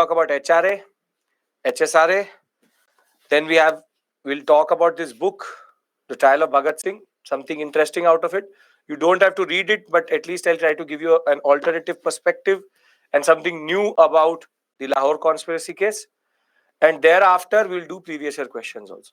talk about HRA, HSRA. Then we'll talk about this book, The Trial of Bhagat Singh, something interesting out of it. You don't have to read it, but at least I'll try to give you an alternative perspective and something new about the Lahore conspiracy case. And thereafter, we'll do previous year questions also.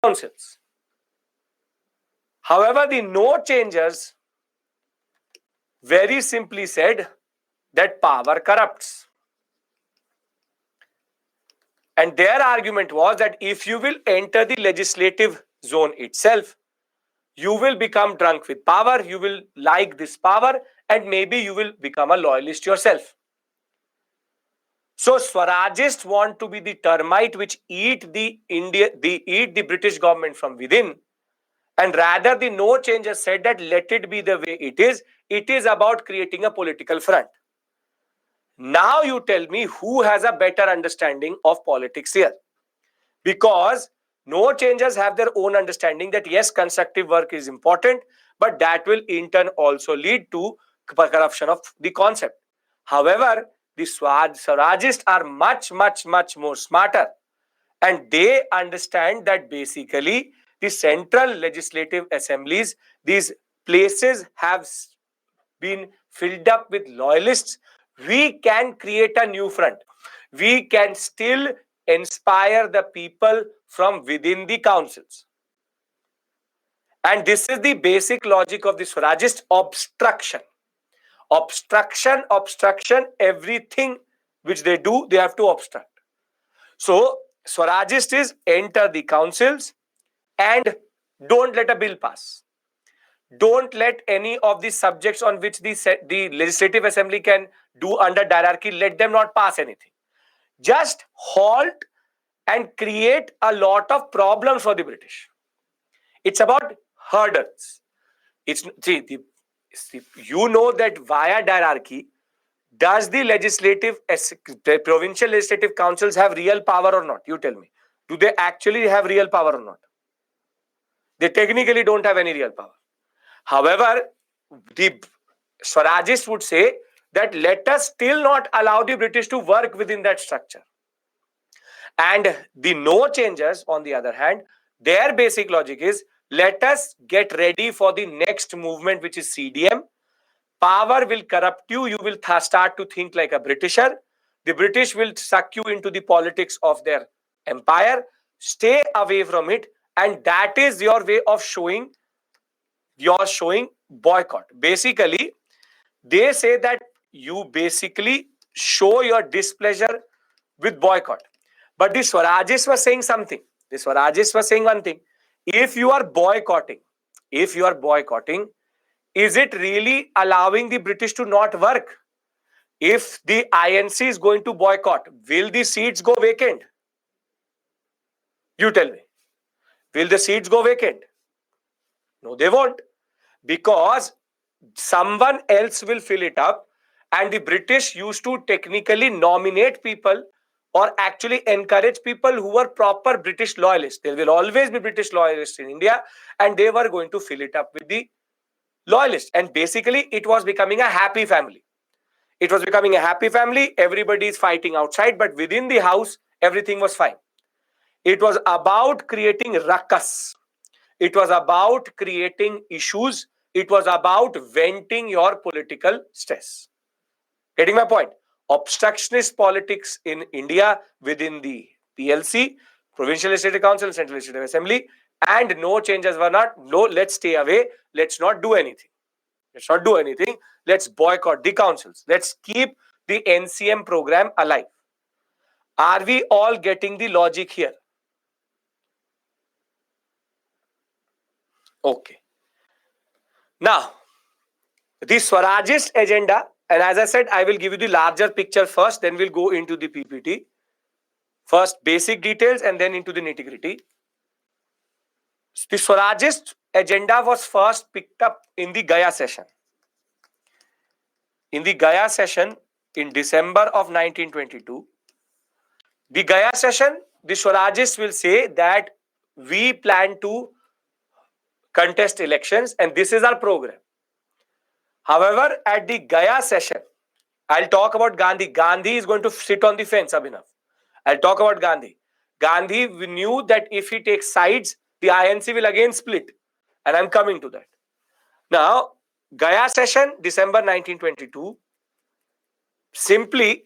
councils. However, the no changers very simply said that power corrupts. And their argument was that if you will enter the legislative zone itself, you will become drunk with power, you will like this power, and maybe you will become a loyalist yourself. So Swarajists want to be the termite which eat the British government from within. And rather the no changers said that let it be the way it is about creating a political front. Now you tell me who has a better understanding of politics here. Because no changers have their own understanding that yes, constructive work is important, but that will in turn also lead to corruption of the concept. However, the Swarajists are much more smarter, and they understand that basically the central legislative assemblies, these places have been filled up with loyalists. We can create a new front. We can still inspire the people from within the councils. And this is the basic logic of the Swarajist: obstruction. Obstruction, everything which they do, they have to obstruct. So, Swarajist is enter the councils and don't let a bill pass. Don't let any of the subjects on which the legislative assembly can do under hierarchy, let them not pass anything. Just halt and create a lot of problems for the British. It's about hurdles. You know that via hierarchy, does the provincial legislative councils have real power or not? You tell me. Do they actually have real power or not? They technically don't have any real power. However, the Swarajists would say that let us still not allow the British to work within that structure. And the no changers, on the other hand, their basic logic is let us get ready for the next movement, which is CDM. Power will corrupt you. You will start to think like a Britisher. The British will suck you into the politics of their empire. Stay away from it. And that is your way of showing boycott. Basically, they say that you basically show your displeasure with boycott. But the Swarajists were saying something. The Swarajists were saying one thing. If you are boycotting, is it really allowing the British to not work? If the INC is going to boycott, will the seats go vacant? You tell me. Will the seats go vacant? No, they won't. Because someone else will fill it up, and the British used to technically nominate people or actually encourage people who were proper British loyalists. There will always be British loyalists in India, and they were going to fill it up with the loyalists. And basically, it was becoming a happy family. Everybody is fighting outside, but within the house, everything was fine. It was about creating ruckus. It was about creating issues. It was about venting your political stress. Getting my point? Obstructionist politics in India within the PLC, Provincial Legislative Council, Central Legislative Assembly, and no changes were not. No, let's stay away. Let's not do anything. Let's boycott the councils. Let's keep the NCM program alive. Are we all getting the logic here? Okay. Now, the Swarajist agenda, and as I said, I will give you the larger picture first, then we'll go into the PPT. First, basic details, and then into the nitty-gritty. The Swarajist agenda was first picked up in the Gaya session. In the Gaya session in December of 1922, the Gaya session, the Swarajists will say that we plan to contest elections and this is our program. However, at the Gaya session, I'll talk about Gandhi. Gandhi is going to sit on the fence, Abhinav. I'll talk about Gandhi. Gandhi knew that if he takes sides, the INC will again split. And I'm coming to that. Now, Gaya session, December 1922, simply,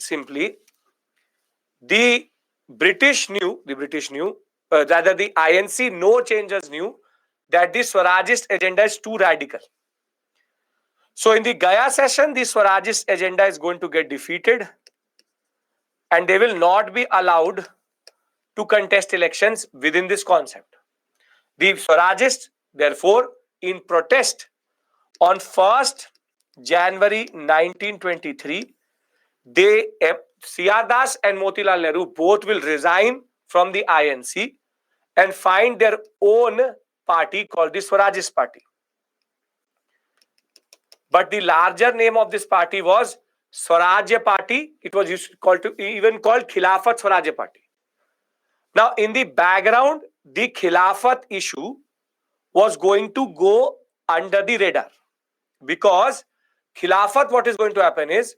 the British knew rather the INC no changers knew that the Swarajist agenda is too radical. So in the Gaya session, the Swarajist agenda is going to get defeated and they will not be allowed to contest elections within this concept. The Swarajists, therefore, in protest on 1st January 1923, C.R. Das and Motilal Nehru both will resign from the INC and find their own party called the Swarajist Party. But the larger name of this party was Swarajya Party. It was even called Khilafat Swarajya Party. Now, in the background, the Khilafat issue was going to go under the radar because Khilafat, what is going to happen is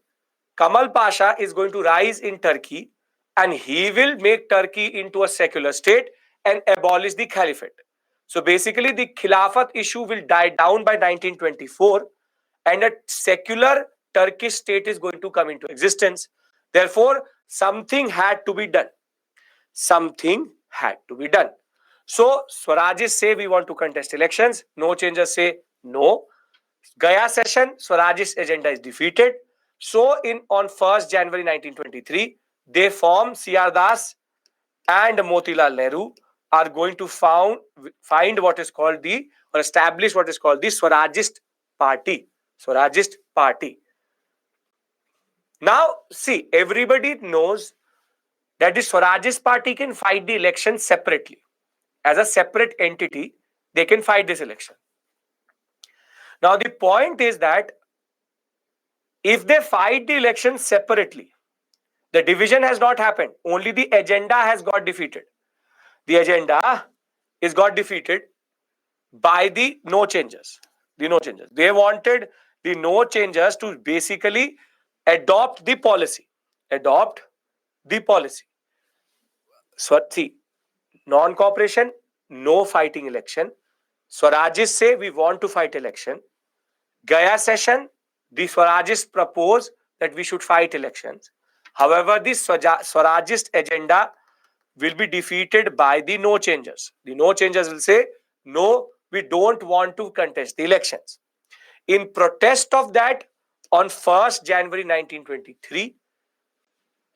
Kamal Pasha is going to rise in Turkey and he will make Turkey into a secular state and abolish the Caliphate. So basically, the Khilafat issue will die down by 1924 and a secular Turkish state is going to come into existence. Therefore, something had to be done. Something had to be done. So, Swarajists say we want to contest elections. No changers say no. Gaya session, Swarajist agenda is defeated. So, on 1st January 1923, they form C.R. Das and Motilal Nehru are going to find what is called or establish what is called the Swarajist Party. Swarajist Party. Now, see, everybody knows that the Swarajist Party can fight the election separately. As a separate entity, they can fight this election. Now, the point is that if they fight the election separately, the division has not happened. Only the agenda has got defeated. The agenda is got defeated by the no changers. The no changers. They wanted the no changers to basically adopt the policy. Adopt the policy. So, see, non-cooperation, no fighting election. Swarajists say we want to fight election. Gaya session, the Swarajists propose that we should fight elections. However, the Swarajist agenda will be defeated by the no changers. The no changers will say, no, we don't want to contest the elections. In protest of that, on 1st January 1923,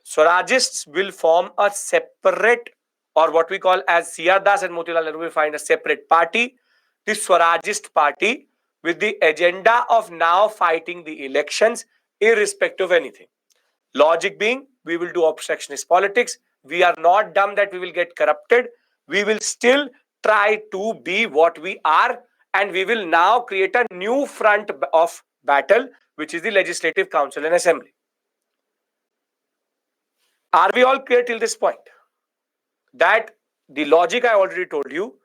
Swarajists will form a separate, or what we call as C.R. Das and Motilal Nehru will find a separate party, the Swarajist Party, with the agenda of now fighting the elections irrespective of anything. Logic being, we will do obstructionist politics. We are not dumb that we will get corrupted. We will still try to be what we are, and we will now create a new front of battle, which is the Legislative Council and Assembly. Are we all clear till this point? That the logic I already told you,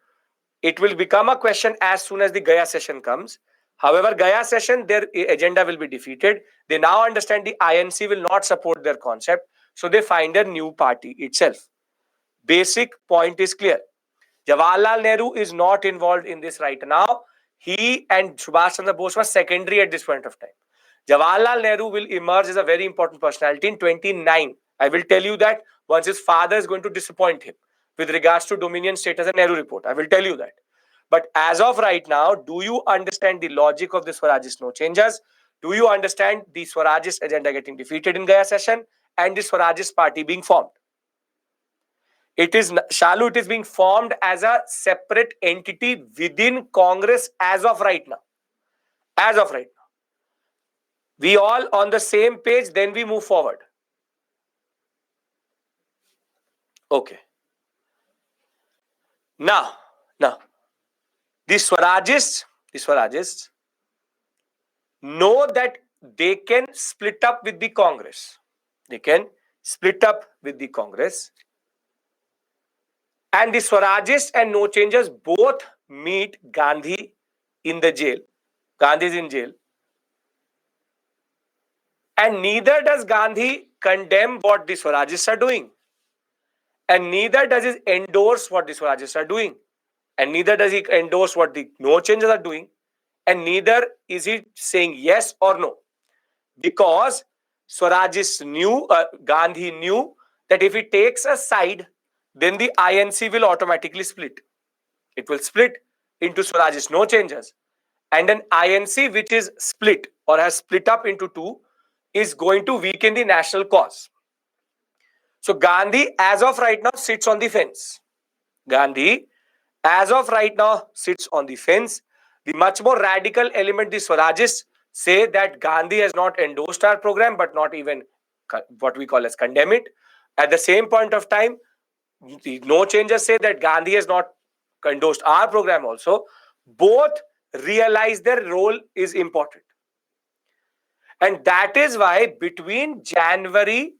it will become a question as soon as the Gaya session comes. However, Gaya session, their agenda will be defeated. They now understand the INC will not support their concept. So they find a new party itself. Basic point is clear. Jawaharlal Nehru is not involved in this right now. He and Subhash Chandra Bose were secondary at this point of time. Jawaharlal Nehru will emerge as a very important personality in 29. I will tell you that once his father is going to disappoint him with regards to Dominion status and Nehru report. I will tell you that. But as of right now, do you understand the logic of the Swarajist no changes? Do you understand the Swarajist agenda getting defeated in Gaya session and the Swarajist party being formed? It is, Shalu, it is being formed as a separate entity within Congress as of right now. As of right now. We all on the same page, then we move forward. Okay. Now, the Swarajists know that they can split up with the Congress. They can split up with the Congress. And the Swarajists and no changers both meet Gandhi in the jail. Gandhi is in jail. And neither does Gandhi condemn what the Swarajists are doing. And neither does he endorse what the Swarajists are doing. And neither does he endorse what the no changers are doing. And neither is he saying yes or no. Because Swarajists knew, Gandhi knew that if he takes a side, then the INC will automatically split. It will split into Swarajist no changes. And an INC which is split or has split up into two is going to weaken the national cause. So Gandhi, as of right now, sits on the fence. Gandhi, as of right now, sits on the fence. The much more radical element, the Swarajists, say that Gandhi has not endorsed our program, but not even what we call as condemn it. At the same point of time, the no changers say that Gandhi has not endorsed our program also. Both realize their role is important. And that is why between January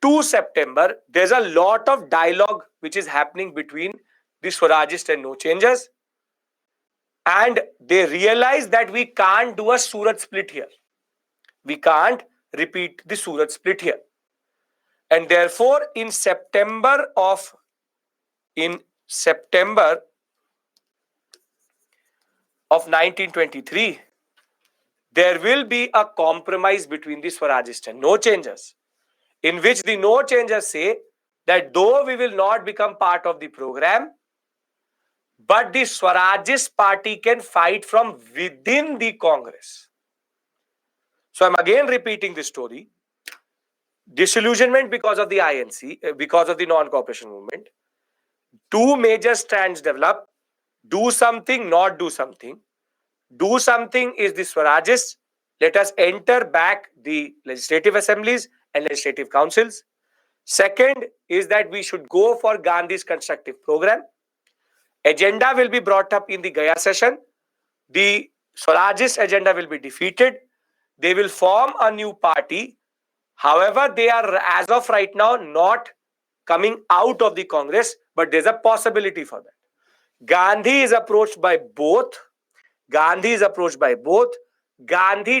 to September, there's a lot of dialogue which is happening between the Swarajists and no changers. And they realize that we can't do a Surat split here. We can't repeat the Surat split here. And therefore, in September of 1923, there will be a compromise between the Swarajists and no changers, in which the no changers say that though we will not become part of the program, but the Swarajist party can fight from within the Congress. So I'm again repeating this story. Disillusionment because of the INC, because of the non-cooperation movement. Two major strands develop. Do something, not do something. Do something is the Swarajists. Let us enter back the legislative assemblies and legislative councils. Second is that we should go for Gandhi's constructive program. Agenda will be brought up in the Gaya session. The Swarajist agenda will be defeated. They will form a new party. However, they are, as of right now, not coming out of the Congress, but there's a possibility for that. Gandhi is approached by both. Gandhi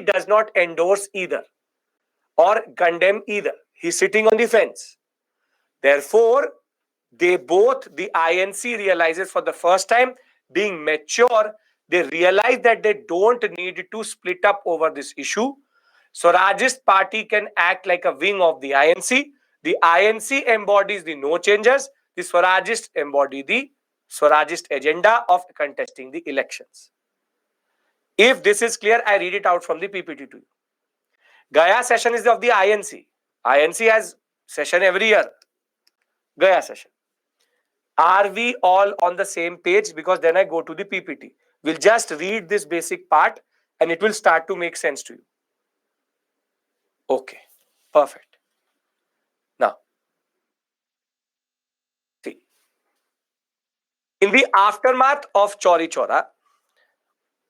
does not endorse either or condemn either. He's sitting on the fence. Therefore, the INC realizes for the first time, being mature, they realize that they don't need to split up over this issue. Swarajist party can act like a wing of the INC. The INC embodies the no changers. The Swarajist embody the Swarajist agenda of contesting the elections. If this is clear, I read it out from the PPT to you. Gaya session is of the INC. INC has session every year. Gaya session. Are we all on the same page? Because then I go to the PPT. We'll just read this basic part and it will start to make sense to you. Okay, perfect. Now, see. In the aftermath of Chauri Chaura,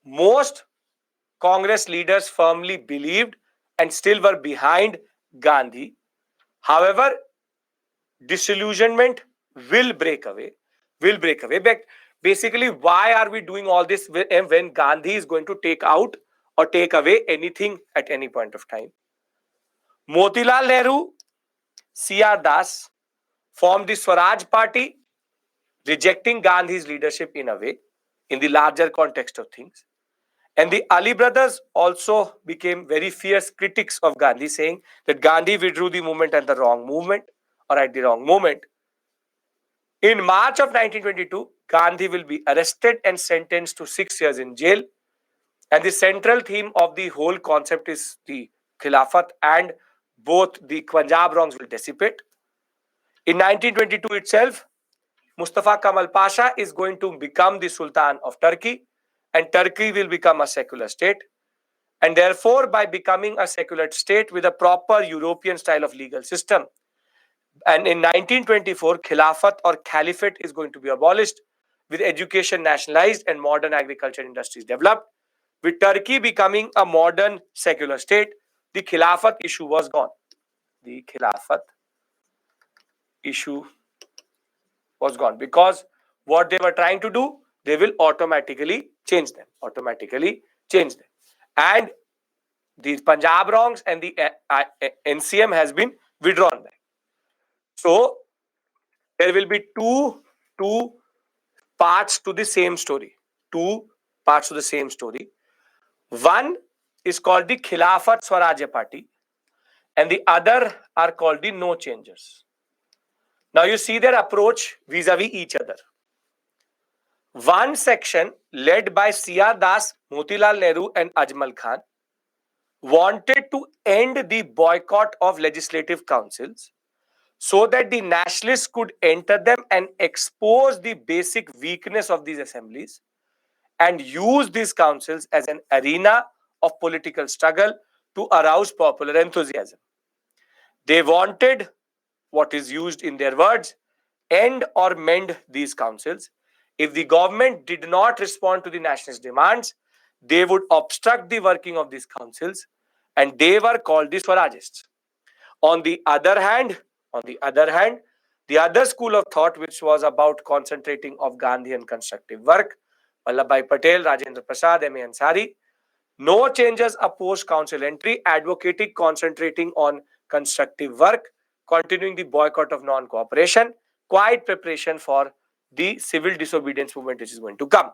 most Congress leaders firmly believed and still were behind Gandhi. However, disillusionment will break away. But basically, why are we doing all this when Gandhi is going to take out or take away anything at any point of time? Motilal Nehru, C.R. Das formed the Swaraj Party, rejecting Gandhi's leadership in a way, in the larger context of things. And the Ali brothers also became very fierce critics of Gandhi, saying that Gandhi withdrew the movement at the wrong movement or at the wrong moment. In March of 1922, Gandhi will be arrested and sentenced to 6 years in jail. And the central theme of the whole concept is the Khilafat, and both the Punjab wrongs will dissipate. In 1922 itself, Mustafa Kemal Pasha is going to become the Sultan of Turkey, and Turkey will become a secular state. And therefore, by becoming a secular state with a proper European style of legal system, and in 1924, Khilafat or Caliphate is going to be abolished, with education nationalized and modern agriculture industries developed. With Turkey becoming a modern secular state, the Khilafat issue was gone. The Khilafat issue was gone because what they were trying to do, they will automatically change them. And the Punjab wrongs and the NCM has been withdrawn back. So there will be two parts to the same story. One is called the Khilafat Swarajya Party, and the other are called the No Changers. Now you see their approach vis-a-vis each other. One section led by C.R. Das, Motilal Nehru and Ajmal Khan wanted to end the boycott of legislative councils so that the nationalists could enter them and expose the basic weakness of these assemblies and use these councils as an arena of political struggle to arouse popular enthusiasm. They wanted, what is used in their words, end or mend these councils. If the government did not respond to the nationalist demands, they would obstruct the working of these councils, and they were called the Swarajists. On the other hand, the other school of thought, which was about concentrating of Gandhian constructive work, Vallabhbhai Patel, Rajendra Prasad, M.A. Ansari, no changes opposed council entry, advocating concentrating on constructive work, continuing the boycott of non-cooperation, quiet preparation for the civil disobedience movement which is going to come.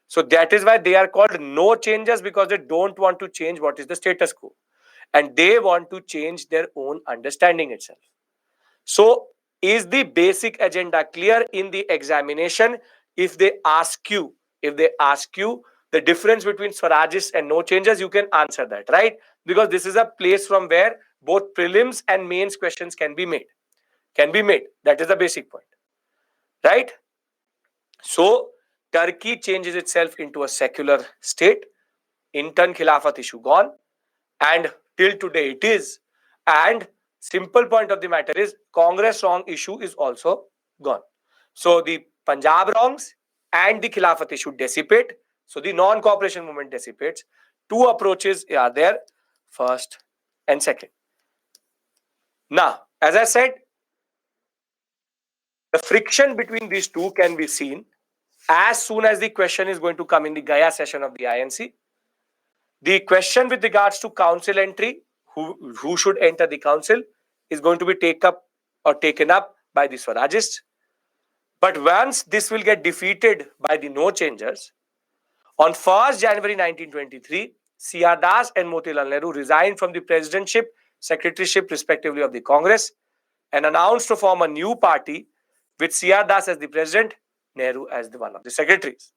So that is why they are called no changes, because they don't want to change what is the status quo. And they want to change their own understanding itself. So is the basic agenda clear in the examination? If they ask you the difference between Swarajists and no changes, you can answer that, right? Because this is a place from where both prelims and mains questions can be made. That is the basic point, right? So Turkey changes itself into a secular state. Intern Khilafat issue gone, and till today it is. And simple point of the matter is Congress wrong issue is also gone. So the Punjab wrongs and the Khilafat issue dissipate. So the non-cooperation movement dissipates. Two approaches are there, first and second. Now, as I said, the friction between these two can be seen as soon as the question is going to come in the Gaya session of the INC. The question with regards to council entry, who should enter the council, is going to be taken up by the Swarajists. But once this will get defeated by the no changers, on 1st January 1923, C.R. Das and Motilal Nehru resigned from the presidentship, secretaryship respectively of the Congress, and announced to form a new party with C.R. Das as the president, Nehru as the one of the secretaries.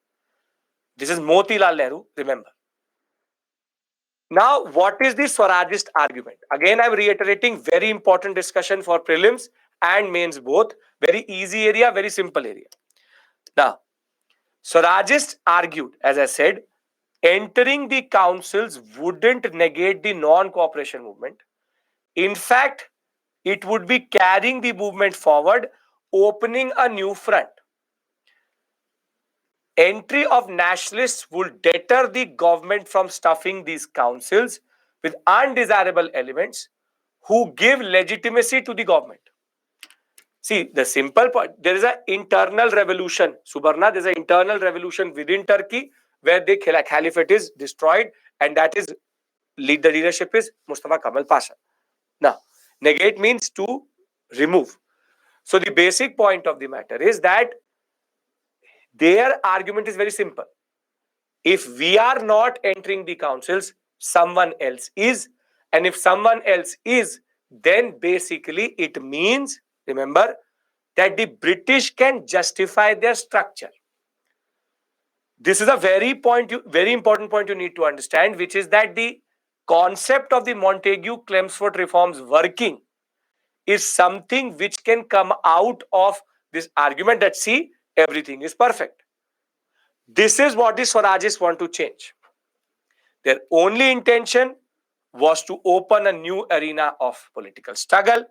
This is Motilal Nehru, remember. Now, what is the Swarajist argument? Again, I'm reiterating, very important discussion for prelims and mains both. Very easy area, very simple area. Now, Swarajists argued, as I said, entering the councils wouldn't negate the non-cooperation movement. In fact, it would be carrying the movement forward, opening a new front. Entry of nationalists would deter the government from stuffing these councils with undesirable elements who give legitimacy to the government. See, the simple point, there is an internal revolution. Subarna, there is an internal revolution within Turkey where the caliphate is destroyed, and that is, the leadership is Mustafa Kemal Pasha. Now, negate means to remove. So the basic point of the matter is that their argument is very simple. If we are not entering the councils, someone else is. And if someone else is, then basically it means, remember, that the British can justify their structure. This is a very important point you need to understand, which is that the concept of the Montagu-Chelmsford reforms working is something which can come out of this argument that, see, everything is perfect. This is what the Swarajists want to change. Their only intention was to open a new arena of political struggle,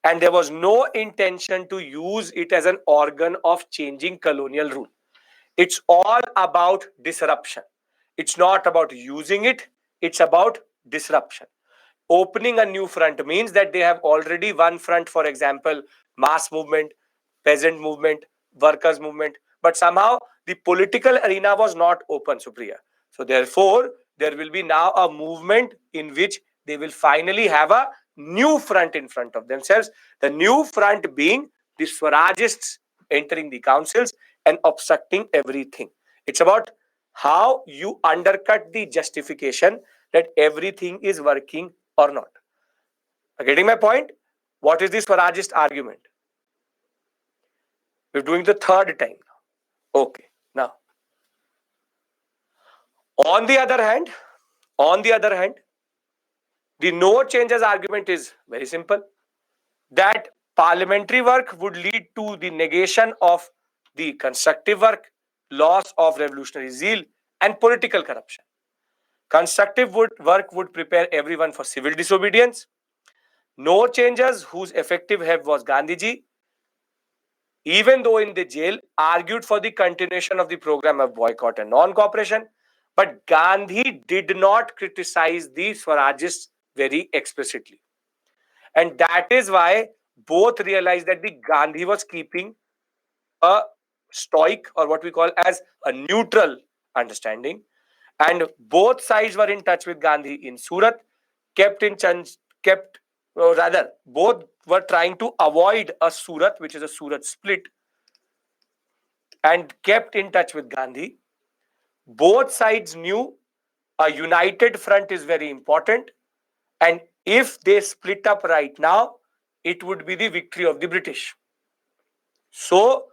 and there was no intention to use it as an organ of changing colonial rule. It's all about disruption. It's not about using it, it's about disruption. Opening a new front means that they have already one front, for example, mass movement, peasant movement, workers movement, but somehow the political arena was not open, Supriya. So therefore, there will be now a movement in which they will finally have a new front in front of themselves. The new front being the Swarajists entering the councils and obstructing everything. It's about how you undercut the justification that everything is working or not. Getting my point? What is the Swarajist argument? We're doing the third time now. Okay. Now, on the other hand, the no changes argument is very simple. That parliamentary work would lead to the negation of the constructive work, loss of revolutionary zeal, and political corruption. Constructive work would prepare everyone for civil disobedience. No changes whose effective head was Gandhiji, even though in the jail, argued for the continuation of the program of boycott and non-cooperation. But Gandhi did not criticize the Swarajists very explicitly. And that is why both realized that the Gandhi was keeping a stoic, or what we call as a neutral understanding. And both sides were in touch with Gandhi in Surat, both were trying to avoid a Surat, which is a Surat split, and kept in touch with Gandhi. Both sides knew a united front is very important, and if they split up right now, it would be the victory of the British. So,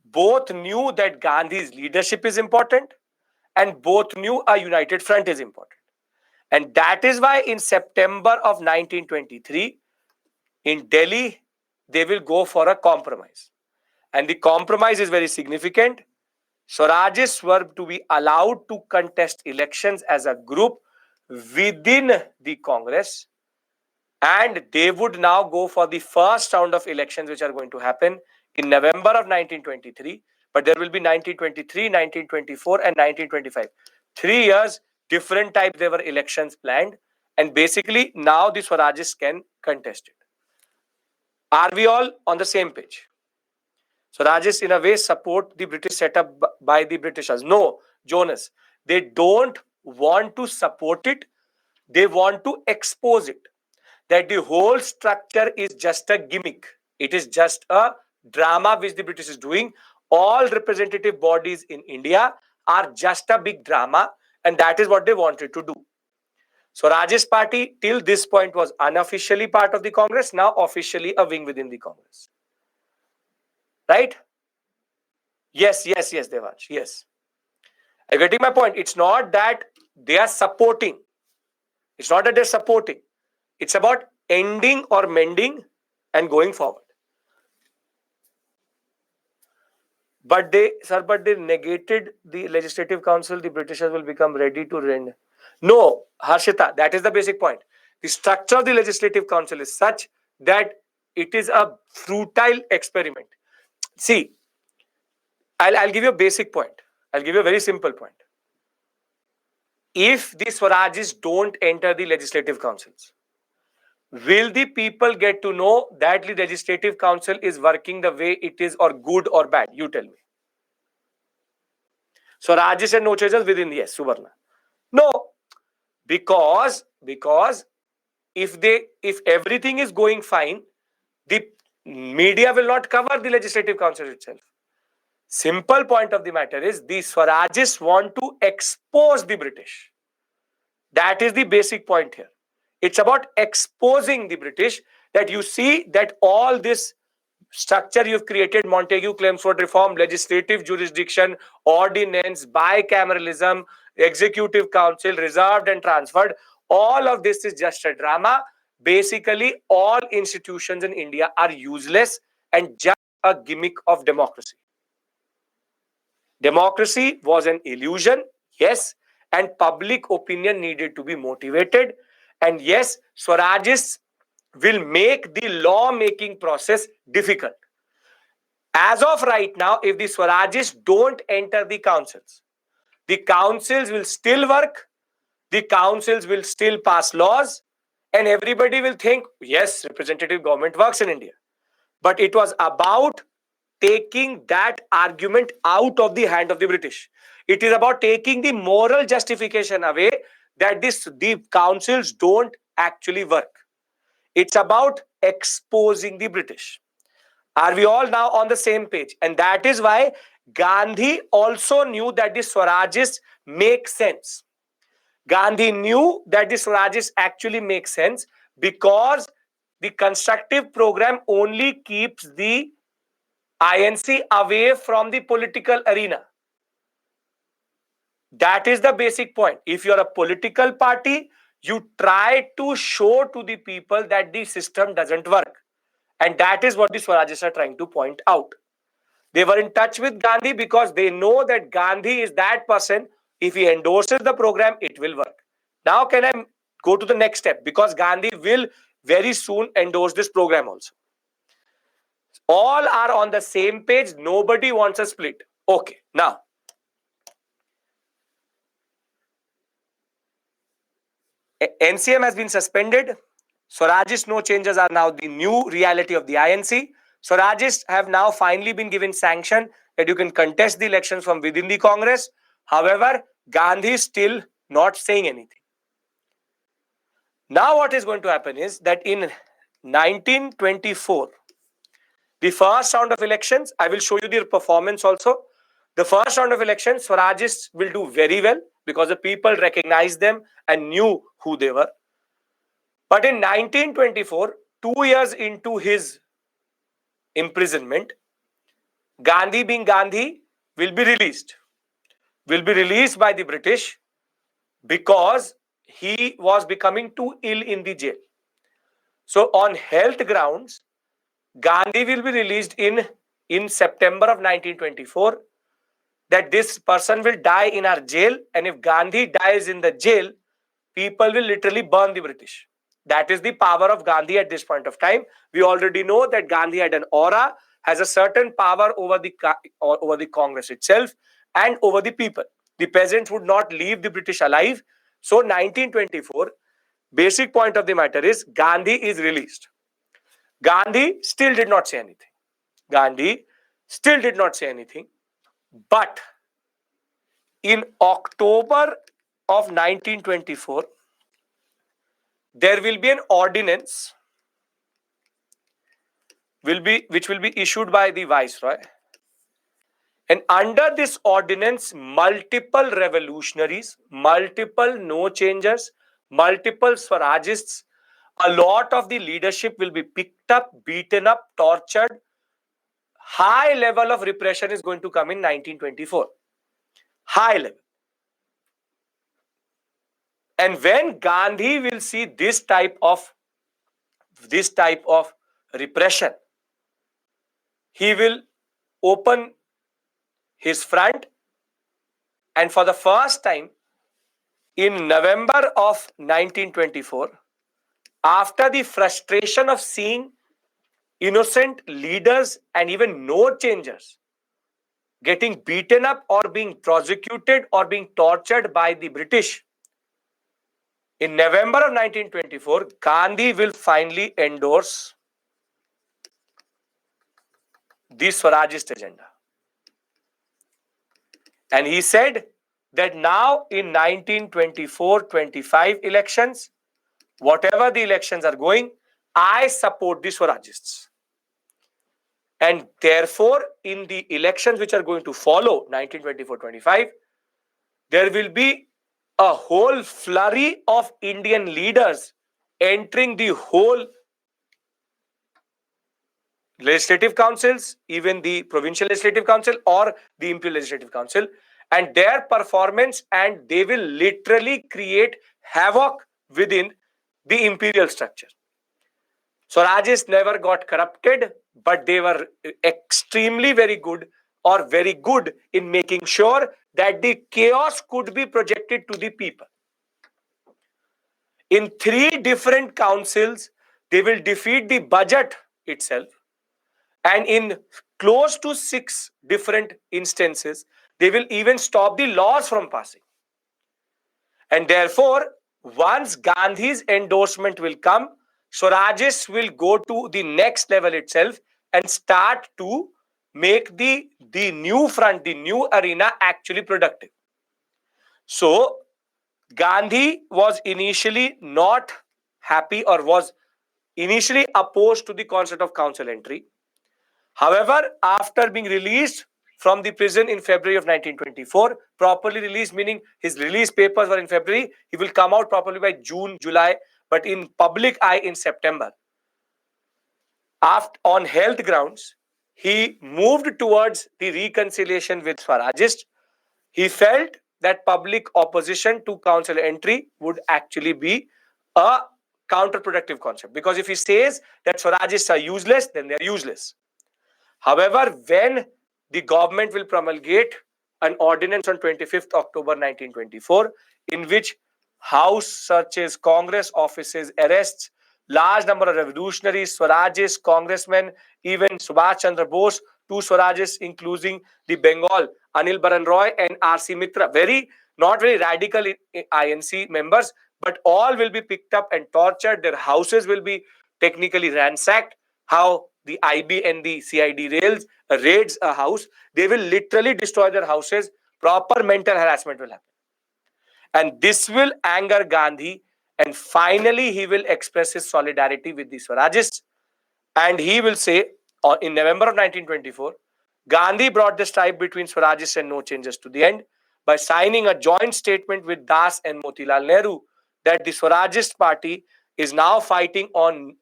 both knew that Gandhi's leadership is important, and both knew a united front is important. And that is why in September of 1923, in Delhi, they will go for a compromise. And the compromise is very significant. Swarajists were to be allowed to contest elections as a group within the Congress, and they would now go for the first round of elections, which are going to happen in November of 1923. But there will be 1923, 1924, and 1925. 3 years, different types there were elections planned, and basically now the Swarajists can contest it. Are we all on the same page? Swarajists in a way support the British setup by the Britishers. No, Jonas, they don't want to support it. They want to expose it. That the whole structure is just a gimmick. It is just a drama which the British is doing. All representative bodies in India are just a big drama, and that is what they wanted to do. Swarajist Party till this point was unofficially part of the Congress, now officially a wing within the Congress. Right? Yes, Devansh. Yes. Are you getting my point? It's not that they are supporting. It's not that they're supporting. It's about ending or mending and going forward. But they negated the Legislative Council. The Britishers will become ready to rend. No, Harshita, that is the basic point. The structure of the Legislative Council is such that it is a futile experiment. See, I'll give you a basic point. I'll give you a very simple point. If the Swarajists don't enter the Legislative Councils, will the people get to know that the Legislative Council is working the way it is, or good or bad? You tell me. Swarajists and no changes within, yes, Suvarna. No, because if everything is going fine, the media will not cover the Legislative Council itself. Simple point of the matter is the Swarajists want to expose the British. That is the basic point here. It's about exposing the British, that you see that all this structure you've created, Montagu claims for reform, legislative jurisdiction, ordinance, bicameralism, executive council, reserved and transferred, all of this is just a drama. Basically, all institutions in India are useless and just a gimmick of democracy. Democracy was an illusion, yes, and public opinion needed to be motivated. And yes, Swarajists will make the law-making process difficult. As of right now, if the Swarajists don't enter the councils will still work, the councils will still pass laws, and everybody will think, yes, representative government works in India. But it was about taking that argument out of the hand of the British. It is about taking the moral justification away that the councils don't actually work. It's about exposing the British. Are we all now on the same page? And that is why Gandhi also knew that the Swarajists make sense. Gandhi knew that the Swarajists actually make sense because the constructive program only keeps the INC away from the political arena. That is the basic point. If you're a political party, you try to show to the people that the system doesn't work. And that is what the Swarajists are trying to point out. They were in touch with Gandhi because they know that Gandhi is that person. If he endorses the program, it will work. Now, can I go to the next step? Because Gandhi will very soon endorse this program also. All are on the same page. Nobody wants a split. Okay. Now, NCM has been suspended. Swarajists no changes are now the new reality of the INC. Swarajists have now finally been given sanction that you can contest the elections from within the Congress. However, Gandhi is still not saying anything. Now what is going to happen is that in 1924, the first round of elections, I will show you their performance also. The first round of elections, Swarajists will do very well because the people recognized them and knew who they were. But in 1924, 2 years into his imprisonment, Gandhi being Gandhi will be released. Will be released by the British because he was becoming too ill in the jail. So on health grounds, Gandhi will be released in September of 1924, that this person will die in our jail, and if Gandhi dies in the jail, people will literally burn the British. That is the power of Gandhi at this point of time. We already know that Gandhi had an aura, has a certain power over the Congress itself and over the people. The peasants would not leave the British alive. So 1924, basic point of the matter is Gandhi is released. Gandhi still did not say anything. Gandhi still did not say anything. But in October of 1924, there will be an ordinance which will be issued by the Viceroy. And under this ordinance, multiple revolutionaries, multiple no changers, multiple Swarajists, a lot of the leadership will be picked up, beaten up, tortured. High level of repression is going to come in 1924. High level. And when Gandhi will see this type of repression, he will open his front, and for the first time in November of 1924, after the frustration of seeing innocent leaders and even no changers getting beaten up or being prosecuted or being tortured by the British, in November of 1924, Gandhi will finally endorse the Swarajist agenda. And he said that now in 1924-25 elections, whatever the elections are going, I support the Swarajists. And therefore, in the elections which are going to follow 1924-25, there will be a whole flurry of Indian leaders entering the whole legislative councils, even the provincial legislative council or the imperial legislative council, and their performance, and they will literally create havoc within the imperial structure. Swarajists never got corrupted, but they were extremely very good in making sure that the chaos could be projected to the people. In 3 different councils, they will defeat the budget itself. And in close to 6 different instances, they will even stop the laws from passing. And therefore, once Gandhi's endorsement will come, Swarajists will go to the next level itself and start to make the new front, the new arena actually productive. So, Gandhi was initially not happy or was initially opposed to the concept of council entry. However, after being released from the prison in February of 1924, properly released, meaning his release papers were in February, he will come out properly by June, July, but in public eye in September. On health grounds, he moved towards the reconciliation with Swarajists. He felt that public opposition to council entry would actually be a counterproductive concept, because if he says that Swarajists are useless, then they are useless. However, when the government will promulgate an ordinance on 25th October 1924, in which house searches, Congress offices, arrests, large number of revolutionaries, Swarajists, congressmen, even Subhash Chandra Bose, two Swarajists, including the Bengal, Anil Baran Roy and R.C. Mitra, not very radical INC members, but all will be picked up and tortured. Their houses will be technically ransacked. How the IB and the CID raids a house, they will literally destroy their houses. Proper mental harassment will happen. And this will anger Gandhi. And finally, he will express his solidarity with the Swarajists. And he will say, in November of 1924, Gandhi brought the strife between Swarajists and no changes to the end by signing a joint statement with Das and Motilal Nehru that the Swarajist party is now fighting on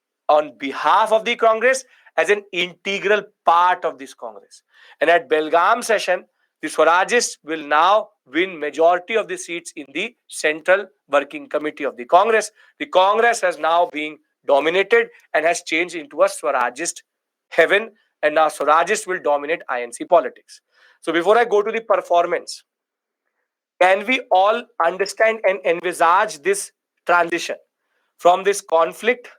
behalf of the Congress as an integral part of this Congress. And at Belgaum session, the Swarajists will now win majority of the seats in the Central Working Committee of the Congress. The Congress has now been dominated and has changed into a Swarajist heaven, and now Swarajists will dominate INC politics. So before I go to the performance, can we all understand and envisage this transition from this conflict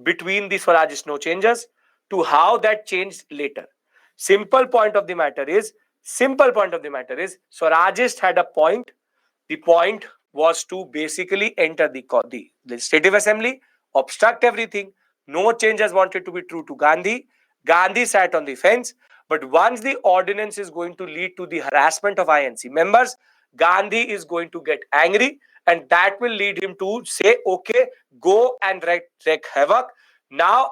between the Swarajist no changers to how that changed later? Simple point of the matter is Swarajist had a point. The point was to basically enter the legislative assembly, obstruct everything. No changes wanted to be true to Gandhi. Gandhi sat on the fence. But once the ordinance is going to lead to the harassment of INC members, Gandhi is going to get angry, and that will lead him to say, okay, go and wreak havoc. Now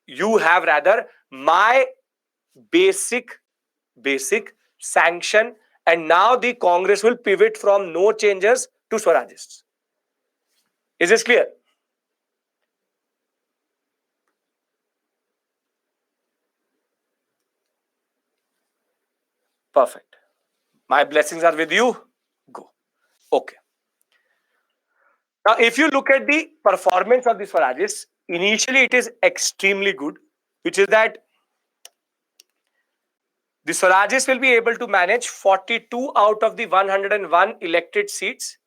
you have rather my basic sanction, and now the Congress will pivot from no changers to Swarajists. Is this clear? Perfect. My blessings are with you. Go. Okay. Now, if you look at the performance of the Swarajists, initially it is extremely good, which is that the Swarajists will be able to manage 42 out of the 101 elected seats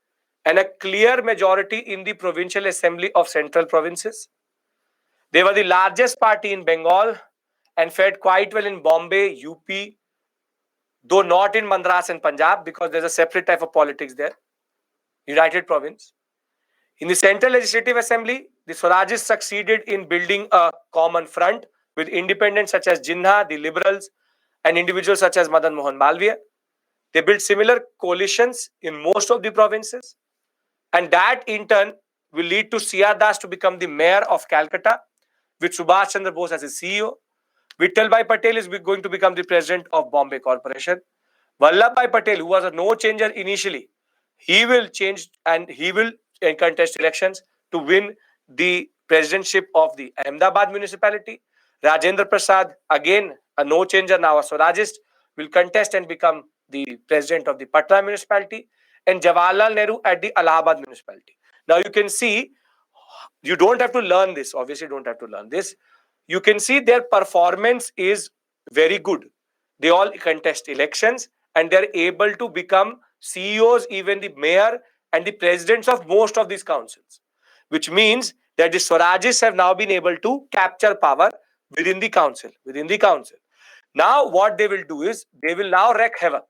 and a clear majority in the provincial assembly of central provinces. They were the largest party in Bengal and fared quite well in Bombay, UP, though not in Madras and Punjab, because there's a separate type of politics there. United Province. In the Central Legislative Assembly, the Swarajists succeeded in building a common front with independents such as Jinnah, the Liberals, and individuals such as Madan Mohan Malviya. They built similar coalitions in most of the provinces, and that in turn will lead to C.R. Das to become the mayor of Calcutta, with Subhash Chandra Bose as his CEO. Vittalbhai Patel is going to become the president of Bombay Corporation. Vallabhbhai Patel, who was a no changer initially, he will change and he will contest elections to win the presidentship of the Ahmedabad municipality. Rajendra Prasad, again a no changer, now a Swarajist, will contest and become the president of the Patna municipality, and Jawaharlal Nehru at the Allahabad municipality. Now you can see, you don't have to learn this, obviously don't have to learn this. You can see their performance is very good. They all contest elections and they're able to become CEOs, even the mayor and the presidents of most of these councils, which means that the Swarajists have now been able to capture power within the council. Now what they will do is they will now wreak havoc.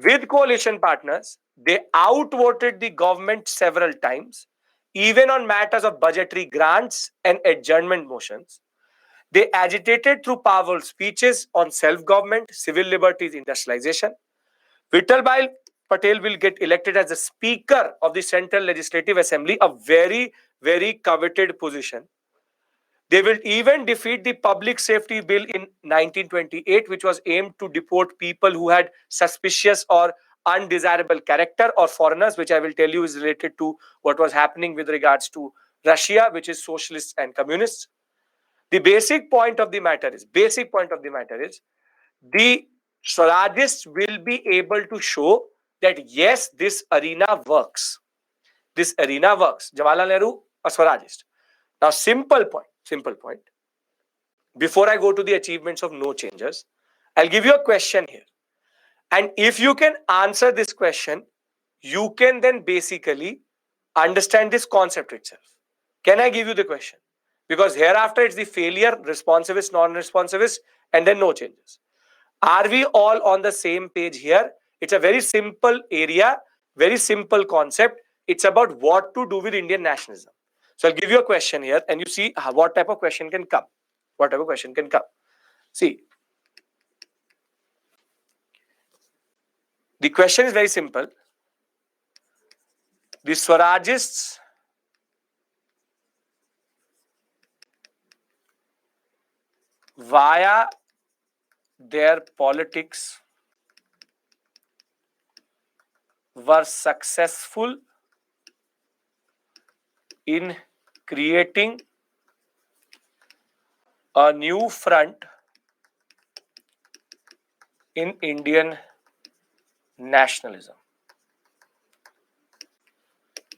With coalition partners, they outvoted the government several times, even on matters of budgetary grants and adjournment motions. They agitated through powerful speeches on self-government, civil liberties, industrialization. Vittalbhai Patel will get elected as the Speaker of the Central Legislative Assembly, a very, very coveted position. They will even defeat the Public Safety Bill in 1928, which was aimed to deport people who had suspicious or undesirable character, or foreigners, which I will tell you is related to what was happening with regards to Russia, which is socialists and communists. The basic point of the matter is the Swarajists will be able to show that yes, this arena works. This arena works. Jawaharlal Nehru, a Swarajist. Now, simple point. Before I go to the achievements of no changers, I'll give you a question here. And if you can answer this question, you can then basically understand this concept itself. Can I give you the question? Because hereafter it's the failure, responsivist, non-responsivist, and then no changes. Are we all on the same page here? It's a very simple area, very simple concept. It's about what to do with Indian nationalism. So I'll give you a question here and you see what type of question can come. See, the question is very simple. The Swarajists via their politics were successful in creating a new front in Indian nationalism.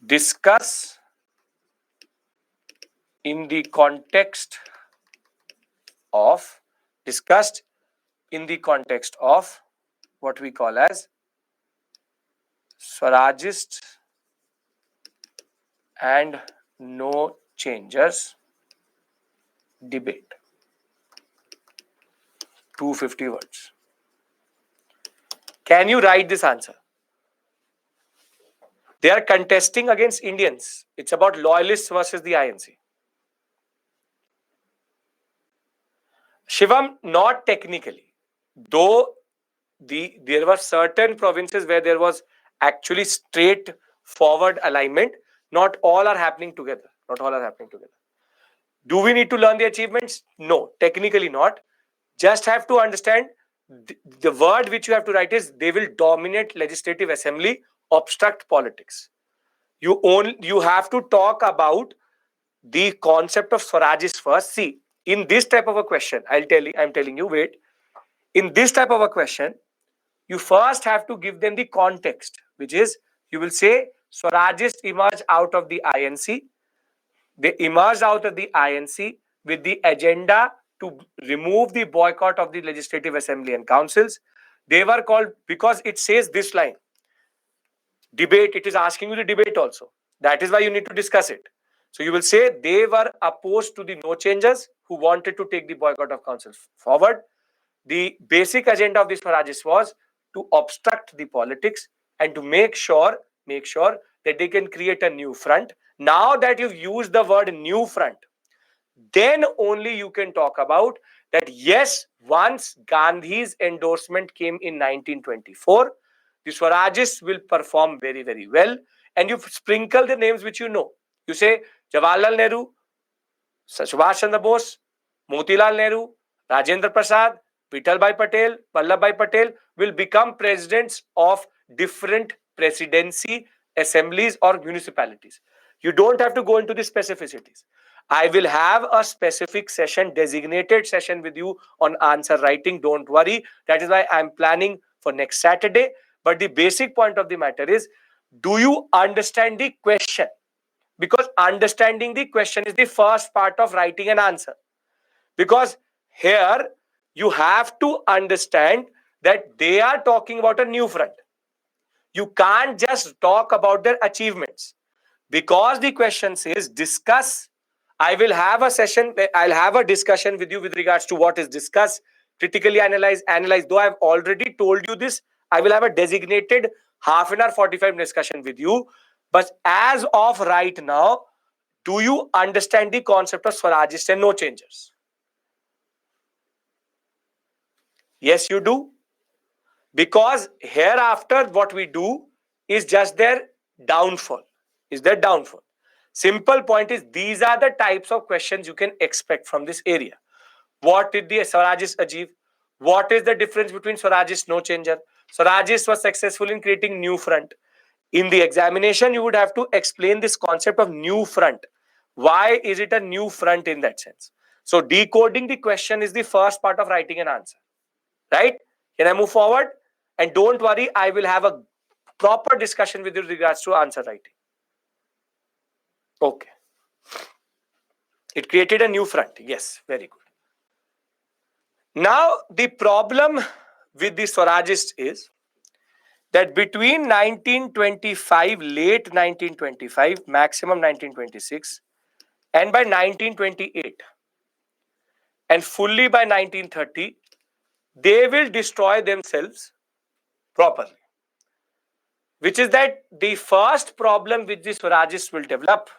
Discuss in the context of what we call as Swarajist and no changers debate. 250 words. Can you write this answer? They are contesting against Indians. It's about loyalists versus the INC. Shivam, not technically. Though there were certain provinces where there was actually straightforward alignment, not all are happening together. Do we need to learn the achievements? No, technically not. Just have to understand the word which you have to write is they will dominate legislative assembly, obstruct politics. You have to talk about the concept of Swarajist first. See, in this type of a question, I'm telling you, wait. In this type of a question, you first have to give them the context, which is you will say Swarajists emerged out of the INC. They emerged out of the INC with the agenda to remove the boycott of the legislative assembly and councils. They were called, because it says this line, debate, it is asking you to debate also. That is why you need to discuss it. So you will say they were opposed to the no changers who wanted to take the boycott of councils forward. The basic agenda of the Swarajists was to obstruct the politics and to make sure that they can create a new front. Now that you've used the word new front, then only you can talk about that. Yes, once Gandhi's endorsement came in 1924, the Swarajists will perform very, very well. And you sprinkle the names which you know. You say Jawaharlal Nehru, Subhash Chandra Bose, Motilal Nehru, Rajendra Prasad, Vittalbhai Patel, Vallabhbhai Patel will become presidents of different presidency assemblies or municipalities. You don't have to go into the specificities. I will have a specific session, designated session with you on answer writing. Don't worry. That is why I'm planning for next Saturday. But the basic point of the matter is, do you understand the question? Because understanding the question is the first part of writing an answer. Because here you have to understand that they are talking about a new front. You can't just talk about their achievements. Because the question says discuss. I will have a session, I'll have a discussion with you with regards to what is discuss, critically analyze. Though I've already told you this, I will have a designated half an hour, 45 minute discussion with you. But as of right now, do you understand the concept of Swarajists and no changers? Yes, you do. Because hereafter, what we do is just their downfall. Simple point is, these are the types of questions you can expect from this area. What did the Swarajists achieve? What is the difference between Swarajists, no changer? Swarajists was successful in creating new front. In the examination, you would have to explain this concept of new front. Why is it a new front in that sense? So decoding the question is the first part of writing an answer, right? Can I move forward? And don't worry, I will have a proper discussion with you regards to answer writing. Okay. It created a new front. Yes, very good. Now, the problem with the Swarajists is that between 1925, late 1925, maximum 1926, and by 1928, and fully by 1930, they will destroy themselves properly. Which is that the first problem which the Swarajists will develop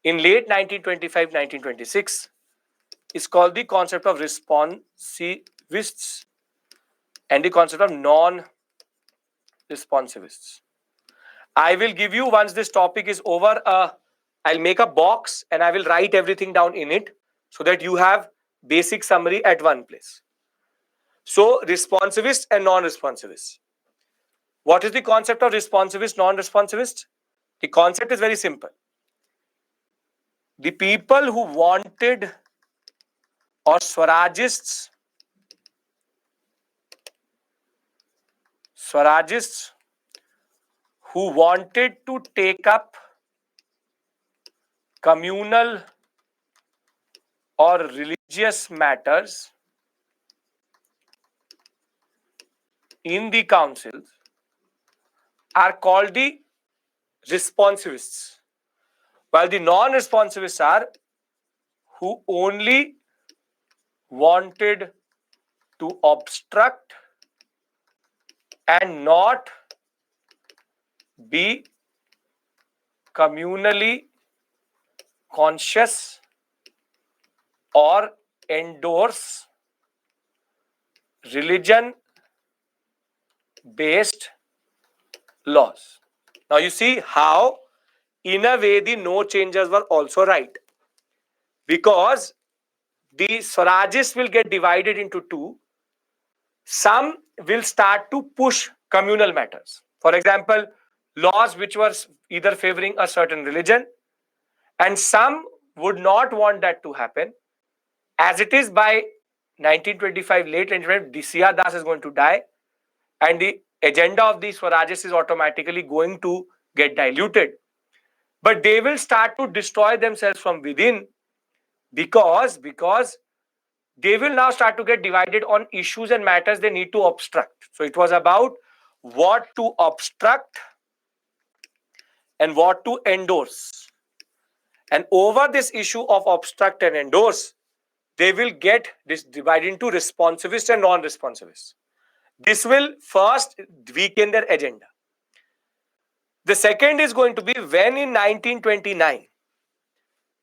in late 1925, 1926 is called the concept of responsivists and the concept of non-responsivists. I will give you, once this topic is over, I'll make a box and I will write everything down in it so that you have basic summary at one place. So, responsivist and non-responsivist. What is the concept of responsivist, non-responsivist? The concept is very simple. The people who wanted, or Swarajists who wanted to take up communal or religious matters in the councils are called the responsivists, while the non-responsivists are who only wanted to obstruct and not be communally conscious or endorse religion-based laws. Now you see how, in a way, the no changers were also right. Because the Swarajists will get divided into two. Some will start to push communal matters. For example, laws which were either favoring a certain religion, and some would not want that to happen. As it is, by 1925, late 1925, C.R. Das is going to die, and the agenda of the Swarajists is automatically going to get diluted. But they will start to destroy themselves from within because they will now start to get divided on issues and matters they need to obstruct. So it was about what to obstruct and what to endorse. And over this issue of obstruct and endorse, they will get this divided into responsivists and non-responsivists. This will first weaken their agenda. The second is going to be when in 1929,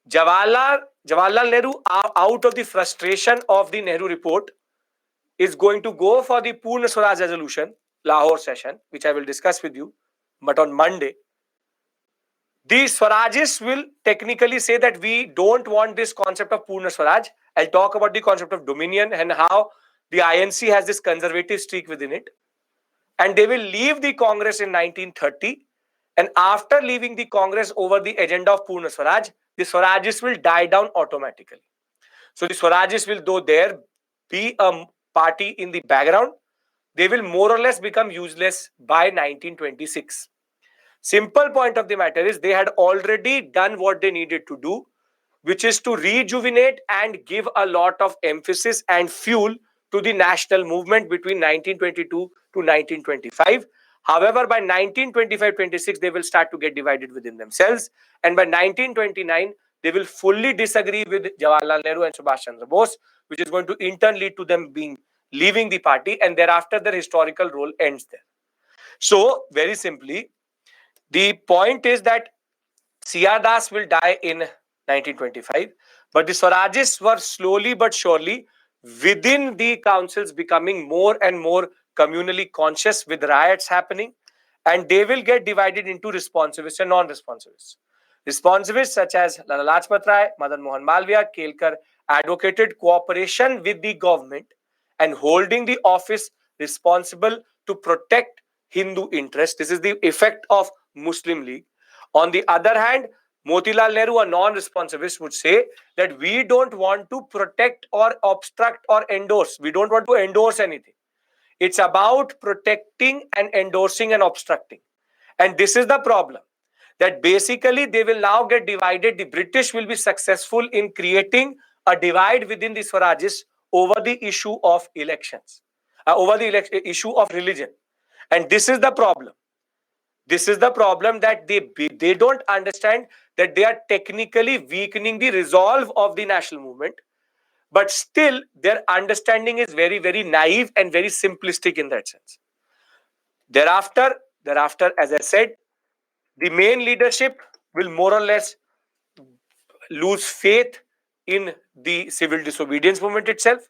Jawaharlal Nehru, out of the frustration of the Nehru report, is going to go for the Purna Swaraj resolution, Lahore session, which I will discuss with you, but on Monday. The Swarajists will technically say that we don't want this concept of Purna Swaraj. I'll talk about the concept of dominion and how the INC has this conservative streak within it. And they will leave the Congress in 1930. And after leaving the Congress over the agenda of Purna Swaraj, the Swarajists will die down automatically. So the Swarajists will, though there be a party in the background, they will more or less become useless by 1926. Simple point of the matter is they had already done what they needed to do, which is to rejuvenate and give a lot of emphasis and fuel to the national movement between 1922 to 1925. However, by 1925-26, they will start to get divided within themselves. And by 1929, they will fully disagree with Jawaharlal Nehru and Subhash Chandra Bose, which is going to in turn lead to them leaving the party. And thereafter, their historical role ends there. So, very simply, the point is that C.R. Das will die in 1925, but the Swarajists were slowly but surely within the councils becoming more and more communally conscious with riots happening, and they will get divided into responsivists and non-responsivists. Responsivists such as Lala Lajpat Rai, Madan Mohan Malviya, Kelkar advocated cooperation with the government and holding the office responsible to protect Hindu interests. This is the effect of Muslim League. On the other hand, Motilal Nehru, a non-responsivist, would say that we don't want to protect or obstruct or endorse. We don't want to endorse anything. It's about protecting and endorsing and obstructing. And this is the problem, that basically they will now get divided. The British will be successful in creating a divide within the Swarajists over the issue of elections, over the issue of religion. And this is the problem. This is the problem, that they don't understand that they are technically weakening the resolve of the national movement, but still their understanding is very, very naive and very simplistic in that sense. Thereafter, as I said, the main leadership will more or less lose faith in the civil disobedience movement itself.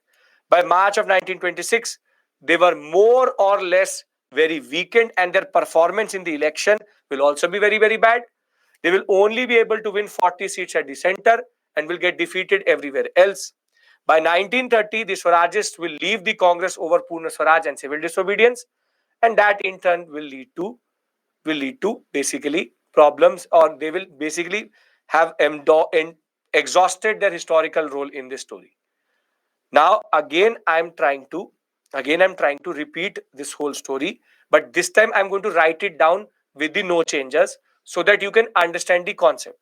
By March of 1926, they were more or less very weakened, and their performance in the election will also be very, very bad. They will only be able to win 40 seats at the center and will get defeated everywhere else. By 1930, the Swarajists will leave the Congress over Purna Swaraj and civil disobedience, and that in turn will lead to basically problems, or they will basically have exhausted their historical role in this story. Now again I'm trying to repeat this whole story, but this time I'm going to write it down with the no changes so that you can understand the concept.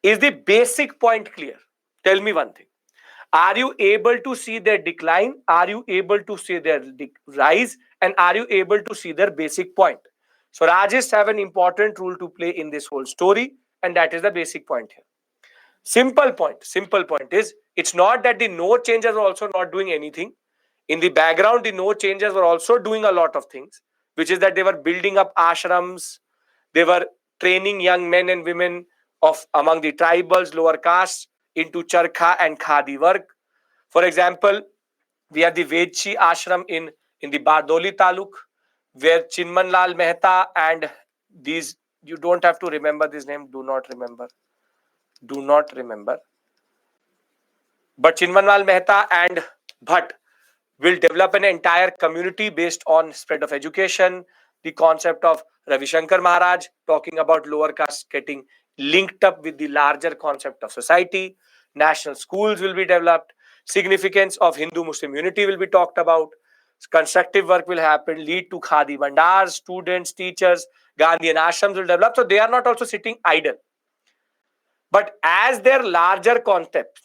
Is the basic point clear? Tell me one thing. Are you able to see their decline? Are you able to see their rise? And are you able to see their basic point? So Rajists have an important role to play in this whole story, and that is the basic point here. Simple point is, it's not that the no changers were also not doing anything. In the background, the no changers were also doing a lot of things, which is that they were building up ashrams, they were training young men and women of among the tribals, lower castes, into charkha and khadi work. For example, we have the Vedchi ashram in the Bardoli Taluk, where Chinmanlal Mehta and these, you don't have to remember this name, do not remember. But Chinmanlal Mehta and Bhatt will develop an entire community based on spread of education, the concept of Ravi Shankar Maharaj talking about lower caste getting linked up with the larger concept of society. National schools will be developed. Significance of Hindu-Muslim unity will be talked about. Constructive work will happen, lead to Khadi Bandars, students, teachers, Gandhian ashrams will develop. So they are not also sitting idle. But as their larger context,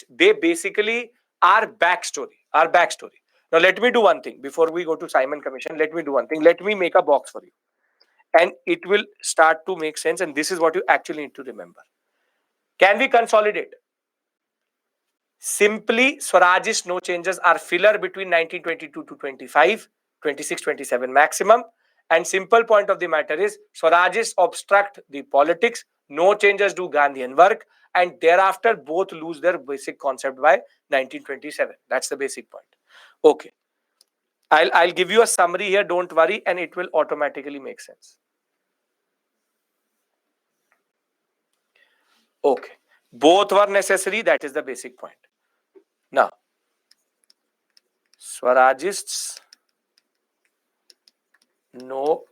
they basically are backstory. Now let me do one thing before we go to Simon Commission. Let me make a box for you, and it will start to make sense. And this is what you actually need to remember. Can we consolidate? Simply, Swarajist no changes are filler between 1922 to 25, 26, 27 maximum. And simple point of the matter is, Swarajists obstruct the politics, no changes do Gandhian work, and thereafter both lose their basic concept by 1927. That's the basic point. Okay. I'll give you a summary here, don't worry, and it will automatically make sense. Okay. Both were necessary, that is the basic point. Now, Swarajists no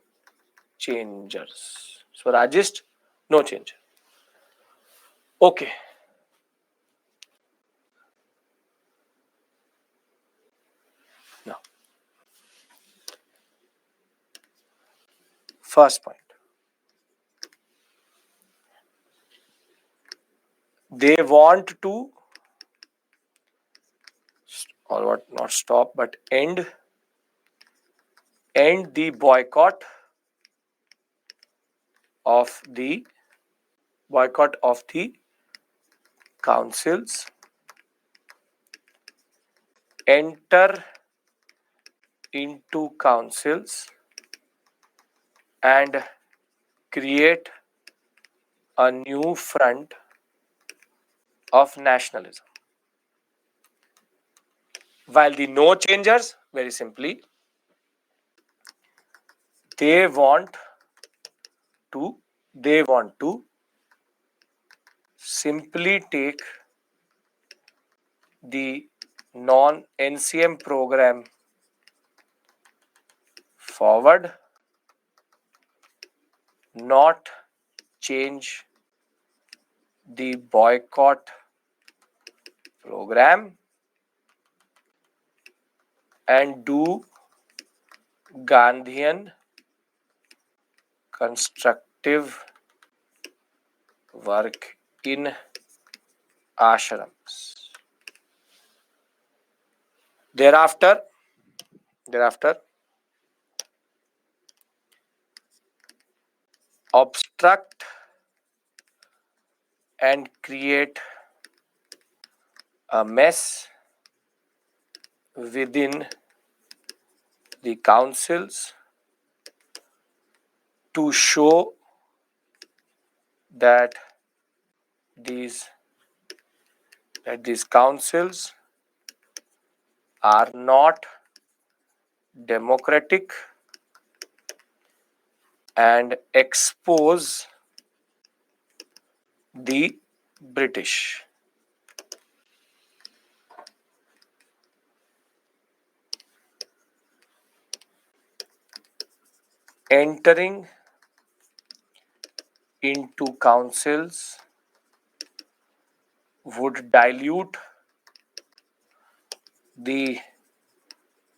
changers. Swarajist no changer. Okay. Now, first point. They want to, or what, not stop, but end the boycott of the councils, enter into councils and create a new front of nationalism. While the no changers, very simply, they want to simply take the non-NCM program forward, not change the boycott program and do Gandhian constructive work in ashrams. Thereafter, obstruct and create a mess within the councils to show that these councils are not democratic and expose the British. Entering into councils would dilute the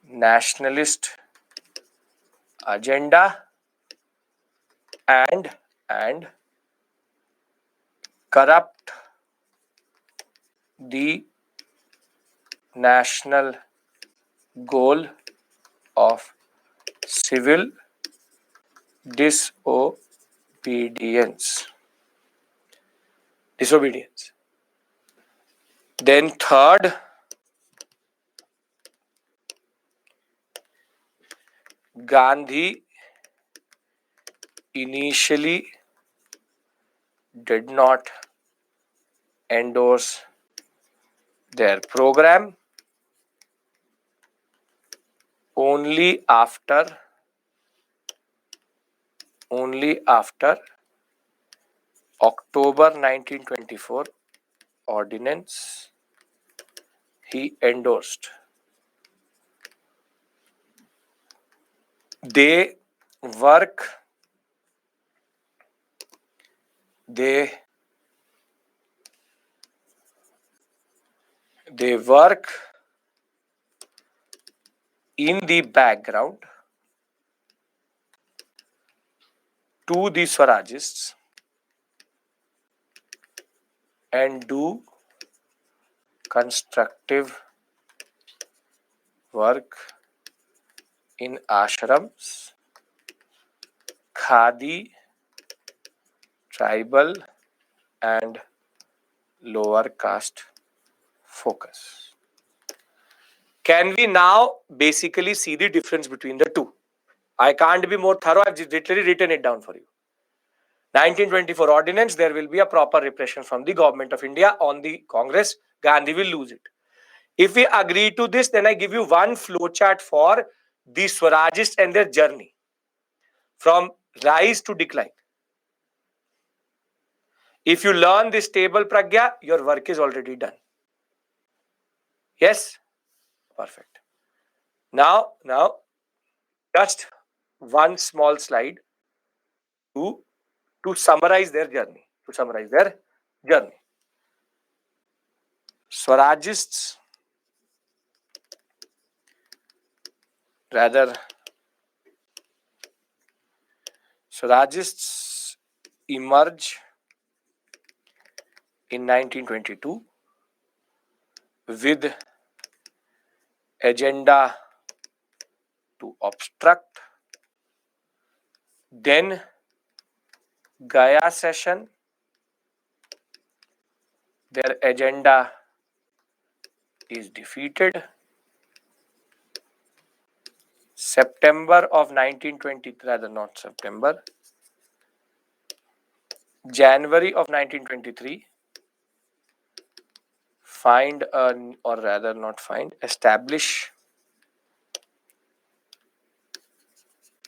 nationalist agenda and corrupt the national goal of civil disobedience. Then third, Gandhi initially did not endorse their program. Only after October 1924 ordinance he endorsed. They work in the background to the Swarajists and do constructive work in ashrams, khadi, tribal and lower caste focus. Can we now basically see the difference between the two? I can't be more thorough. I've literally written it down for you. 1924 ordinance, there will be a proper repression from the government of India on the Congress. Gandhi will lose it. If we agree to this, then I give you one flowchart for the Swarajists and their journey from rise to decline. If you learn this table, Pragya, your work is already done. Yes? Perfect. Now, just one small slide to summarize their journey. Swarajists, emerge in 1922 with agenda to obstruct. Then Gaya session, their agenda is defeated. September of 1920, January of 1923,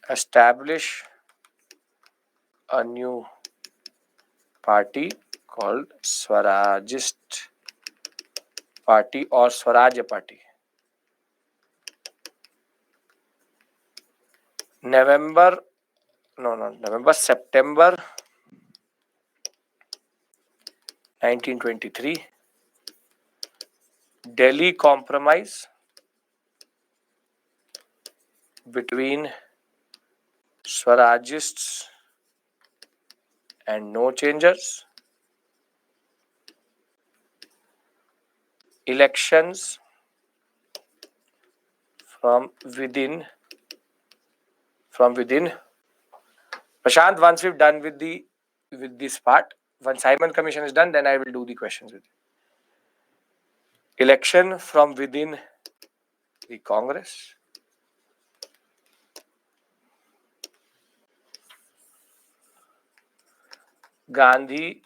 establish a new party called Swarajist Party or Swaraj Party. September 1923, Delhi Compromise between Swarajists and no changers, elections from within. Prashant, once we've done with this part, once Simon Commission is done, then I will do the questions with you. Election from within the Congress. Gandhi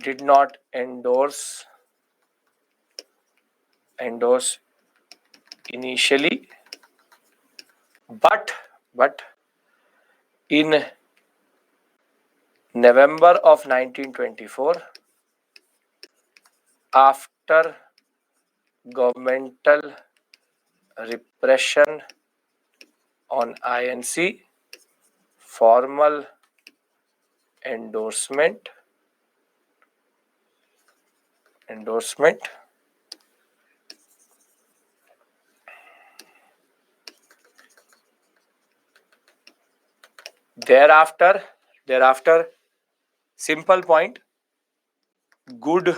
did not endorse initially, but in November of 1924, after governmental repression on INC, formal endorsement thereafter, simple point, good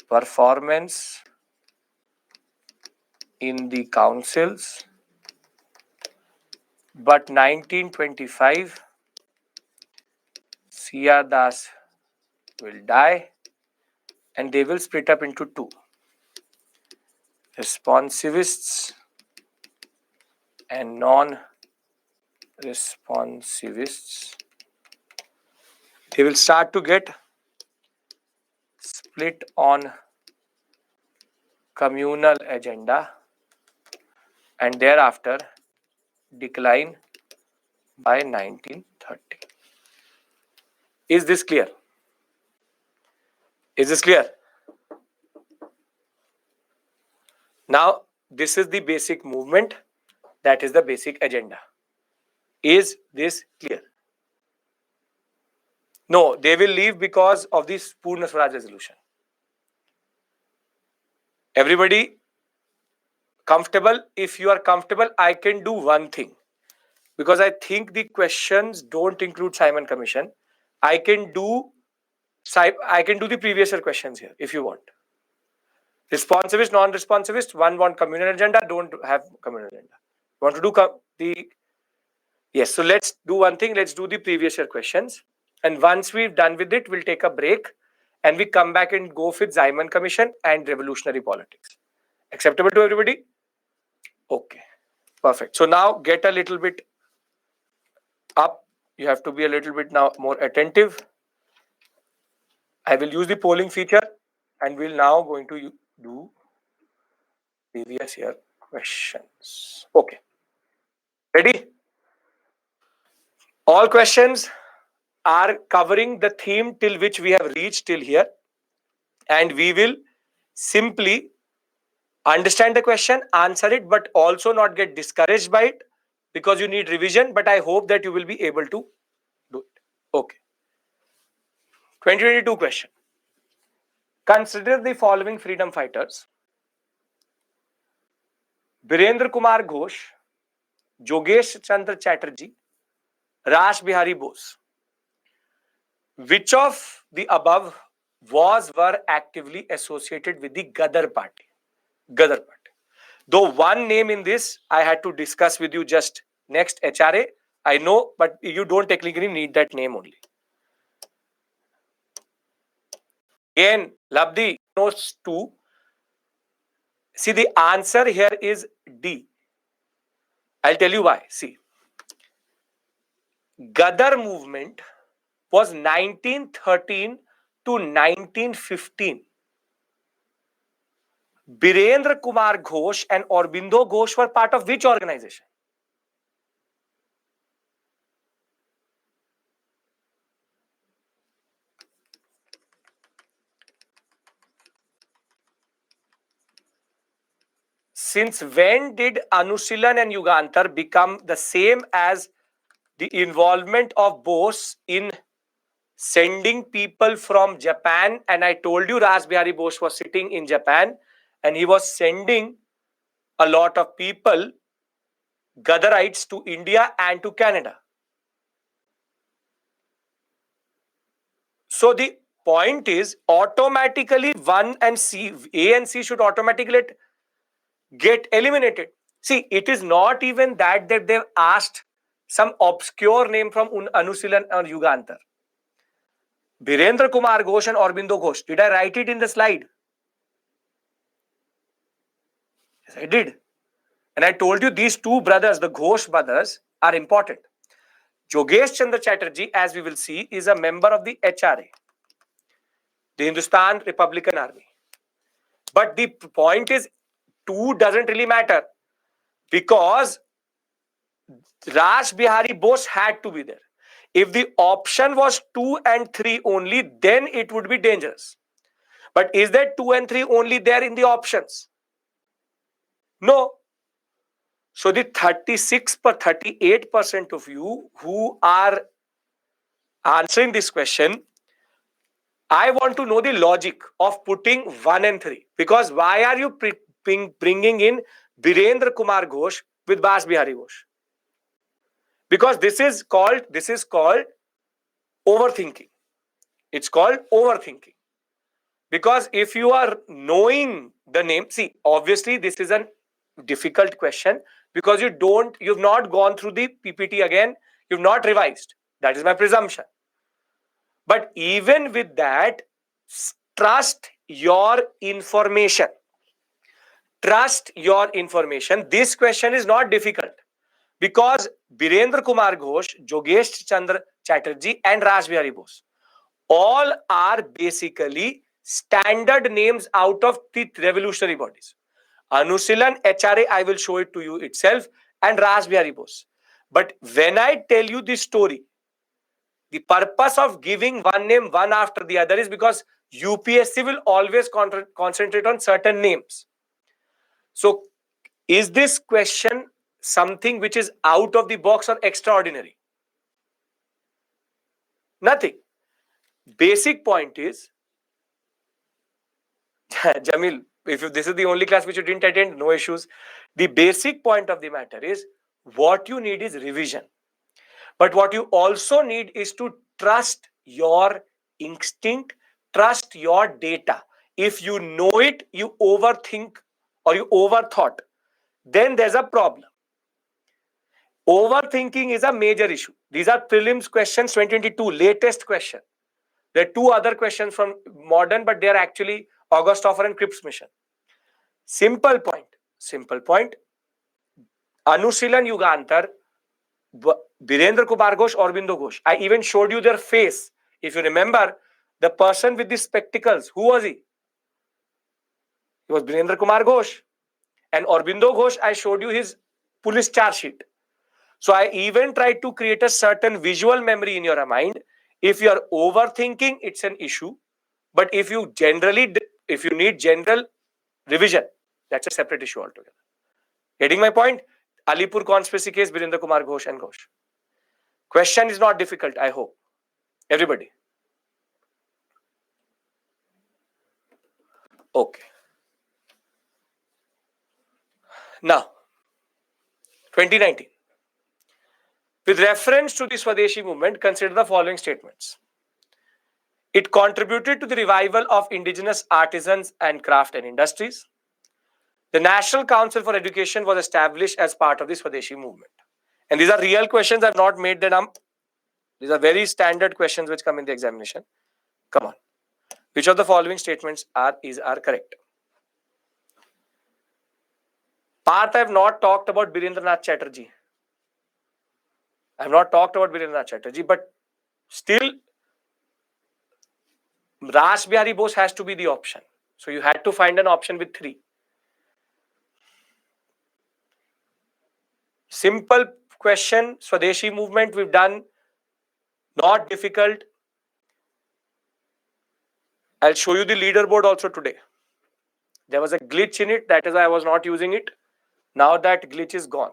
performance in the councils, but 1925 C.R. Das will die and they will split up into two, responsivists and non-responsivists. They will start to get split on communal agenda and thereafter decline by 1930. Is this clear? Now, this is the basic movement. That is the basic agenda. Is this clear? No, they will leave because of this Purna Swaraj resolution. Everybody comfortable? If you are comfortable, I can do one thing. Because I think the questions don't include Simon Commission. I can do the previous year questions here if you want. Responsivist, non-responsivist, one want communal agenda, don't have communal agenda. Want to do yes, so let's do one thing, let's do the previous year questions. And once we've done with it, we'll take a break and we come back and go with Simon Commission and revolutionary politics. Acceptable to everybody? Okay, perfect. So now get a little bit up. You have to be a little bit now more attentive. I will use the polling feature and we'll now going to do previous year questions. Okay. Ready? All questions are covering the theme till which we have reached till here. And we will simply understand the question, answer it, but also not get discouraged by it because you need revision. But I hope that you will be able to do it. Okay. 2022 question. Consider the following freedom fighters: Birendra Kumar Ghosh, Jogesh Chandra Chatterjee, Rash Bihari Bose. Which of the above were actively associated with the Gadar party? Though one name in this I had to discuss with you just next HRA. I know, but you don't technically need that name only. Again, Labdi knows two. See, the answer here is D. I'll tell you why. See, Gadar movement was 1913 to 1915. Birendra Kumar Ghosh and Aurobindo Ghosh were part of which organization? Since when did Anushilon and Yugantar become the same as the involvement of Bose in sending people from Japan, and I told you Raj Bihari Bose was sitting in Japan and he was sending a lot of people, Gadarites, to India and to Canada. So the point is, automatically A and C should automatically get eliminated. See, it is not even that they've asked some obscure name from Anusilan or Yugantar. Birendra Kumar Ghosh and Aurobindo Ghosh. Did I write it in the slide? Yes, I did. And I told you these two brothers, the Ghosh brothers, are important. Jogesh Chandra Chatterjee, as we will see, is a member of the HRA, the Hindustan Republican Army. But the point is, 2 doesn't really matter because Raj Bihari Bose had to be there. If the option was 2 and 3 only, then it would be dangerous. But is there 2 and 3 only there in the options? No. So the 38% of you who are answering this question, I want to know the logic of putting 1 and 3. Because why are you bringing in Birendra Kumar Ghosh with Raj Bihari Bose? Because this is called overthinking. It's called overthinking. Because if you are knowing the name, see, obviously this is a difficult question because you've not gone through the PPT again, you've not revised. That is my presumption. But even with that, trust your information. Trust your information. This question is not difficult because Birendra Kumar Ghosh, Jogesh Chandra Chatterjee and Raj Bihari Bose all are basically standard names out of the revolutionary bodies. Anusilan, HRA, I will show it to you itself, and Raj Bihari Bose. But when I tell you this story, the purpose of giving one name one after the other is because UPSC will always concentrate on certain names. So, is this question something which is out of the box or extraordinary? Nothing. Basic point is, Jamil, if this is the only class which you didn't attend, no issues. The basic point of the matter is, what you need is revision. But what you also need is to trust your instinct, trust your data. If you know it, you overthink or you overthought, then there's a problem. Overthinking is a major issue. These are prelims questions 2022, latest question. There are 2 other questions from modern, but they are actually August Offer and Cripps mission. Simple point. Anusilan Yugantar, Birendra Kumar Ghosh, Aurobindo Ghosh. I even showed you their face. If you remember, the person with the spectacles, who was he? He was Birendra Kumar Ghosh. And Aurobindo Ghosh, I showed you his police charge sheet. So I even tried to create a certain visual memory in your mind. If you are overthinking, it's an issue. But if you need general revision, that's a separate issue altogether. Getting my point? Alipur conspiracy case, Birendra Kumar Ghosh and Ghosh. Question is not difficult, I hope. Everybody. Okay. Now, 2019. With reference to the Swadeshi movement, consider the following statements. It contributed to the revival of indigenous artisans and craft and industries. The National Council for Education was established as part of the Swadeshi movement. And these are real questions. I've not made them up. These are very standard questions which come in the examination. Come on. Which of the following statements are correct? Parth, I have not talked about Birendranath Chatterjee. I have not talked about Birendranath Chatterjee, but still, Raj Bihari Bose has to be the option. So you had to find an option with 3. Simple question, Swadeshi movement we've done, not difficult. I'll show you the leaderboard also today. There was a glitch in it, that is why I was not using it. Now that glitch is gone.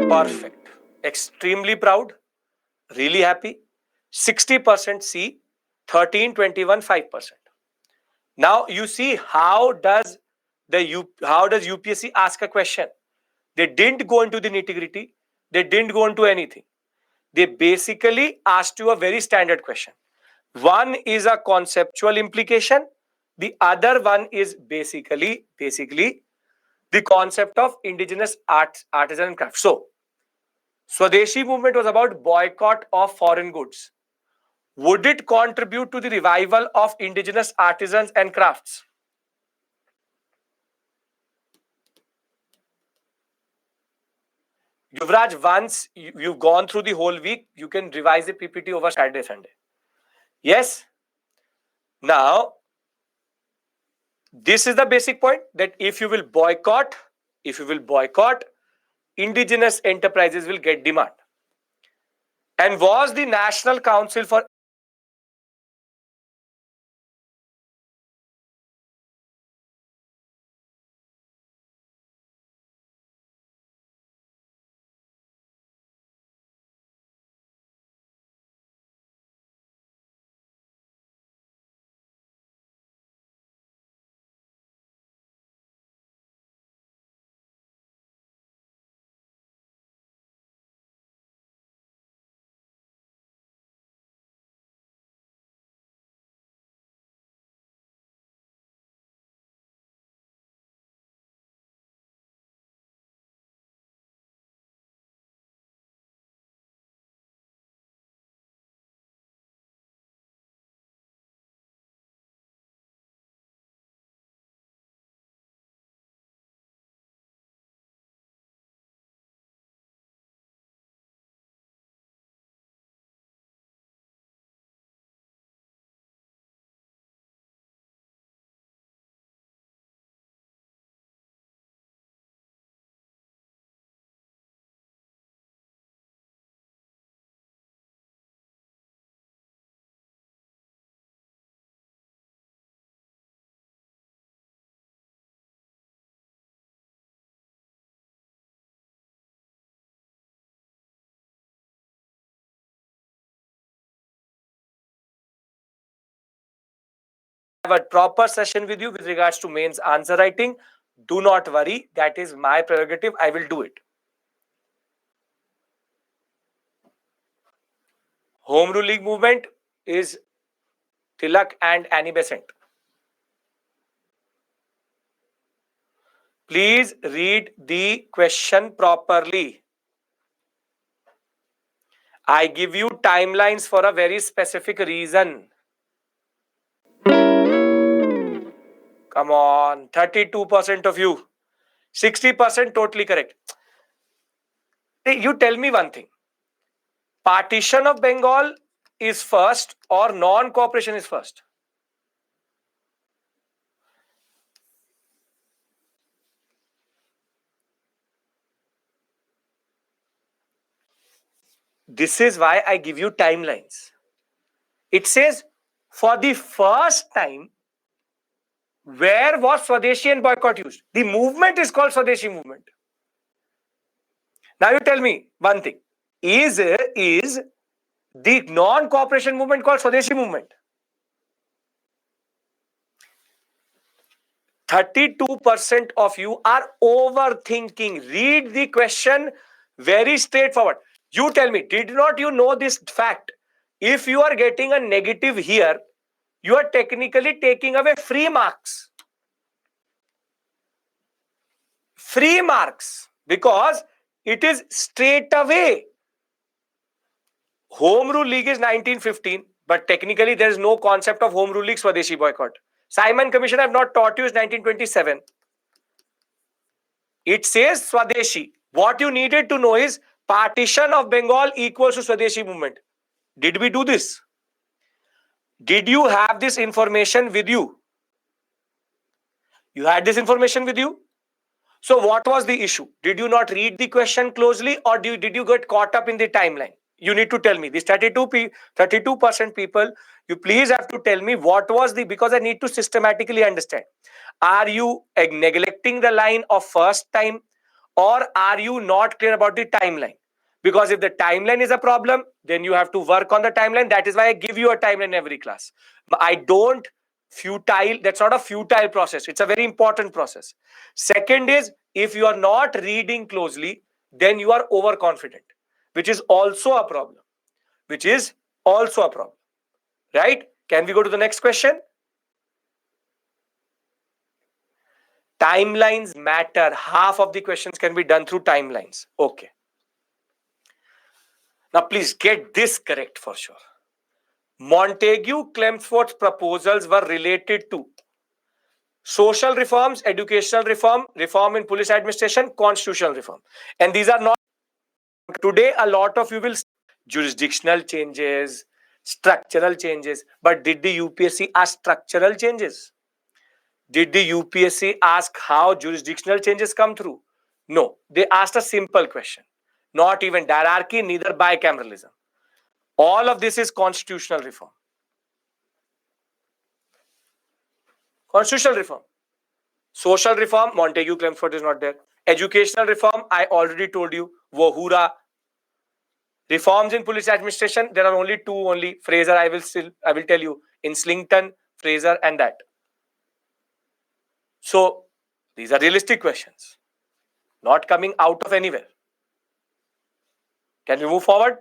Perfect. Extremely proud. Really happy. 60% C. 13, 21, 5%. Now you see how does UPSC ask a question? They didn't go into the nitty-gritty. They didn't go into anything. They basically asked you a very standard question. One is a conceptual implication. The other one is basically the concept of indigenous arts, artisan and craft. So, Swadeshi movement was about boycott of foreign goods. Would it contribute to the revival of indigenous artisans and crafts? Yuvraj, once you've gone through the whole week, you can revise the PPT over Saturday, Sunday. Yes? Now, this is the basic point, that if you will boycott, indigenous enterprises will get demand. And was the National Council for have a proper session with you with regards to mains answer writing? Do not worry, that is my prerogative. I will do it. Home Rule League movement is Tilak and Annie Besant. Please read the question properly. I give you timelines for a very specific reason. Come on, 32% of you. 60% totally correct. Hey, you tell me one thing. Partition of Bengal is first or non-cooperation is first? This is why I give you timelines. It says, for the first time, where was Swadeshi and boycott used? The movement is called Swadeshi movement. Now you tell me one thing. Is the non-cooperation movement called Swadeshi movement? 32% of you are overthinking. Read the question very straightforward. You tell me, did not you know this fact? If you are getting a negative here, you are technically taking away free marks. Free marks, because it is straight away. Home Rule League is 1915, but technically there is no concept of Home Rule League Swadeshi boycott. Simon Commission I have not taught you is 1927. It says Swadeshi. What you needed to know is partition of Bengal equals to Swadeshi movement. Did we do this? Did you have this information with you? You had this information with you? So what was the issue? Did you not read the question closely, or did you get caught up in the timeline? You need to tell me. This 32% people, you please have to tell me what was the, because I need to systematically understand. Are you neglecting the line of first time, or are you not clear about the timeline? Because if the timeline is a problem, then you have to work on the timeline. That is why I give you a timeline every class. I don't futile. That's not a futile process. It's a very important process. Second is, if you are not reading closely, then you are overconfident, which is also a problem. Which is also a problem. Right? Can we go to the next question? Timelines matter. Half of the questions can be done through timelines. Okay. Now, please get this correct for sure. Montagu-Chelmsford's proposals were related to social reforms, educational reform, reform in police administration, constitutional reform. And these are not, today a lot of you will jurisdictional changes, structural changes. But did the UPSC ask structural changes? Did the UPSC ask how jurisdictional changes come through? No. They asked a simple question. Not even hierarchy, neither bicameralism. All of this is constitutional reform. Constitutional reform. Social reform, Montagu-Chelmsford is not there. Educational reform, I already told you, Wohura. Reforms in police administration, there are only two only. Fraser, I will tell you, in Slington, Fraser, and that. So, these are realistic questions. Not coming out of anywhere. Can we move forward?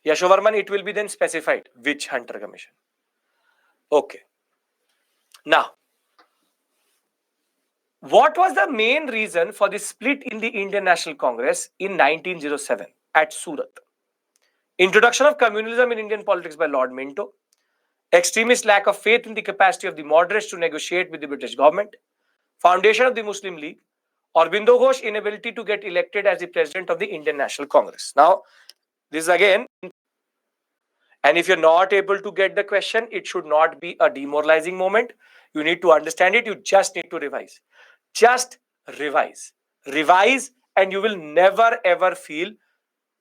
Yashovarman, it will be then specified which Hunter Commission. Okay. Now, what was the main reason for the split in the Indian National Congress in 1907 at Surat? Introduction of communalism in Indian politics by Lord Minto. Extremist lack of faith in the capacity of the moderates to negotiate with the British government. Foundation of the Muslim League. Aurobindo Ghosh inability to get elected as the president of the Indian National Congress. Now, this is again, and if you're not able to get the question, it should not be a demoralizing moment. You need to understand it. You just need to revise. Just revise. Revise, and you will never ever feel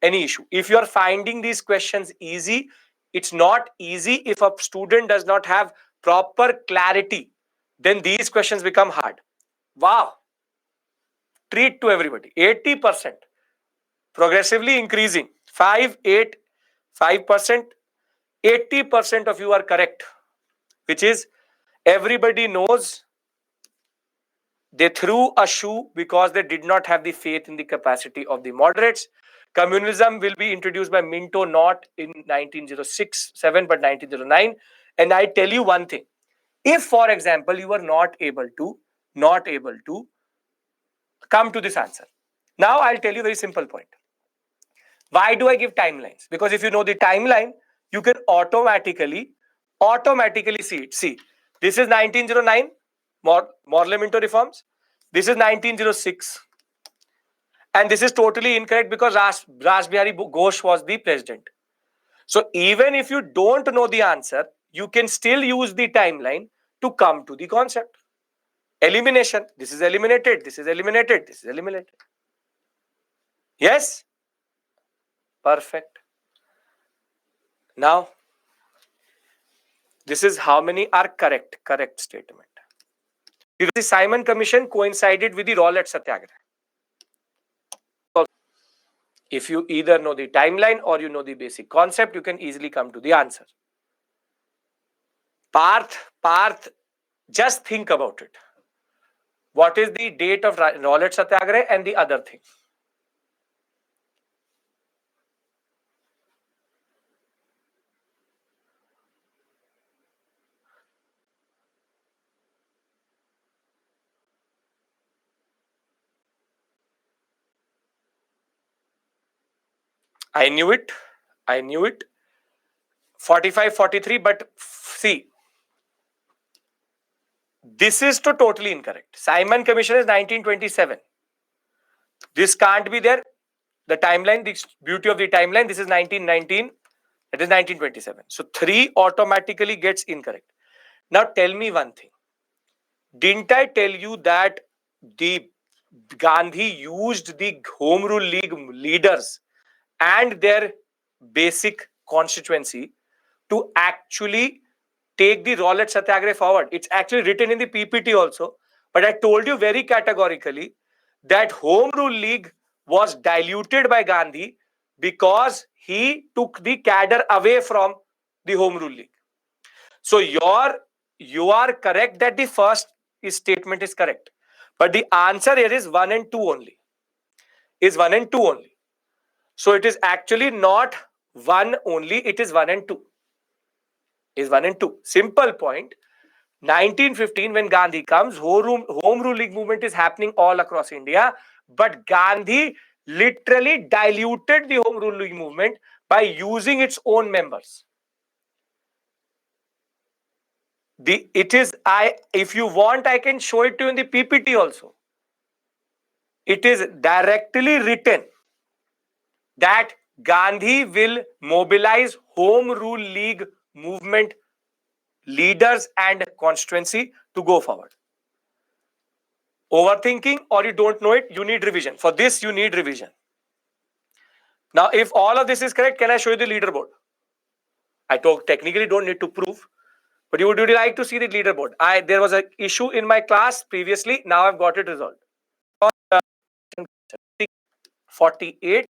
any issue. If you are finding these questions easy, it's not easy if a student does not have proper clarity. Then these questions become hard. Wow. Treat to everybody. 80%. Progressively increasing. 5%. 80% of you are correct. Which is, everybody knows they threw a shoe because they did not have the faith in the capacity of the moderates. Communism will be introduced by Minto not in 1906-7 but 1909. And I tell you one thing. If, for example, you are not able to come to this answer. Now I'll tell you a very simple point. Why do I give timelines? Because if you know the timeline, you can automatically see it. See, this is 1909, Morley-Minto reforms. This is 1906. And this is totally incorrect because Raj Bihari Ghosh was the president. So even if you don't know the answer, you can still use the timeline to come to the concept. Elimination. This is eliminated. This is eliminated. This is eliminated. Yes? Perfect. Now, this is how many are correct. Correct statement. The Simon Commission coincided with the Rowlatt Satyagraha. If you either know the timeline or you know the basic concept, you can easily come to the answer. Parth, just think about it. What is the date of Rowlatt Satyagraha and the other thing? I knew it. 45-43, but see, this is totally incorrect. Simon Commission is 1927. This can't be there. The timeline, the beauty of the timeline, this is 1919. That is 1927. So 3 automatically gets incorrect. Now tell me one thing. Didn't I tell you that the Gandhi used the Home Rule League leaders and their basic constituency to actually take the Rowlatt Satyagraha forward? It's actually written in the PPT also. But I told you very categorically that Home Rule League was diluted by Gandhi because he took the cadre away from the Home Rule League. So you are correct that the first statement is correct. But the answer here is 1 and 2 only. Is 1 and 2 only. So it is actually not 1 only, it is 1 and 2. Is 1 and 2. Simple point. 1915, when Gandhi comes, Home Rule League movement is happening all across India. But Gandhi literally diluted the Home Rule League movement by using its own members. If you want, I can show it to you in the PPT also. It is directly written that Gandhi will mobilize Home Rule League movement leaders and constituency to go forward. Overthinking or you don't know it, you need revision. For this, you need revision. Now, if all of this is correct, can I show you the leaderboard? I technically don't need to prove, but would you like to see the leaderboard? There was an issue in my class previously. Now I've got it resolved. 48.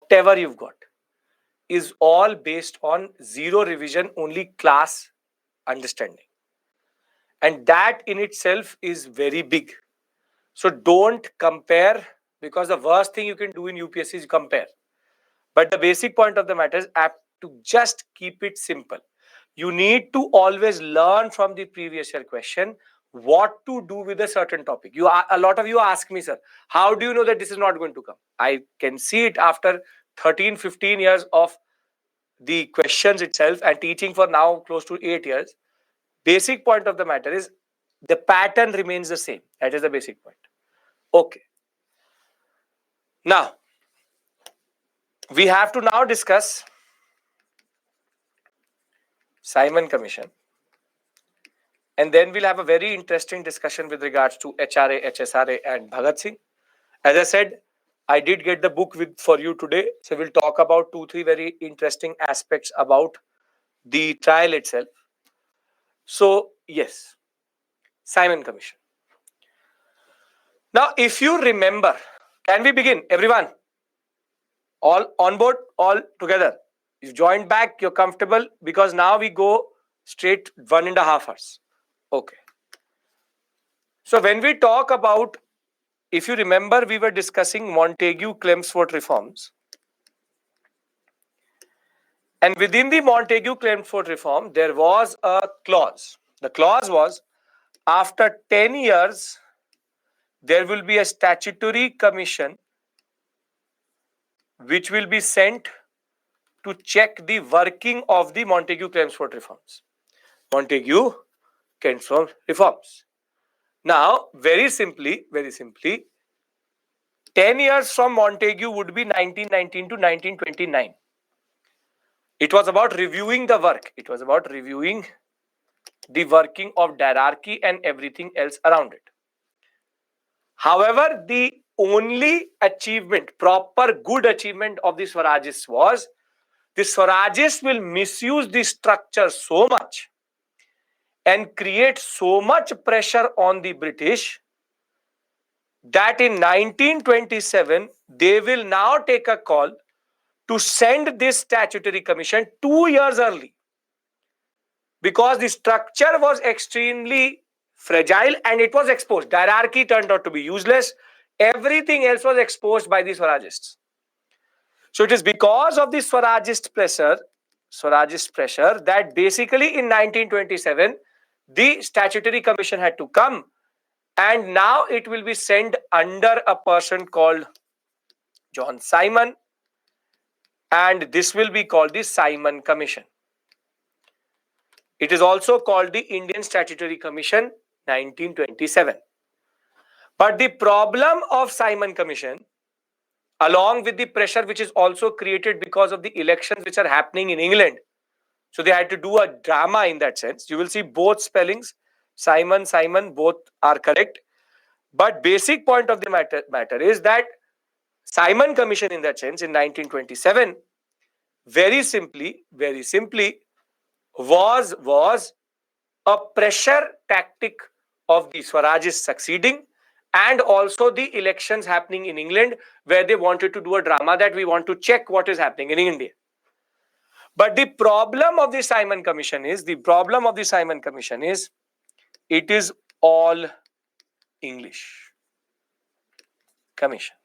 Whatever you've got is all based on zero revision, only class understanding. And that in itself is very big. So don't compare, because the worst thing you can do in UPSC is compare. But the basic point of the matter is to just keep it simple. You need to always learn from the previous year question what to do with a certain topic. A lot of you ask me, sir, how do you know that this is not going to come? I can see it after 13, 15 years of the questions itself and teaching for now close to 8 years. Basic point of the matter is the pattern remains the same. That is the basic point. Okay. Now, we have to now discuss Simon Commission. And then we'll have a very interesting discussion with regards to HRA, HSRA and Bhagat Singh. As I said, I did get the book for you today. So we'll talk about 2-3 very interesting aspects about the trial itself. So yes, Simon Commission. Now, if you remember, can we begin, everyone? All on board, all together. You've joined back, you're comfortable, because now we go straight 1.5 hours. Okay. So when we talk about, if you remember, we were discussing Montagu-Chelmsford reforms. And within the Montagu-Chelmsford reform, there was a clause. The clause was, after 10 years, there will be a statutory commission which will be sent to check the working of the Montagu-Chelmsford reforms. Montagu-Chelmsford reforms. Now, very simply, 10 years from Montagu would be 1919 to 1929. It was about reviewing the work. It was about reviewing the working of diarchy and everything else around it. However, the only achievement, proper good achievement of the Swarajists was, the Swarajists will misuse the structure so much and create so much pressure on the British that in 1927, they will now take a call to send this statutory commission 2 years early, because the structure was extremely fragile and it was exposed. Diarchy turned out to be useless. Everything else was exposed by the Swarajists. So it is because of the Swarajist pressure that basically in 1927, the statutory commission had to come, and now it will be sent under a person called John Simon, and this will be called the Simon Commission. It is also called the Indian Statutory Commission 1927. But the problem of Simon Commission, along with the pressure which is also created because of the elections which are happening in England, so they had to do a drama in that sense. You will see both spellings, Simon, both are correct. But basic point of the matter is that Simon Commission, in that sense, in 1927, very simply, was a pressure tactic of the Swarajis succeeding, and also the elections happening in England, where they wanted to do a drama that we want to check what is happening in India. But the problem of the Simon Commission is, it is all English commission.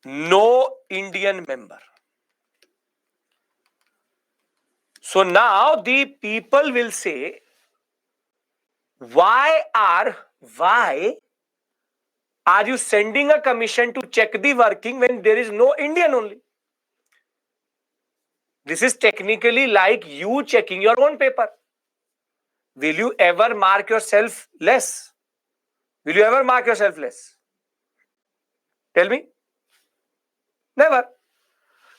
No Indian member. So now the people will say, why are you sending a commission to check the working when there is no Indian only? This is technically like you checking your own paper. Will you ever mark yourself less? Will you ever mark yourself less? Tell me. Never.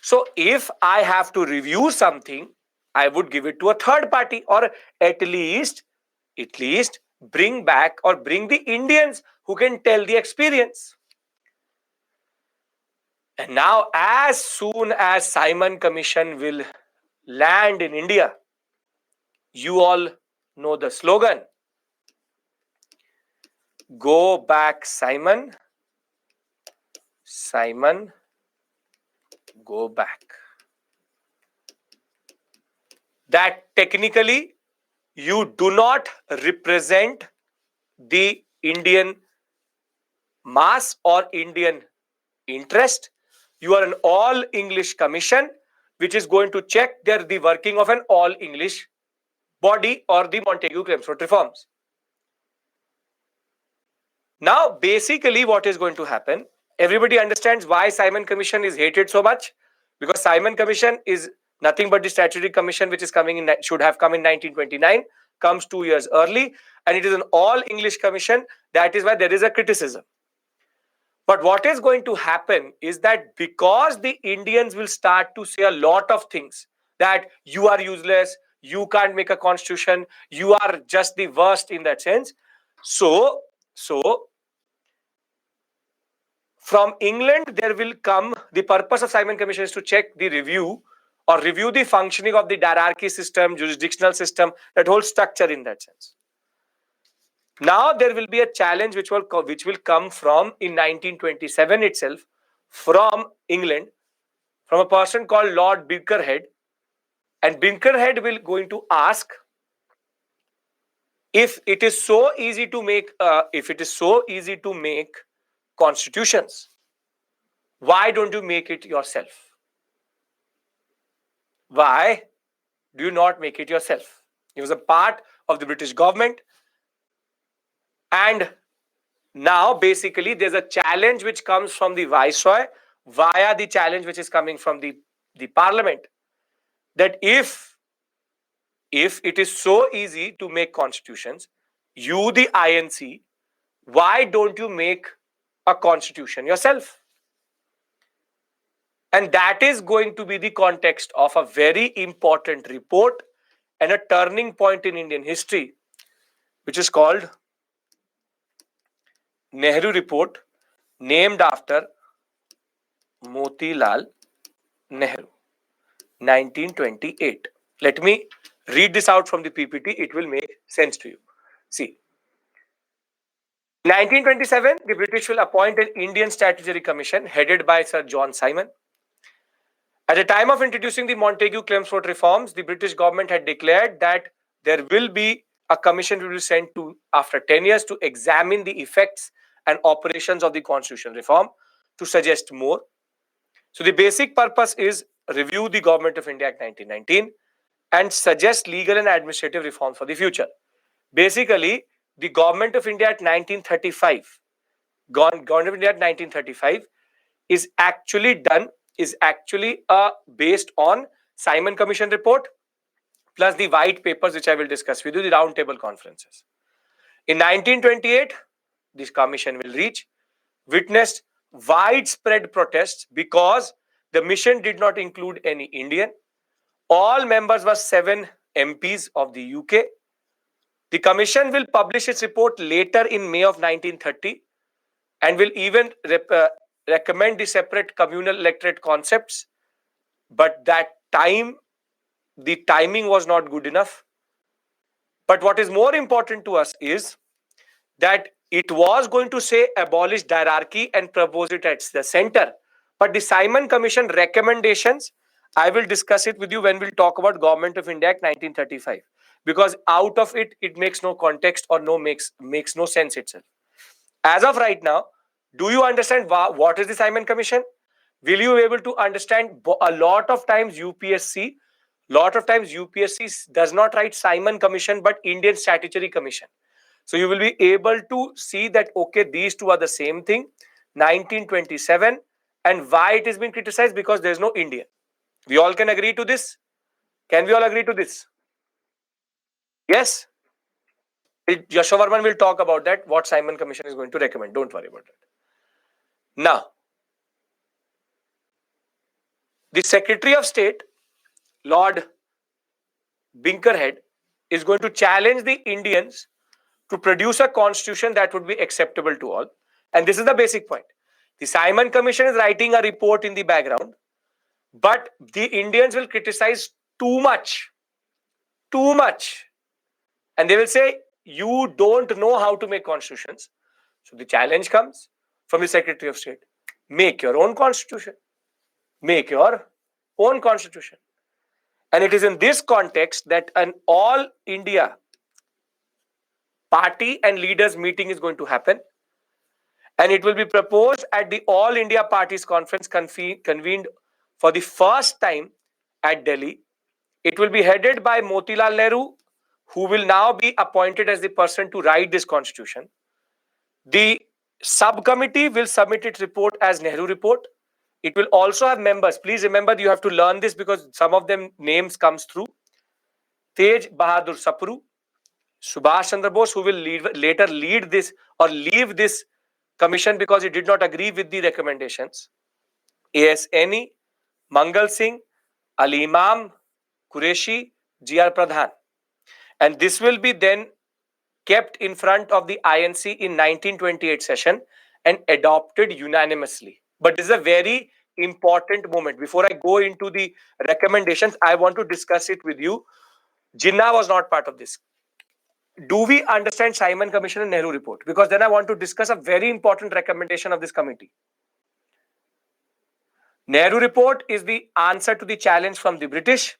So if I have to review something, I would give it to a third party, or at least bring back or bring the Indians who can tell the experience. And now, as soon as Simon Commission will land in India, you all know the slogan. Go back, Simon. Simon, go back. That technically you do not represent the Indian mass or Indian interest. You are an all English commission which is going to check the working of an all English body or the Montagu-Chelmsford reforms. Now, basically what is going to happen, everybody understands why Simon Commission is hated so much, because Simon Commission is nothing but the statutory commission which is should have come in 1929, comes 2 years early, and it is an all English commission. That is why there is a criticism. But what is going to happen is that because the Indians will start to say a lot of things, that you are useless, you can't make a constitution, you are just the worst in that sense. So from England, there will come, the purpose of Simon Commission is to check the review the functioning of the hierarchy system, jurisdictional system, that whole structure in that sense. Now there will be a challenge which will come from, in 1927 itself, from England, from a person called Lord Birkenhead, and Birkenhead will going to ask, if it is so easy to make constitutions, why don't you make it yourself? Why do you not make it yourself? He was a part of the British government, and now basically there's a challenge which comes from the Viceroy via the challenge which is coming from the Parliament, that if it is so easy to make constitutions, you, the INC, why don't you make a constitution yourself? And that is going to be the context of a very important report and a turning point in Indian history, which is called Nehru Report, named after Motilal Nehru, 1928. Let me read this out from the PPT. It will make sense to you. See, 1927, the British will appoint an Indian Statutory Commission headed by Sir John Simon. At the time of introducing the Montagu-Chelmsford reforms, the British government had declared that there will be a commission will be sent to after 10 years to examine the effects and operations of the constitutional reform, to suggest more. So the basic purpose is review the Government of India Act 1919 and suggest legal and administrative reforms for the future. Basically, the Government of India Act 1935, Government of India Act 1935 is actually based on Simon Commission report plus the white papers which I will discuss with you, the roundtable conferences. In 1928, this commission will witnessed widespread protests because the mission did not include any Indian. All members were 7 MPs of the UK. The commission will publish its report later in May of 1930 and will even recommend the separate communal electorate concepts. But that time, the timing was not good enough. But what is more important to us is that it was going to say abolish hierarchy and propose it at the center. But the Simon Commission recommendations, I will discuss it with you when we'll talk about Government of India Act 1935. Because out of it, it makes no context or makes no sense itself. As of right now, do you understand what is the Simon Commission? Will you be able to understand a lot of times UPSC does not write Simon Commission but Indian Statutory Commission. So you will be able to see that, okay, these two are the same thing, 1927, and why it has been criticized, because there is no India. We all can agree to this? Can we all agree to this? Yes? Yashovarman will talk about that, what Simon Commission is going to recommend. Don't worry about that. Now, the Secretary of State, Lord Binkerhead, is going to challenge the Indians to produce a constitution that would be acceptable to all. And this is the basic point. The Simon Commission is writing a report in the background, but the Indians will criticize too much. And they will say, you don't know how to make constitutions. So the challenge comes from the Secretary of State. Make your own constitution. Make your own constitution. And it is in this context that an all India party and leaders meeting is going to happen. And it will be proposed at the All India Parties Conference convened for the first time at Delhi. It will be headed by Motilal Nehru, who will now be appointed as the person to write this constitution. The subcommittee will submit its report as Nehru report. It will also have members. Please remember, you have to learn this because some of them names comes through. Tej Bahadur Sapru, Subhash Chandra Bose, who will later lead this or leave this commission because he did not agree with the recommendations. A.S. Eni, Mangal Singh, Ali Imam, Qureshi, G.R. Pradhan. And this will be then kept in front of the INC in 1928 session and adopted unanimously. But this is a very important moment. Before I go into the recommendations, I want to discuss it with you. Jinnah was not part of this. Do we understand Simon Commission and Nehru report? Because then I want to discuss a very important recommendation of this committee. Nehru report is the answer to the challenge from the British.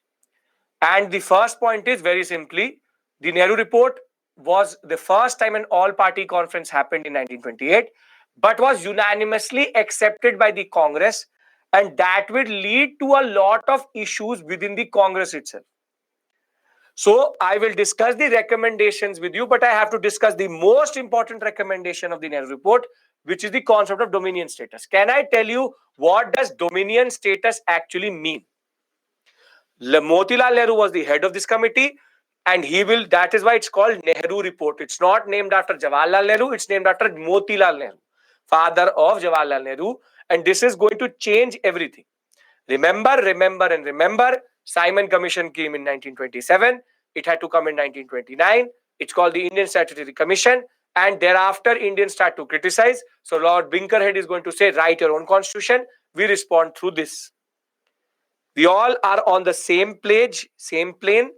And the first point is very simply, the Nehru report was the first time an all-party conference happened in 1928, but was unanimously accepted by the Congress, and that would lead to a lot of issues within the Congress itself. So I will discuss the recommendations with you, but I have to discuss the most important recommendation of the Nehru report, which is the concept of dominion status. Can I tell you what does dominion status actually mean? Motilal Nehru was the head of this committee, and that is why it's called Nehru report. It's not named after Jawaharlal Nehru, it's named after Motilal Nehru, father of Jawaharlal Nehru, and this is going to change everything. Remember, Simon Commission came in 1927. It had to come in 1929. It's called the Indian Statutory Commission. And thereafter, Indians start to criticize. So Lord Binkerhead is going to say, write your own constitution. We respond through this. We all are on the same plane.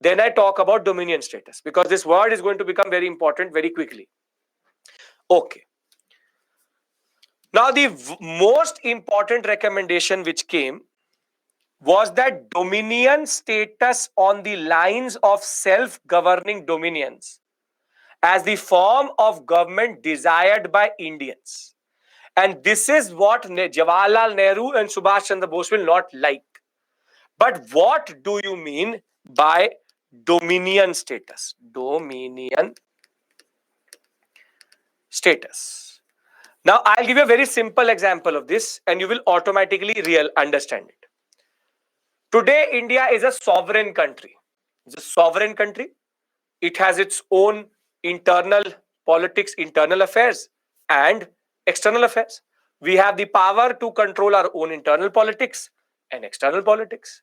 Then I talk about dominion status, because this word is going to become very important very quickly. Okay. Now, the most important recommendation which came was that dominion status on the lines of self-governing dominions as the form of government desired by Indians. And this is what Jawaharlal Nehru and Subhash Chandra Bose will not like. But what do you mean by dominion status? Dominion status. Now, I'll give you a very simple example of this, and you will automatically understand it. Today, India is a sovereign country. It's a sovereign country. It has its own internal politics, internal affairs, and external affairs. We have the power to control our own internal politics and external politics.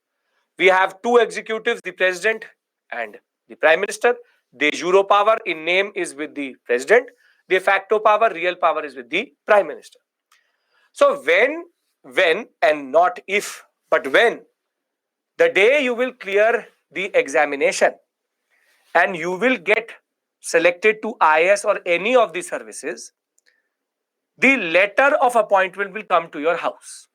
We have two executives, the president and the prime minister. De jure power in name is with the president. De facto power, real power is with the prime minister. So when and not if, but when, the day you will clear the examination and you will get selected to IS or any of the services, the letter of appointment will come to your house.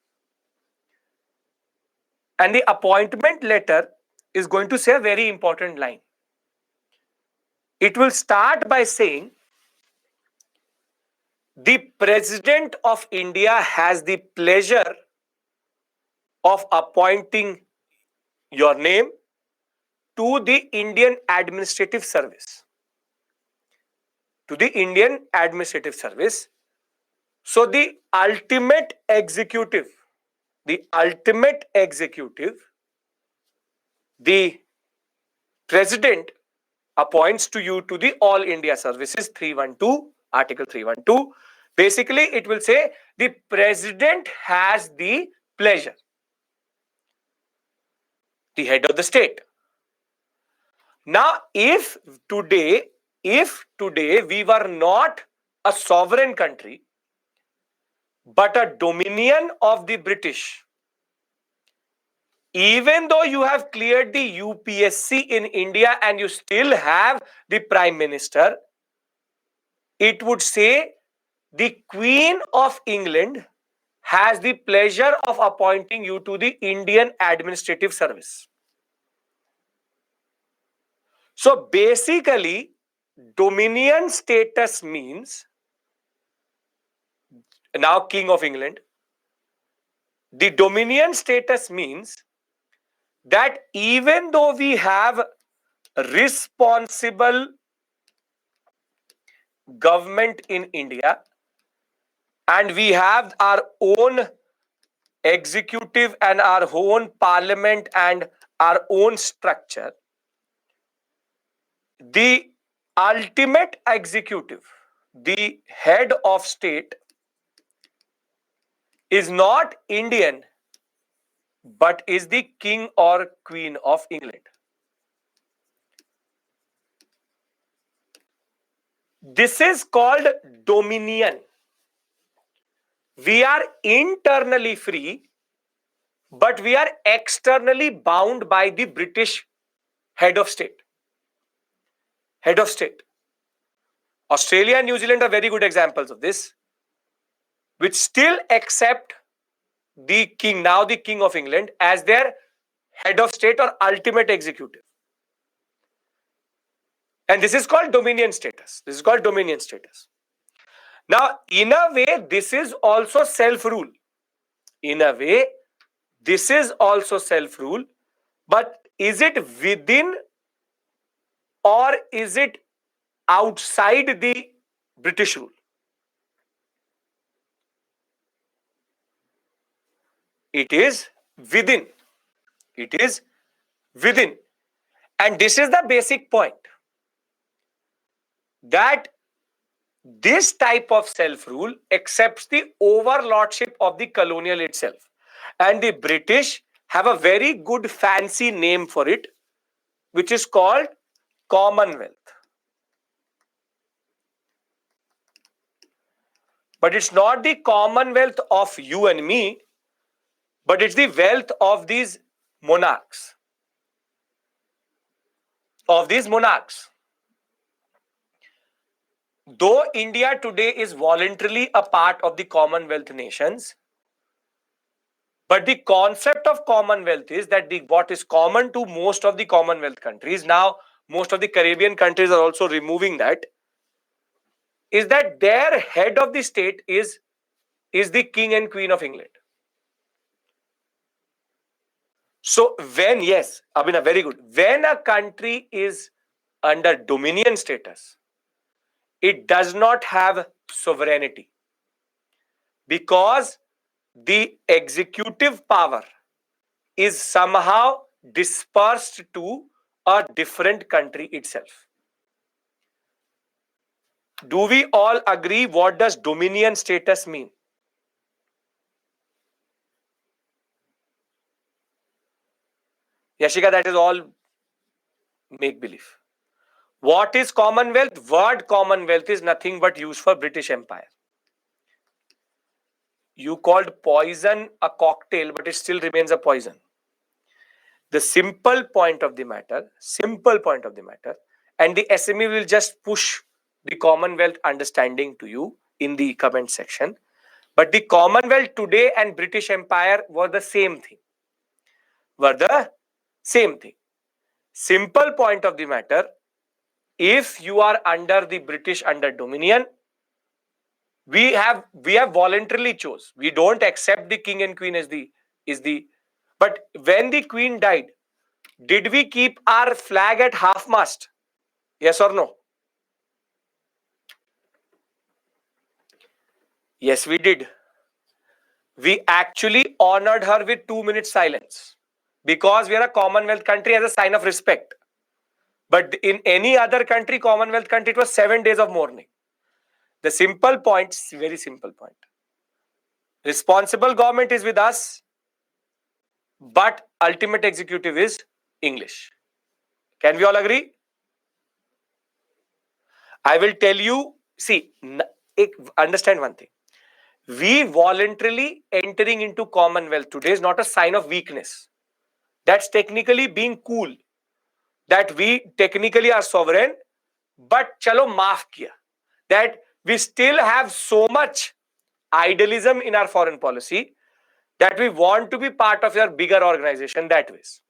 And the appointment letter is going to say a very important line. It will start by saying, the President of India has the pleasure of appointing your name to the Indian Administrative Service. To the Indian Administrative Service. So the ultimate executive, the President appoints to you to the All India Services 312, Article 312. Basically, it will say the President has the pleasure, the head of the state. Now, if today we were not a sovereign country, but a dominion of the British, even though you have cleared the UPSC in India and you still have the Prime Minister, it would say the Queen of England has the pleasure of appointing you to the Indian Administrative Service. So basically, dominion status means, now King of England, the dominion status means that even though we have responsible government in India and we have our own executive and our own parliament and our own structure, the ultimate executive, the head of state, is not Indian but is the King or Queen of England. This is called dominion. We are internally free, but we are externally bound by the British head of state. Head of state. Australia and New Zealand are very good examples of this, which still accept the king, now the King of England, as their head of state or ultimate executive. And this is called dominion status. This is called dominion status. Now, in a way, this is also self-rule. In a way, this is also self-rule. But is it within or is it outside the British rule? It is within. It is within. And this is the basic point, that this type of self-rule accepts the overlordship of the colonial itself. And the British have a very good fancy name for it, which is called Commonwealth. But it's not the Commonwealth of you and me, but it's the wealth of these monarchs. Of these monarchs. Though India today is voluntarily a part of the Commonwealth nations, but the concept of Commonwealth is that what is common to most of the Commonwealth countries, now most of the Caribbean countries are also removing that, is that their head of the state is the King and Queen of England. So when, yes, Abhinav, very good. When a country is under dominion status, it does not have sovereignty, because the executive power is somehow dispersed to a different country itself. Do we all agree what does dominion status mean? Yashika, that is all make-believe. What is Commonwealth? Word Commonwealth is nothing but used for British Empire. You called poison a cocktail, but it still remains a poison. The simple point of the matter, and the SME will just push the Commonwealth understanding to you in the comment section. But the Commonwealth today and British Empire were the same thing. Simple point of the matter, if you are under the British under Dominion, we have voluntarily chose. We don't accept the king and queen as the. But when the queen died, did we keep our flag at half mast? Yes or no? Yes, we did. We actually honored her with 2 minutes silence because we are a Commonwealth country as a sign of respect. But in any other country, Commonwealth country, it was 7 days of mourning. The simple point, very simple point. Responsible government is with us, but ultimate executive is English. Can we all agree? I will tell you, see, understand one thing. We voluntarily entering into Commonwealth today is not a sign of weakness. That's technically being cool. That we technically are sovereign, but chalo maaf kiya. That we still have so much idealism in our foreign policy that we want to be part of your bigger organization that ways.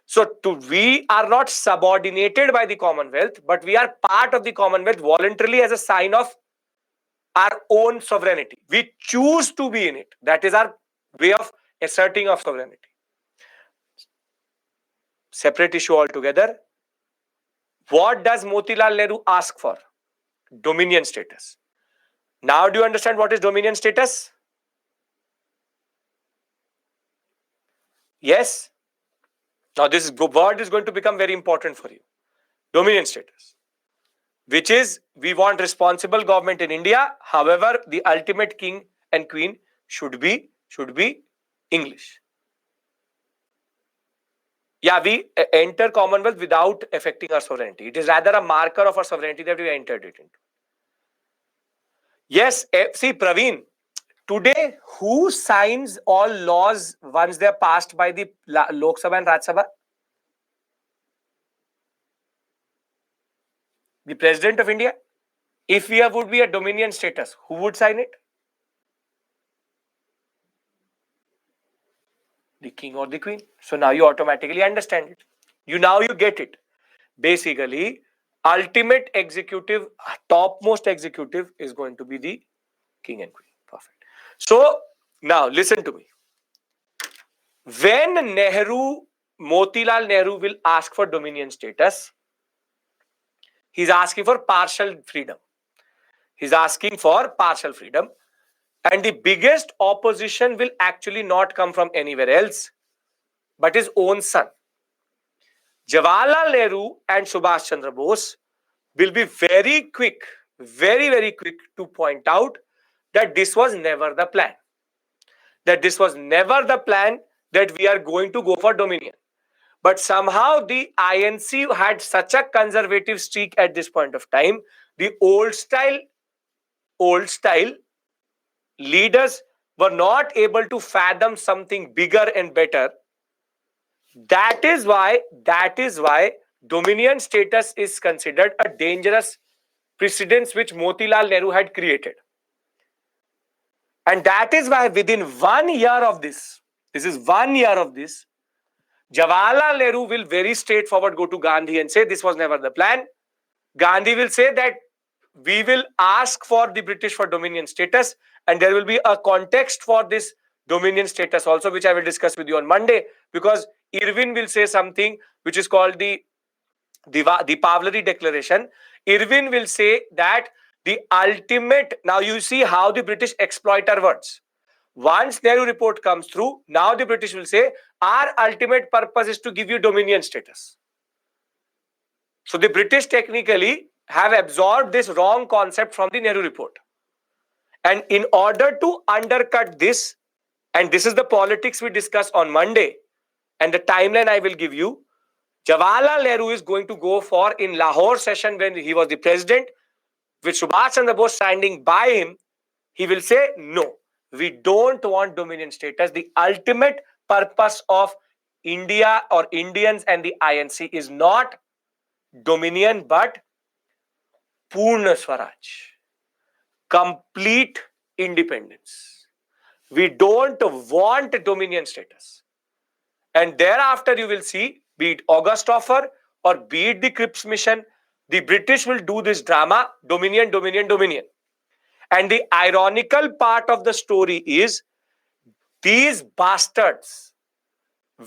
So we are not subordinated by the Commonwealth, but we are part of the Commonwealth voluntarily as a sign of our own sovereignty. We choose to be in it. That is our way of asserting of sovereignty. Separate issue altogether. What does Motilal Nehru ask for? Dominion status. Now do you understand what is dominion status? Yes? Now this word is going to become very important for you. Dominion status. Which is, we want responsible government in India. However, the ultimate king and queen should be English. Yeah, we enter Commonwealth without affecting our sovereignty. It is rather a marker of our sovereignty that we entered it into. Yes, see Praveen, today who signs all laws once they are passed by the Lok Sabha and Raj Sabha? The President of India. If we would be a dominion status, who would sign it? The king or the queen. So now you automatically understand it. You get it. Basically, ultimate executive, topmost executive is going to be the king and queen. Perfect. So now listen to me. When Motilal Nehru will ask for dominion status, he's asking for partial freedom. And the biggest opposition will actually not come from anywhere else, but his own son. Jawaharlal Nehru and Subhash Chandra Bose will be very quick to point out that this was never the plan. That we are going to go for dominion. But somehow the INC had such a conservative streak at this point of time. The old style leaders were not able to fathom something bigger and better. That is why dominion status is considered a dangerous precedence which Motilal Nehru had created. And that is why within 1 year of this, Jawaharlal Nehru will very straightforward go to Gandhi and say this was never the plan. Gandhi will say that we will ask for the British for dominion status, and there will be a context for this dominion status also, which I will discuss with you on Monday, because Irwin will say something which is called the Pahlavi Declaration. Irwin will say that the ultimate, now you see how the British exploit our words. Once Nehru report comes through, now the British will say, our ultimate purpose is to give you dominion status. So the British technically have absorbed this wrong concept from the Nehru report. And in order to undercut this, and this is the politics we discuss on Monday, and the timeline I will give you, Jawaharlal Nehru is going to go for in Lahore session when he was the president, with Subhash Chandra Bose standing by him. He will say, no, we don't want dominion status. The ultimate purpose of India or Indians and the INC is not dominion, but Purna Swaraj, complete independence. We don't want dominion status. And thereafter, you will see, be it August Offer or be it the Cripps mission, the British will do this drama, dominion, dominion, dominion. And the ironical part of the story is these bastards,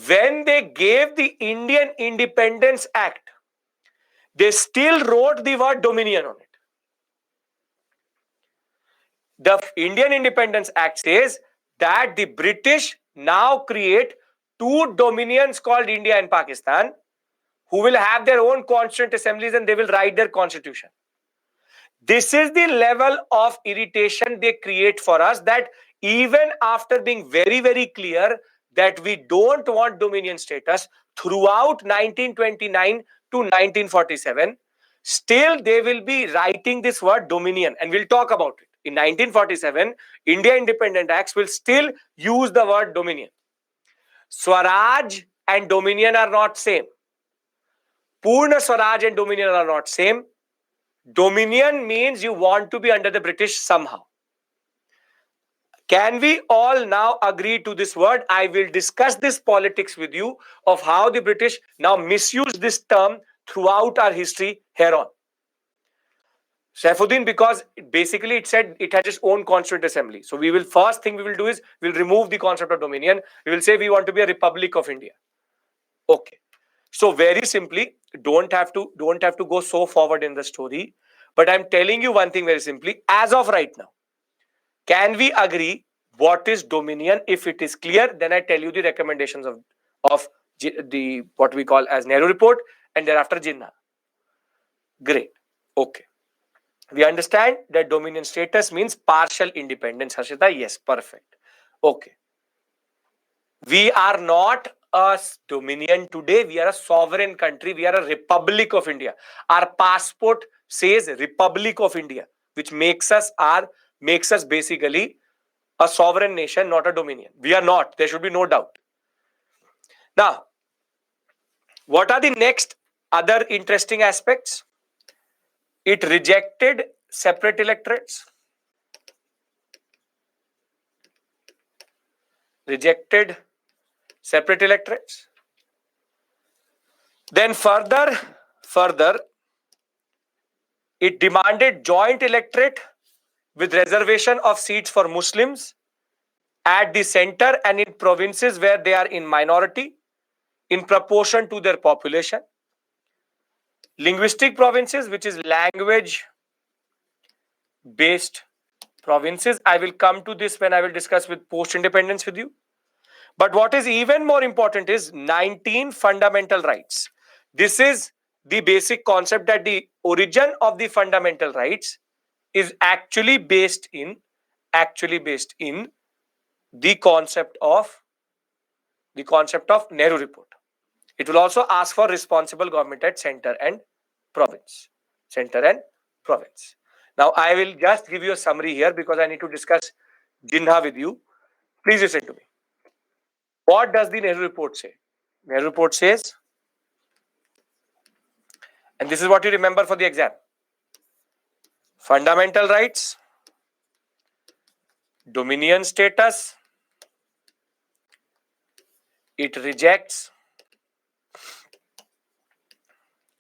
when they gave the Indian Independence Act, they still wrote the word dominion on it. The Indian Independence Act says that the British now create two dominions called India and Pakistan, who will have their own constituent assemblies and they will write their constitution. This is the level of irritation they create for us, that even after being very, very clear that we don't want dominion status throughout 1929 to 1947, still they will be writing this word dominion, and we'll talk about it. In 1947, India Independent Acts will still use the word dominion. Swaraj and dominion are not same. Purna Swaraj and dominion are not same. Dominion means you want to be under the British somehow. Can we all now agree to this word? I will discuss this politics with you of how the British now misuse this term throughout our history here on. Saifuddin, because basically it said it had its own constituent assembly. So first thing we will do is we'll remove the concept of dominion. We will say we want to be a Republic of India. Okay. So very simply, don't have to go so forward in the story. But I'm telling you one thing very simply, as of right now, can we agree what is dominion? If it is clear, then I tell you the recommendations of the what we call as Nehru report, and thereafter Jinnah. Great. Okay. We understand that dominion status means partial independence. Harshita, yes, perfect. Okay. We are not a dominion today. We are a sovereign country. We are a Republic of India. Our passport says Republic of India, which makes us basically a sovereign nation, not a dominion. We are not. There should be no doubt. Now, what are the next other interesting aspects? It rejected separate electorates. Rejected separate electorates. Then further, it demanded joint electorate with reservation of seats for Muslims at the center and in provinces where they are in minority in proportion to their population. Linguistic provinces, which is language based provinces. I will come to this when I will discuss with post independence with you. But what is even more important is 19 fundamental rights. This is the basic concept that the origin of the fundamental rights is actually based in the concept of Nehru report. It will also ask for responsible government at center and province. Now I will just give you a summary here because I need to discuss Jinnah with you. Please listen to me. What does the Nehru report say? Nehru report says, and this is what you remember for the exam: fundamental rights, dominion status, it rejects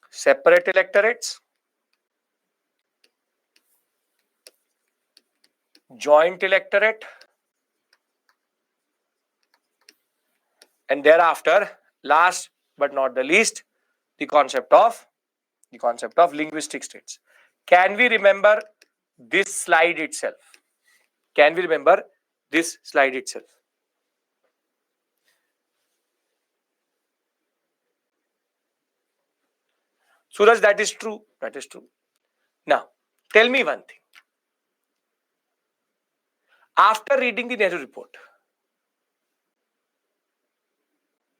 separate electorates, joint electorate, and thereafter, last but not the least, the concept of linguistic states. Can we remember this slide itself? Suraj, that is true. Now, tell me one thing. After reading the Nehru report,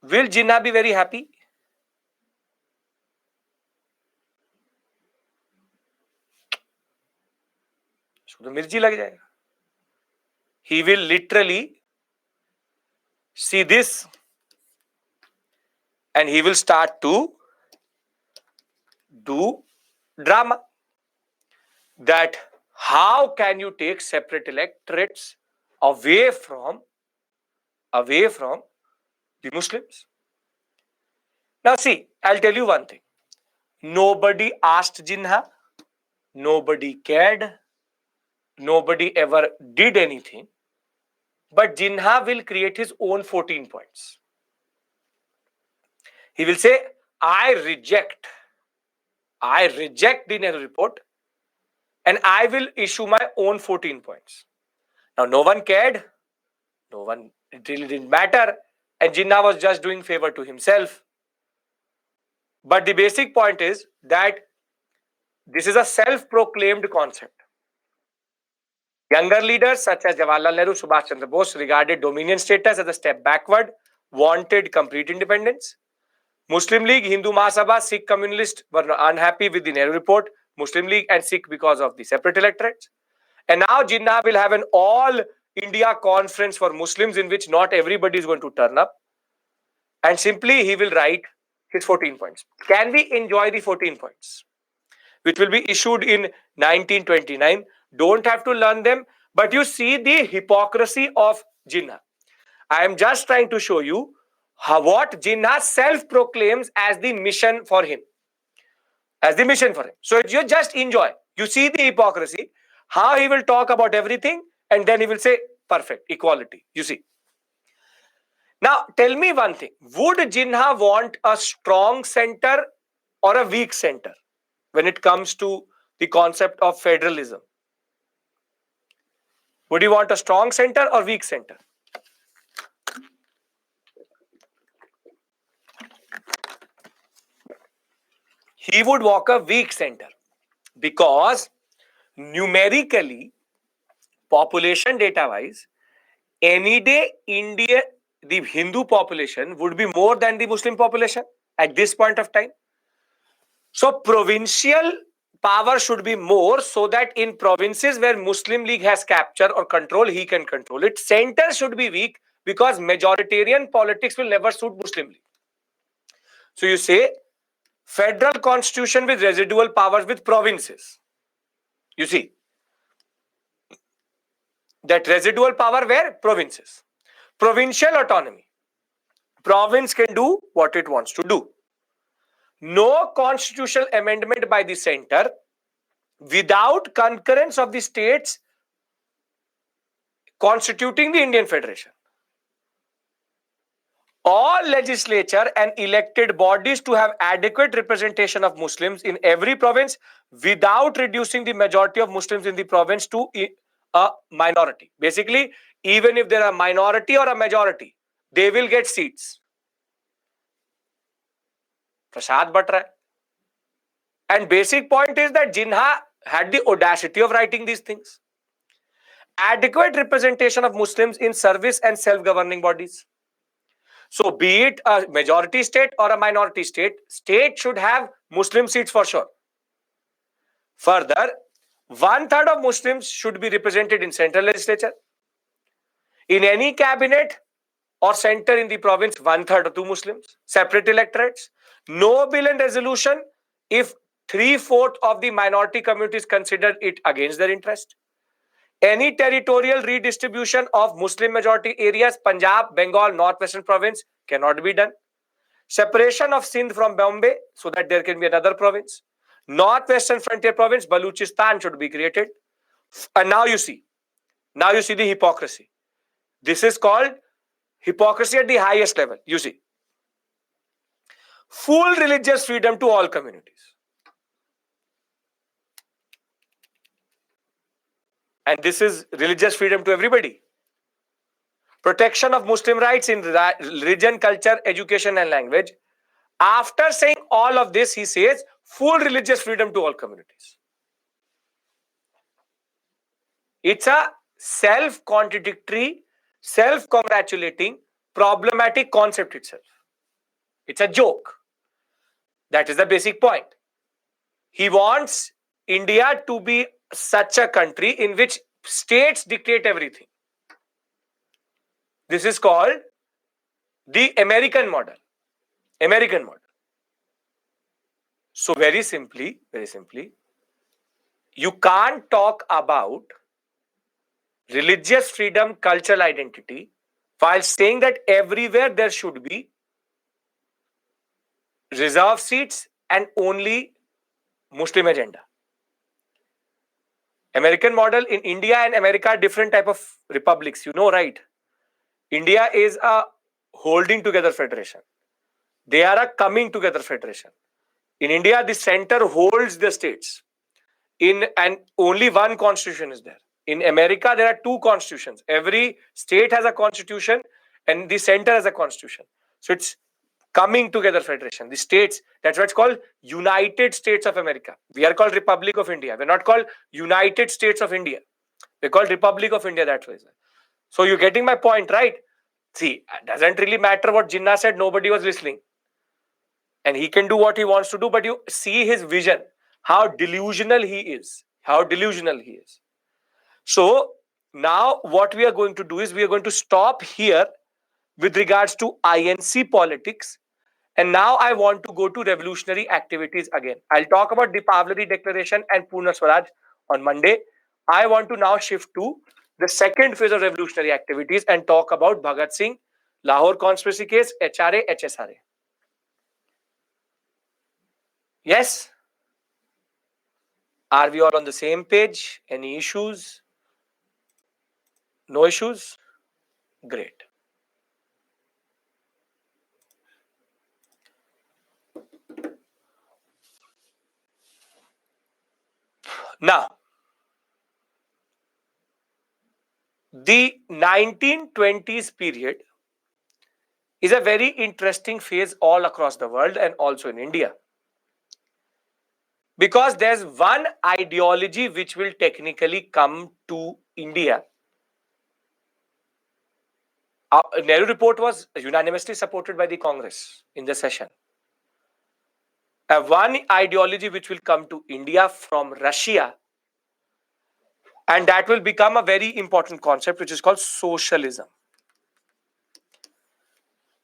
will Jinnah be very happy? तो मिर्ची लग जाएगा. He will literally see this and he will start to do drama. That how can you take separate electorates away from the Muslims? Now see, I'll tell you one thing. Nobody asked Jinnah. Nobody cared. Nobody ever did anything. But Jinnah will create his own 14 points. He will say, I reject the Nehru report and I will issue my own 14 points. Now, no one cared. It really didn't matter. And Jinnah was just doing favor to himself. But the basic point is that this is a self-proclaimed concept. Younger leaders such as Jawaharlal Nehru, Subhash Chandra Bose regarded dominion status as a step backward, wanted complete independence. Muslim League, Hindu Mahasabha, Sikh communists were unhappy with the Nehru report, Muslim League and Sikh because of the separate electorates. And now Jinnah will have an all India conference for Muslims in which not everybody is going to turn up. And simply he will write his 14 points. Can we enjoy the 14 points? Which will be issued in 1929. Don't have to learn them, but you see the hypocrisy of Jinnah. I am just trying to show you what Jinnah self-proclaims as the mission for him. So you just enjoy. You see the hypocrisy, how he will talk about everything and then he will say, perfect, equality. You see. Now, tell me one thing. Would Jinnah want a strong center or a weak center when it comes to the concept of federalism? Would you want a strong center or weak center? He would walk a weak center because numerically, population data wise, any day India, the Hindu population would be more than the Muslim population at this point of time. So provincial power should be more so that in provinces where Muslim League has capture or control, he can control it. Center should be weak because majoritarian politics will never suit Muslim League. So you say federal constitution with residual powers with provinces. You see that residual power where? Provinces. Provincial autonomy. Province can do what it wants to do. No constitutional amendment by the center without concurrence of the states constituting the Indian Federation. All legislature and elected bodies to have adequate representation of Muslims in every province without reducing the majority of Muslims in the province to a minority. Basically, even if there are a minority or a majority, they will get seats. Prasad Batra. And basic point is that Jinnah had the audacity of writing these things. Adequate representation of Muslims in service and self-governing bodies. So be it a majority state or a minority state, state should have Muslim seats for sure. Further, 1/3 of Muslims should be represented in central legislature. In any cabinet or center in the province, 1/3 are two Muslims. Separate electorates. No bill and resolution if 3/4 of the minority communities consider it against their interest. Any territorial redistribution of Muslim majority areas, Punjab, Bengal, Northwestern province cannot be done. Separation of Sindh from Bombay so that there can be another province. Northwestern frontier province, Baluchistan should be created. And now you see the hypocrisy. This is called hypocrisy at the highest level. You see. Full religious freedom to all communities. And this is religious freedom to everybody. Protection of Muslim rights in religion, culture, education and language. After saying all of this, he says full religious freedom to all communities. It's a self-contradictory, self-congratulating, problematic concept itself. It's a joke. That is the basic point. He wants India to be such a country in which states dictate everything. This is called the American model. American model. So very simply, you can't talk about religious freedom, cultural identity, while saying that everywhere there should be reserve seats and only Muslim agenda. American model in India and America are different type of republics, you know, right? India is a holding together federation. They are a coming together federation. In India, the center holds the states. And only one constitution is there. In America, there are two constitutions. Every state has a constitution and the center has a constitution. So it's coming together federation. The states, that's why it's called United States of America. We are called Republic of India. We're not called United States of India. We're called Republic of India that way. So you're getting my point, right? See, it doesn't really matter what Jinnah said. Nobody was listening. And he can do what he wants to do, but you see his vision, how delusional he is. How delusional he is. So now what we are going to do is we are going to stop here with regards to INC politics. And now I want to go to revolutionary activities again. I'll talk about Deepavali Declaration and Purna Swaraj on Monday. I want to now shift to the second phase of revolutionary activities and talk about Bhagat Singh, Lahore conspiracy case, HRA, HSRA. Yes? Are we all on the same page? Any issues? No issues? Great. Now, the 1920s period is a very interesting phase all across the world and also in India. Because there's one ideology which will technically come to India. Nehru report was unanimously supported by the Congress in the session. One ideology which will come to India from Russia, and that will become a very important concept, which is called socialism.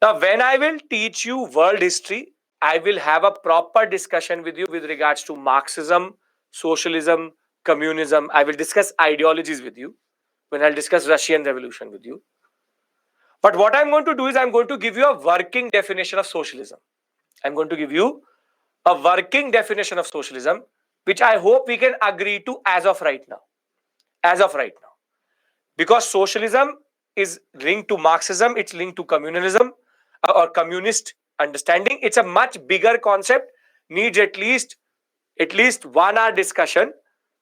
Now, when I will teach you world history, I will have a proper discussion with you with regards to Marxism, socialism, communism. I will discuss ideologies with you when I'll discuss Russian Revolution with you. But what I'm going to do is I'm going to give you a working definition of socialism. I'm going to give you a working definition of socialism, which I hope we can agree to as of right now. As of right now. Because socialism is linked to Marxism, it's linked to communalism or communist understanding. It's a much bigger concept, needs at least 1 hour discussion,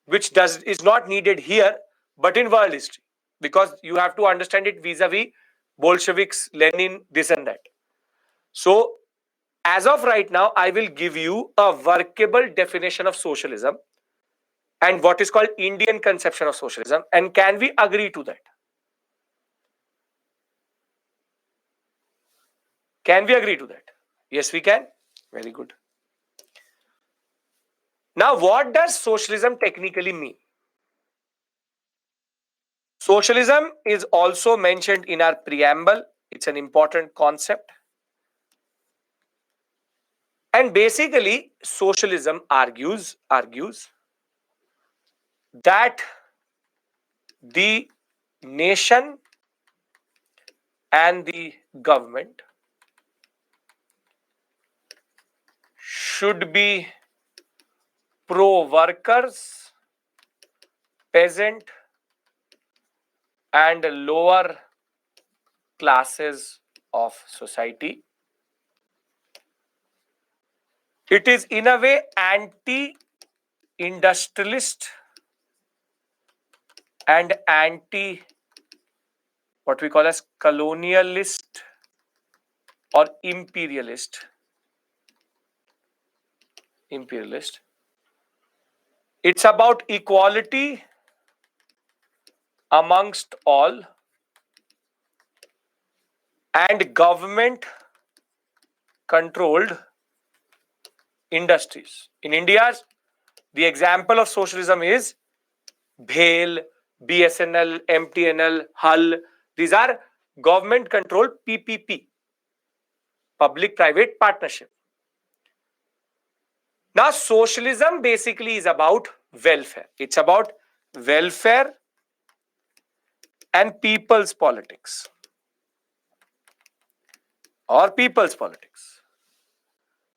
which is not needed here, but in world history. Because you have to understand it vis-a-vis Bolsheviks, Lenin, this and that. So, as of right now, I will give you a workable definition of socialism and what is called Indian conception of socialism. And can we agree to that? Can we agree to that? Yes, we can. Very good. Now, what does socialism technically mean? Socialism is also mentioned in our preamble. It's an important concept. And basically, socialism argues that the nation and the government should be pro-workers, peasant, and lower classes of society. It is in a way anti-industrialist and anti what we call as colonialist or imperialist. It's about equality amongst all and government controlled industries. In India, the example of socialism is BHEL, BSNL, MTNL, HUL. These are government controlled PPP, public private partnership. Now, socialism basically is about welfare. It's about welfare and people's politics or people's politics.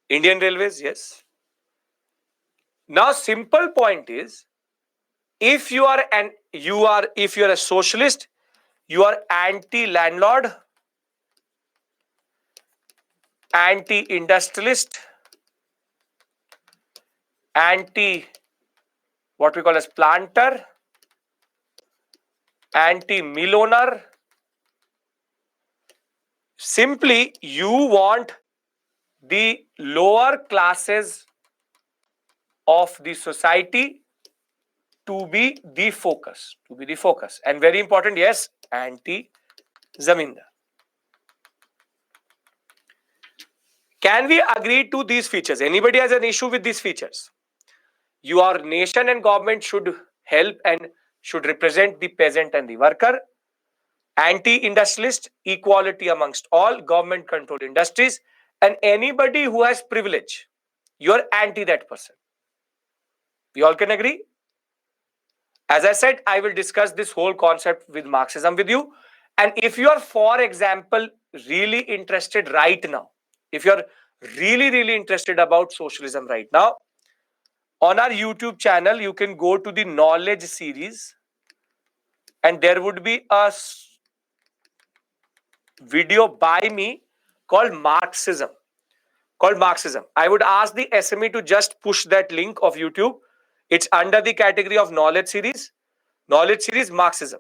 Indian Railways, yes. Now, simple point is, if you are a socialist, you are anti-landlord, anti-industrialist, anti what we call as planter, anti-mill owner. Simply, you want the lower classes of the society to be the focus, and very important, yes, anti-zamindar. Can we agree to these features? Anybody has an issue with these features? Your nation and government should help and should represent the peasant and the worker. Anti-industrialist, equality amongst all, government controlled industries, and anybody who has privilege, you're anti that person. We all can agree? As I said, I will discuss this whole concept with Marxism with you. And if you are, for example, really interested right now, if you're really interested about socialism right now, on our YouTube channel, you can go to the knowledge series and there would be a video by me called Marxism. I would ask the SME to just push that link of YouTube. It's under the category of knowledge series Marxism.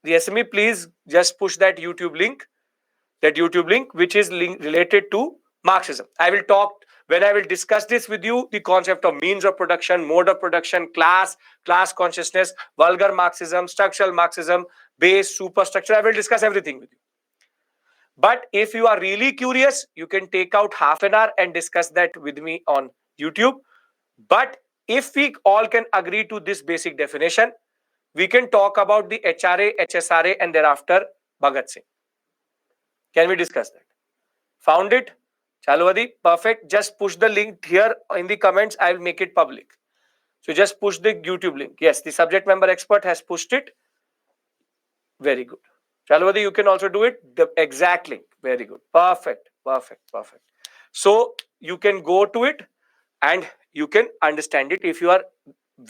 The SME, please just push that YouTube link, which is related to Marxism. I will talk when I will discuss this with you, the concept of means of production, mode of production, class consciousness, vulgar Marxism, structural Marxism, base, superstructure. I will discuss everything with you. But if you are really curious, you can take out half an hour and discuss that with me on YouTube. But if we all can agree to this basic definition, we can talk about the HRA, HSRA, and thereafter Bhagat Singh. Can we discuss that? Found it? Chaluwadi, perfect. Just push the link here in the comments. I will make it public. So just push the YouTube link. Yes, the subject member expert has pushed it. Very good. Chaluwadi, you can also do it. The exact link. Very good. Perfect. So you can go to it and you can understand it if you are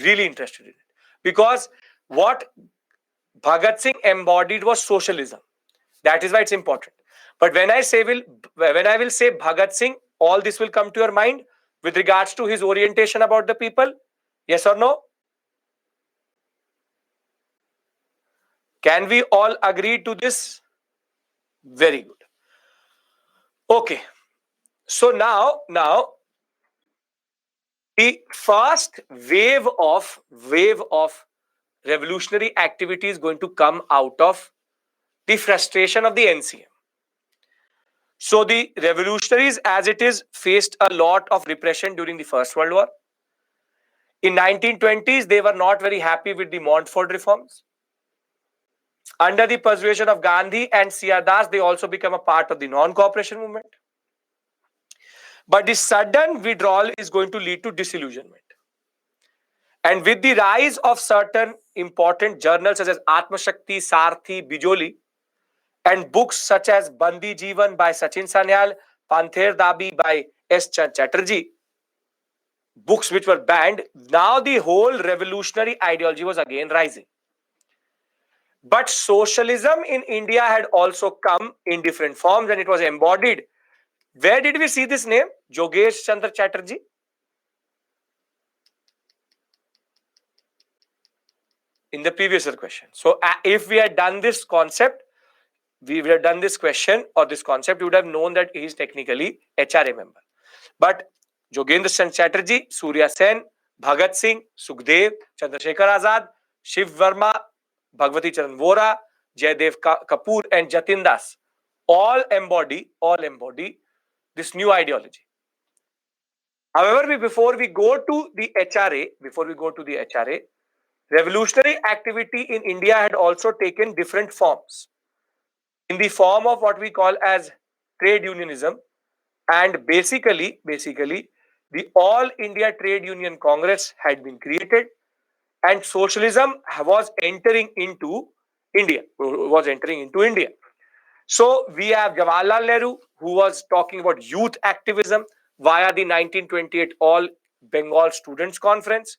really interested in it. Because what Bhagat Singh embodied was socialism. That is why it's important. But when I will say Bhagat Singh, all this will come to your mind with regards to his orientation about the people. Yes or no? Can we all agree to this? Very good. Okay. So now the first wave of revolutionary activity is going to come out of the frustration of the NCM. So the revolutionaries, as it is, faced a lot of repression during the First World War. In 1920s, they were not very happy with the Montfort reforms. Under the persuasion of Gandhi and C.R. Das, they also become a part of the non-cooperation movement. But the sudden withdrawal is going to lead to disillusionment. And with the rise of certain important journals such as Atma Shakti, Sarthi, Bijoli, and books such as Bandi Jeevan by Sachin Sanyal, Panther Dabi by S. Chatterjee, books which were banned, now the whole revolutionary ideology was again rising. But socialism in India had also come in different forms and it was embodied. Where did we see this name? Jogesh Chandra Chatterjee. In the previous question. So if we had done this concept, we would have done this question or this concept, you would have known that he is technically HRA member. But Jogendra Chatterjee, Surya Sen, Bhagat Singh, Sukhdev, Chandrasekhar Azad, Shiv Verma, Bhagwati Charan Vora, Jaydev Kapoor and Jatin Das all embody this new ideology. However, before we go to the HRA, Revolutionary activity in India had also taken different forms. In the form of what we call as trade unionism, and basically the All India Trade Union Congress had been created, and socialism was entering into India. So we have Jawaharlal Nehru, who was talking about youth activism via the 1928 All Bengal Students Conference.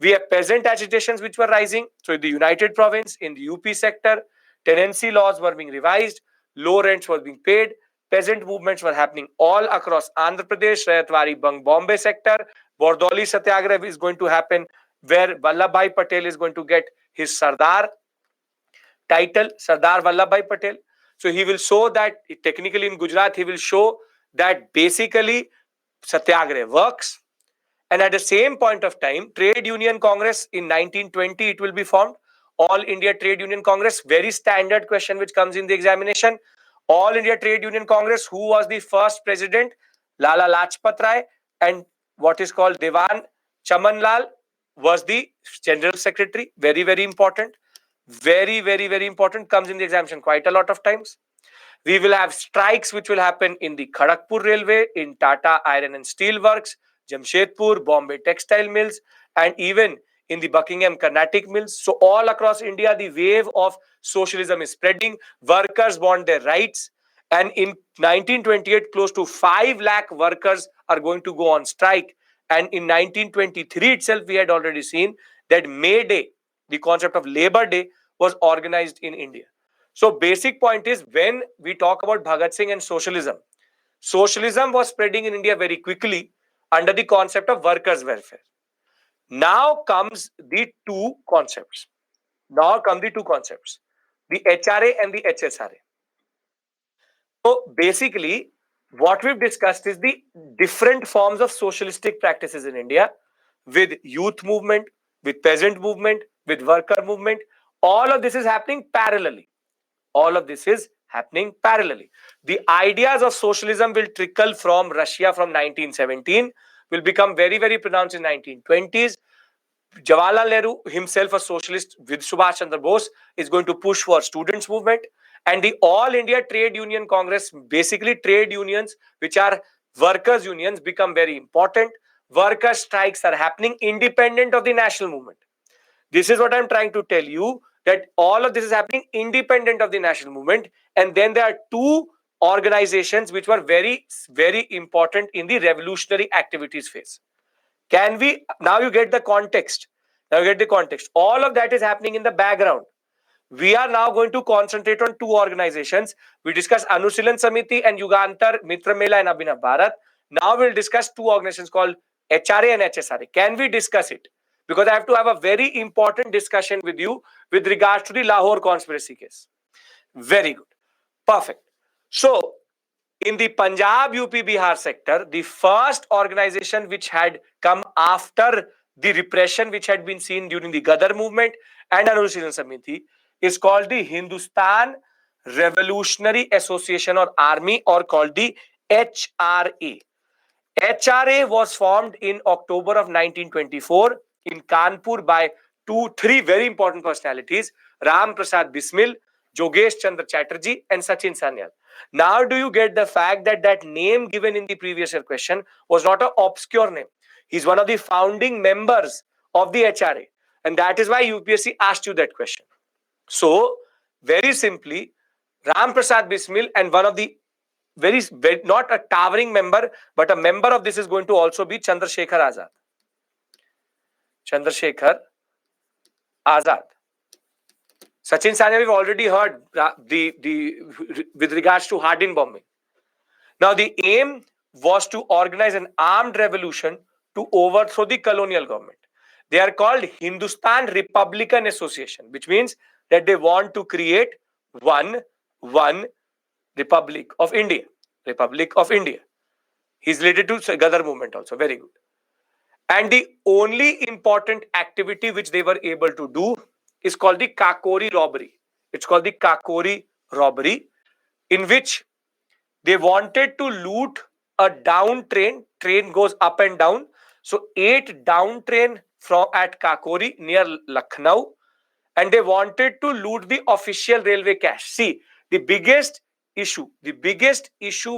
We have peasant agitations which were rising. So in the United Province, in the UP sector, tenancy laws were being revised, low rents were being paid, peasant movements were happening all across Andhra Pradesh, Rayatwari Bombay sector. Bordoli Satyagraha is going to happen, where Vallabhbhai Patel is going to get his Sardar title, Sardar Vallabhbhai Patel. So he will show that technically in Gujarat, he will show that basically Satyagraha works. And at the same point of time, Trade Union Congress in 1920, it will be formed. All India Trade Union Congress, very standard question which comes in the examination. All India Trade Union Congress, who was the first president? Lala Lajpat Rai, and what is called Dewan Chaman Lal was the general secretary. Very, very important. Very important. Comes in the examination quite a lot of times. We will have strikes which will happen in the Kharagpur Railway, in Tata Iron and Steel Works, Jamshedpur, Bombay Textile Mills, and even in the Buckingham Carnatic Mills. So all across India, the wave of socialism is spreading. Workers want their rights. And in 1928, close to 5 lakh workers are going to go on strike. And in 1923 itself, we had already seen that May Day, the concept of Labor Day, was organized in India. So basic point is, when we talk about Bhagat Singh and socialism was spreading in India very quickly under the concept of workers' welfare. Now comes the two concepts. The HRA and the HSRA. So basically, what we've discussed is the different forms of socialistic practices in India, with youth movement, with peasant movement, with worker movement. All of this is happening parallelly. The ideas of socialism will trickle from Russia from 1917, will become very pronounced in 1920s. Jawaharlal Nehru, himself a socialist with Subhash Chandra Bose, is going to push for students movement. And the All India Trade Union Congress, basically trade unions which are workers unions, become very important. Worker strikes are happening independent of the national movement. This is what I'm trying to tell you, that all of this is happening independent of the national movement. And then there are two organizations which were very important in the revolutionary activities phase. Can we, now you get the context. All of that is happening in the background. We are now going to concentrate on two organizations. We discussed Anusilan Samiti and Yugantar, Mitra Mela and Abhinav Bharat. Now we'll discuss two organizations called HRA and HSRA. Can we discuss it? Because I have to have a very important discussion with you with regards to the Lahore conspiracy case. Very good. Perfect. So, in the Punjab, UP, Bihar sector, the first organization which had come after the repression which had been seen during the Gadar movement and Anusilan Samiti is called the Hindustan Revolutionary Association or Army, or called the HRA. HRA was formed in October of 1924 in Kanpur by three very important personalities: Ram Prasad Bismil, Jogesh Chandra Chatterjee, and Sachin Sanyal. Now, do you get the fact that that name given in the previous year question was not an obscure name? He's one of the founding members of the HRA. And that is why UPSC asked you that question. So, very simply, Ram Prasad Bismil and one of the very, not a towering member, but a member of this is going to also be Chandrasekhar Azad. Sachin Sanyal, we've already heard with regards to Hardin bombing. Now, the aim was to organize an armed revolution to overthrow the colonial government. They are called Hindustan Republican Association, which means that they want to create one Republic of India. He's related to Gadar movement also. Very good. And the only important activity which they were able to do is called the Kakori robbery. It's called the Kakori robbery, in which they wanted to loot a down train. Train goes up and down. So 8 down train at Kakori near Lucknow, and they wanted to loot the official railway cash. See, the biggest issue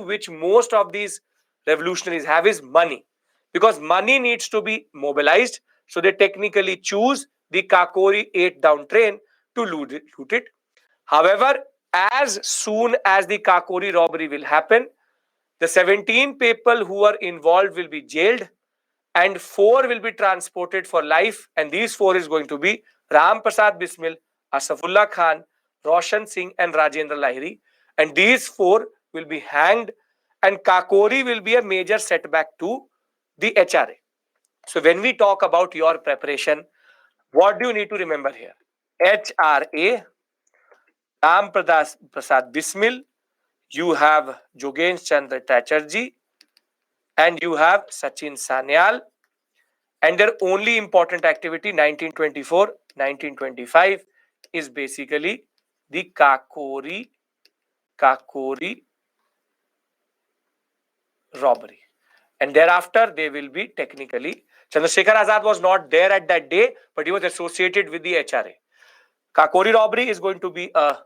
which most of these revolutionaries have is money, because money needs to be mobilized. So they technically choose the Kakori 8 down train to loot it. However, as soon as the Kakori robbery will happen, the 17 people who are involved will be jailed and 4 will be transported for life. And these 4 is going to be Ram Prasad Bismil, Asafullah Khan, Roshan Singh, and Rajendra Lahiri. And these 4 will be hanged, and Kakori will be a major setback to the HRA. So when we talk about your preparation, what do you need to remember here? HRA, Ram Prasad Bismil, you have Jogen Chandra Tacharji, and you have Sachin Sanyal. And their only important activity 1924-1925 is basically the Kakori robbery. And thereafter they will be technically, Chandrasekhar Azad was not there at that day, but he was associated with the HRA. Kakori robbery is going to be a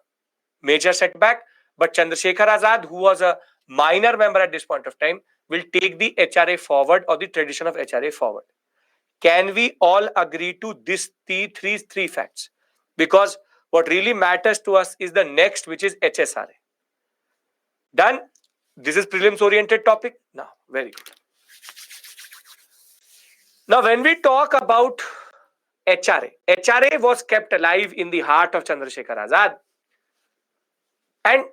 major setback, but Chandrasekhar Azad, who was a minor member at this point of time, will take the HRA forward, or the tradition of HRA forward. Can we all agree to this three facts? Because what really matters to us is the next, which is HSRA. Done? This is prelims oriented topic. Now, very good. Now, when we talk about HRA was kept alive in the heart of Chandrasekhar Azad. And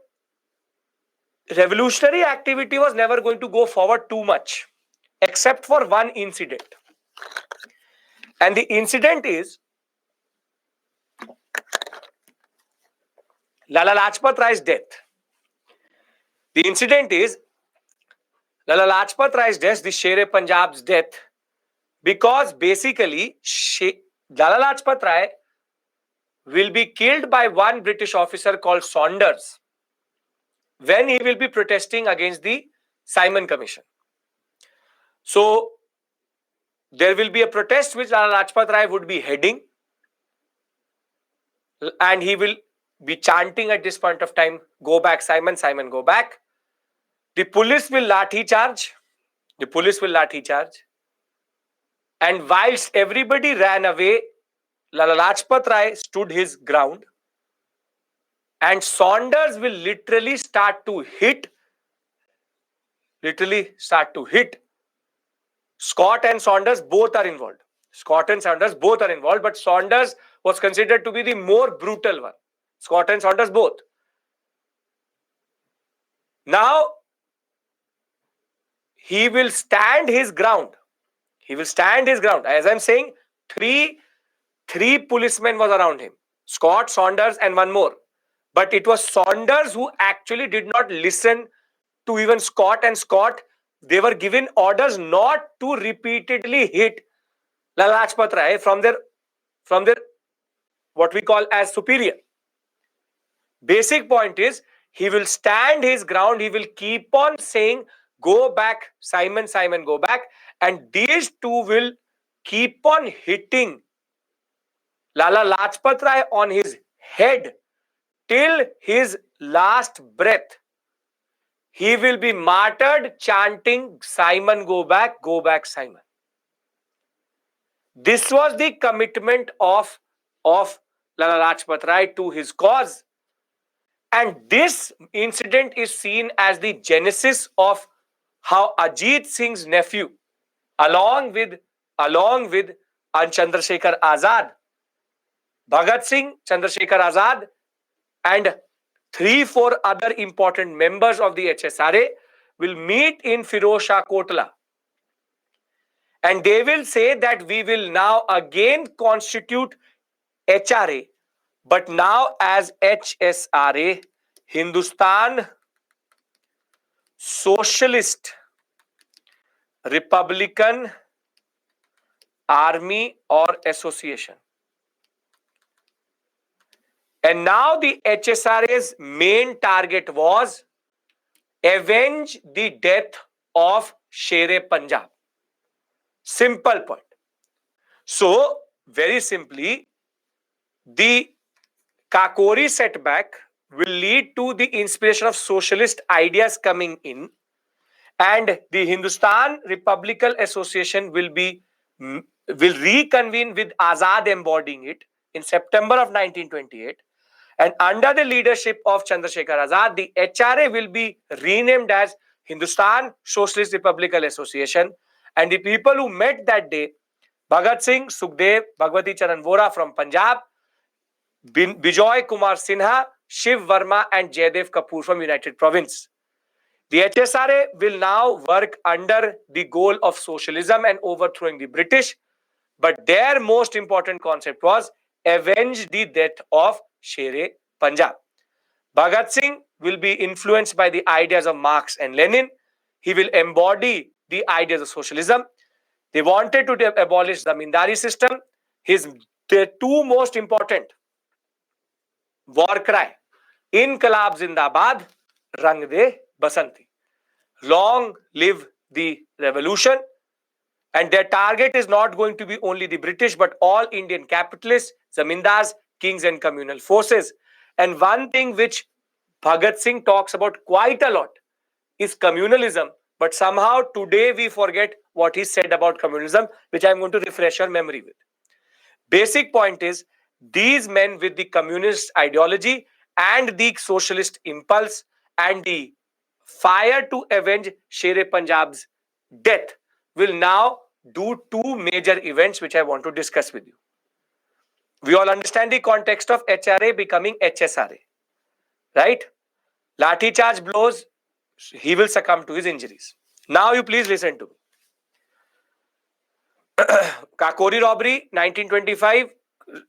revolutionary activity was never going to go forward too much, except for one incident. And the incident is Lala Lajpat Rai's death. The incident is Lala Lajpat Rai's death, the Sher-e-Punjab's death, because basically Lala Lajpat Rai will be killed by one British officer called Saunders when he will be protesting against the Simon Commission. So there will be a protest which Lala Lajpat Rai would be heading, and he will be chanting at this point of time, "Go back, Simon, Simon, go back." The police will lathi charge. And whilst everybody ran away, Lala Lajpat Rai stood his ground, and Saunders will literally start to hit. Scott and Saunders both are involved. But Saunders was considered to be the more brutal one. Scott and Saunders both. Now, he will stand his ground. As I'm saying, three policemen was around him. Scott, Saunders, and one more. But it was Saunders who actually did not listen to even Scott, and Scott, they were given orders not to repeatedly hit Lala Lajpat Rai from their what we call as superior. Basic point is, he will stand his ground. He will keep on saying, "Go back, Simon, Simon, go back." And these two will keep on hitting Lala Lajpat Rai on his head till his last breath. He will be martyred chanting, "Simon, go back, Simon." This was the commitment of Lala Lajpat Rai to his cause. And this incident is seen as the genesis of how Ajit Singh's nephew, along with Chandrasekhar Azad, Bhagat Singh, Chandrasekhar Azad, and 3-4 other important members of the HSRA will meet in Firoz Shah Kotla. And they will say that we will now again constitute HRA, but now as HSRA, Hindustan Socialist Republican Army or Association. And now the HSRA's main target was avenge the death of Sher-e-Punjab. Simple point. So, very simply, the Kakori setback will lead to the inspiration of socialist ideas coming in, and the Hindustan Republican Association will reconvene with Azad embodying it in September of 1928. And under the leadership of Chandrasekhar Azad, the HRA will be renamed as Hindustan Socialist Republican Association. And the people who met that day, Bhagat Singh, Sukhdev, Bhagwati Charan Vora from Punjab, Bijoy Kumar Sinha, Shiv Verma, and Jaydev Kapoor from United Province. The HSRA will now work under the goal of socialism and overthrowing the British, but their most important concept was avenge the death of Shere Punjab. Bhagat Singh will be influenced by the ideas of Marx and Lenin. He will embody the ideas of socialism. They wanted to abolish the Zamindari system. Their two most important war cry, Inqilab Zindabad, Rang De Basanti. Long live the revolution. And their target is not going to be only the British, but all Indian capitalists, zamindars, kings, and communal forces. And one thing which Bhagat Singh talks about quite a lot is communalism. But somehow today we forget what he said about communalism, which I'm going to refresh your memory with. Basic point is, these men with the communist ideology and the socialist impulse and the fire to avenge Shere Punjab's death will now do two major events which I want to discuss with you. We all understand the context of HRA becoming HSRA, right? Lathi charge blows, he will succumb to his injuries. Now you please listen to me. Kakori robbery, 1925,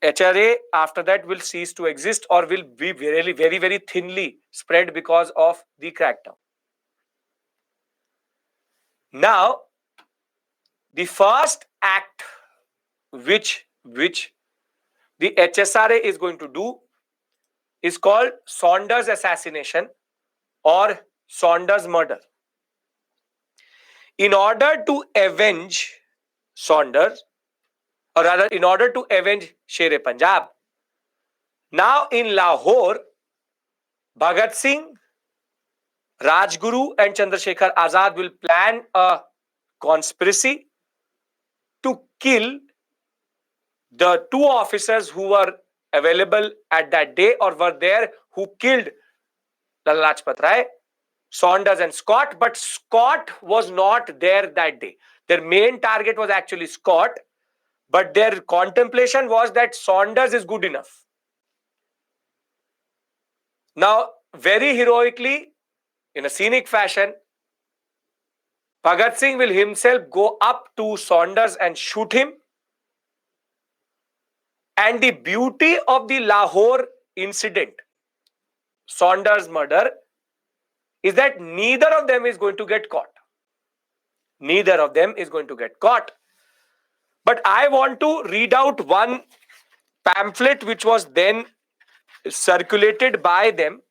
HRA after that will cease to exist or will be very, very, very thinly spread because of the crackdown. Now, the first act which the HSRA is going to do is called Saunders assassination or Saunders murder. In order to avenge Saunders, or rather in order to avenge Shere Punjab, now in Lahore, Bhagat Singh, Rajguru and Chandrasekhar Azad will plan a conspiracy to kill the two officers who were available at that day or were there who killed Lala Lajpat Rai, Saunders and Scott, but Scott was not there that day. Their main target was actually Scott, but their contemplation was that Saunders is good enough. Now, very heroically, in a scenic fashion, Bhagat Singh will himself go up to Saunders and shoot him. And the beauty of the Lahore incident, Saunders murder, is that neither of them is going to get caught. Neither of them is going to get caught. But I want to read out one pamphlet which was then circulated by them,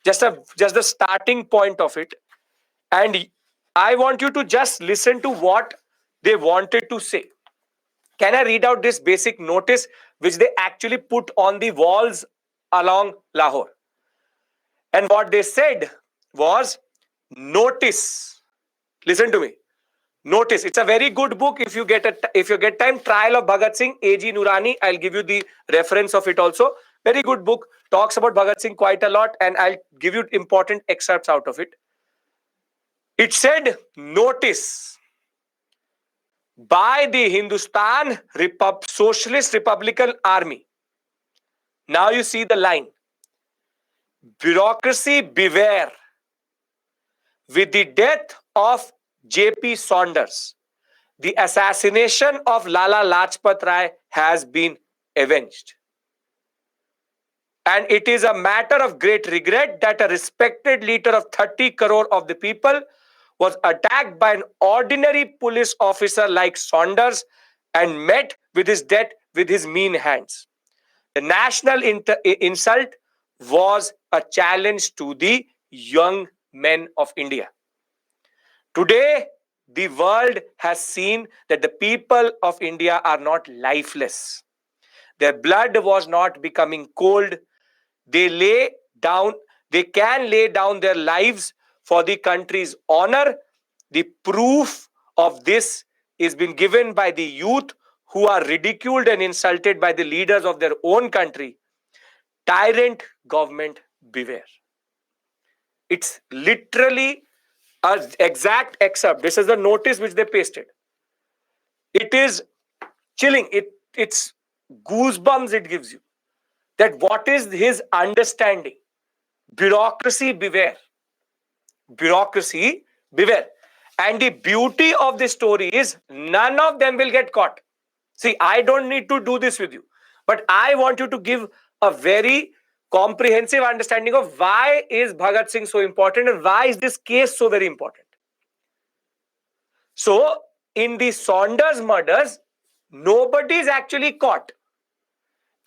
just the starting point of it. And I want you to just listen to what they wanted to say. Can I read out this basic notice which they actually put on the walls along Lahore? And what they said was, notice. Listen to me. Notice. It's a very good book. If you get time, Trial of Bhagat Singh, A.G. Nurani. I'll give you the reference of it also. Very good book. Talks about Bhagat Singh quite a lot, and I'll give you important excerpts out of it. It said, notice. By the Hindustan Socialist Republican Army. Now you see the line. Bureaucracy beware. With the death of J.P. Saunders, the assassination of Lala Lajpat Rai has been avenged. And it is a matter of great regret that a respected leader of 30 crore of the people was attacked by an ordinary police officer like Saunders and met with his death with his mean hands. The national insult was a challenge to the young men of India. Today, the world has seen that the people of India are not lifeless. Their blood was not becoming cold. They lay down, they can lay down their lives for the country's honor. The proof of this is been given by the youth who are ridiculed and insulted by the leaders of their own country. Tyrant government, beware. It's literally an exact excerpt. This is the notice which they pasted. It is chilling. It's goosebumps it gives you. That what is his understanding? Bureaucracy, beware. Bureaucracy, beware. And the beauty of this story is none of them will get caught. See, I don't need to do this with you, but I want you to give a very comprehensive understanding of why is Bhagat Singh so important and why is this case so very important. So, in the Saunders murders, nobody is actually caught.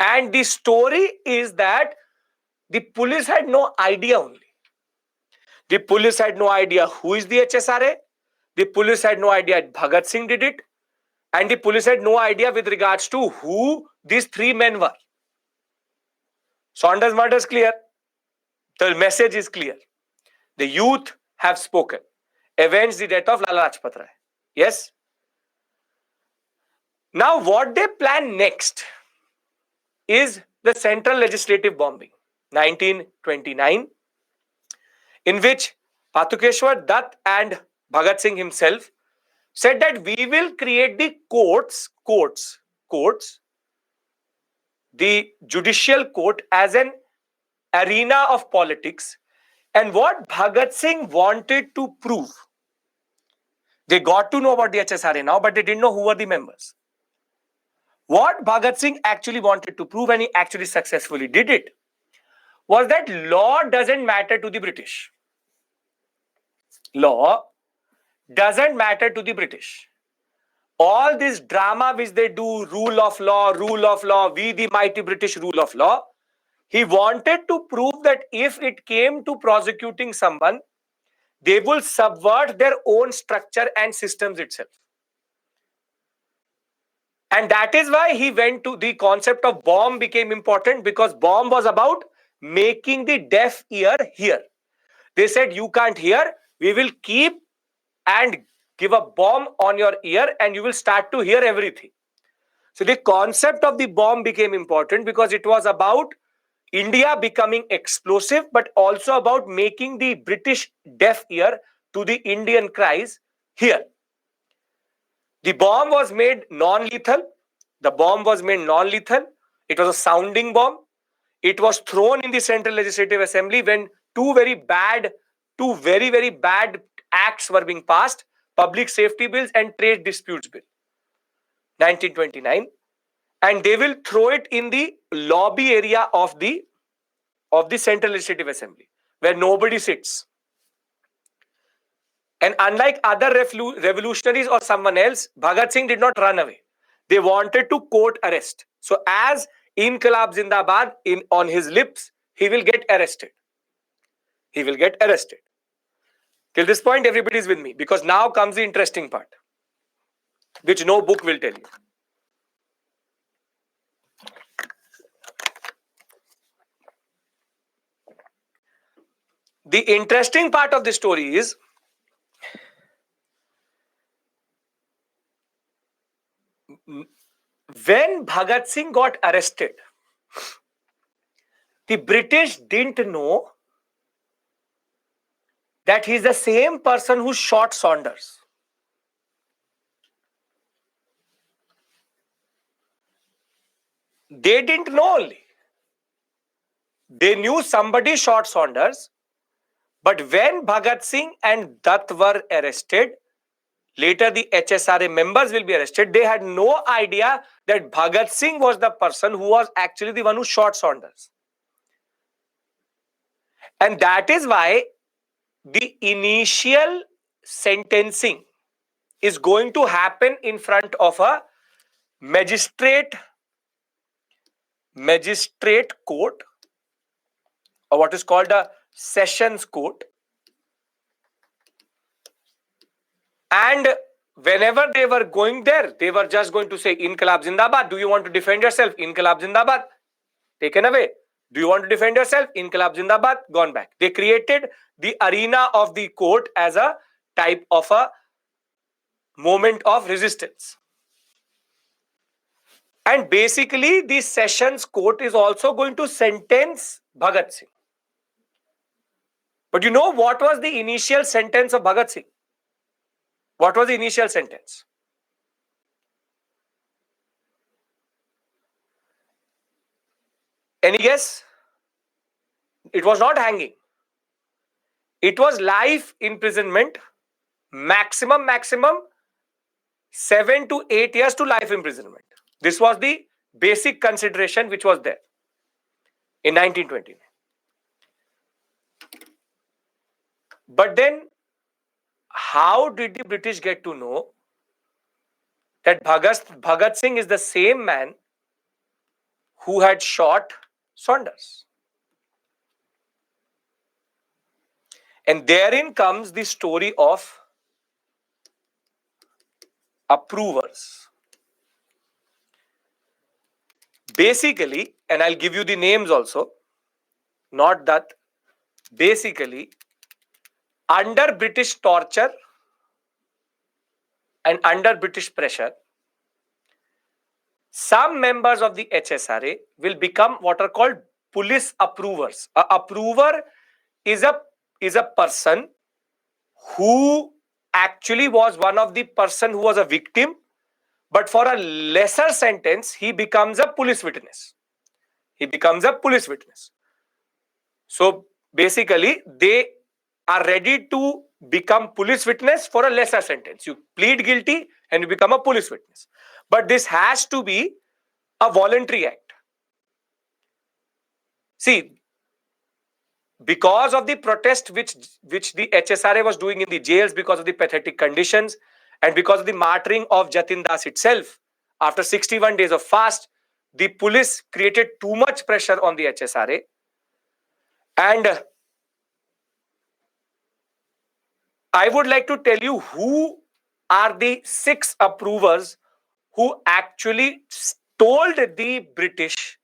And the story is that the police had no idea only. The police had no idea who is the HSRA. The police had no idea Bhagat Singh did it. And the police had no idea with regards to who these three men were. Saunders murder is clear. The message is clear. The youth have spoken. Avenge the death of Lala Rajpat Rai. Yes? Now what they plan next is the Central Legislative Bombing, 1929, in which Patukeshwar Dutt and Bhagat Singh himself said that we will create the courts, the judicial court as an arena of politics. And what Bhagat Singh wanted to prove, they got to know about the HSRA now, but they didn't know who were the members. What Bhagat Singh actually wanted to prove, and he actually successfully did it, was that law doesn't matter to the British. Law doesn't matter to the British. All this drama which they do, rule of law, we the mighty British rule of law, he wanted to prove that if it came to prosecuting someone, they will subvert their own structure and systems itself. And that is why he went to the concept of bomb became important, because bomb was about making the deaf ear hear. They said, you can't hear, we will keep and give a bomb on your ear and you will start to hear everything. So the concept of the bomb became important because it was about India becoming explosive, but also about making the British deaf ear to the Indian cries hear. The bomb was made non-lethal. It was a sounding bomb. It was thrown in the Central Legislative Assembly when two very, very bad acts were being passed: Public Safety Bills and Trade Disputes Bill, 1929. And they will throw it in the lobby area of the Central Legislative Assembly, where nobody sits. And unlike other revolutionaries or someone else, Bhagat Singh did not run away. They wanted to court arrest. So as Inqilab Zindabad on his lips, he will get arrested. Till this point, everybody is with me, because now comes the interesting part, which no book will tell you. The interesting part of the story is when Bhagat Singh got arrested, the British didn't know that he's the same person who shot Saunders. They didn't know only. They knew somebody shot Saunders, but when Bhagat Singh and Dutt were arrested, later the HSRA members will be arrested, they had no idea that Bhagat Singh was the person who was actually the one who shot Saunders. And that is why the initial sentencing is going to happen in front of a magistrate court, or what is called a sessions court. And whenever they were going there, they were just going to say, Inqilab Zindabad. Do you want to defend yourself? Inqilab Zindabad. Taken away. Do you want to defend yourself? Inqilab Zindabad. Gone back. They created the arena of the court as a type of a moment of resistance. And basically, the Sessions Court is also going to sentence Bhagat Singh. But you know what was the initial sentence of Bhagat Singh? What was the initial sentence? Any guess? It was not hanging. It was life imprisonment, maximum 7 to 8 years to life imprisonment. This was the basic consideration which was there in 1929. But then, how did the British get to know that Bhagat Singh is the same man who had shot Saunders? And therein comes the story of approvers. Basically, and I'll give you the names also, not that, basically, under British torture and under British pressure, some members of the HSRA will become what are called police approvers. A approver is a person who actually was one of the person who was a victim, but for a lesser sentence, he becomes a police witness. He becomes a police witness. So basically, they are ready to become police witness for a lesser sentence. You plead guilty and you become a police witness. But this has to be a voluntary act. See, because of the protest which the HSRA was doing in the jails, because of the pathetic conditions, and because of the martyring of Jatin Das itself, after 61 days of fast, the police created too much pressure on the HSRA. And I would like to tell you who are the 6 approvers who actually told the British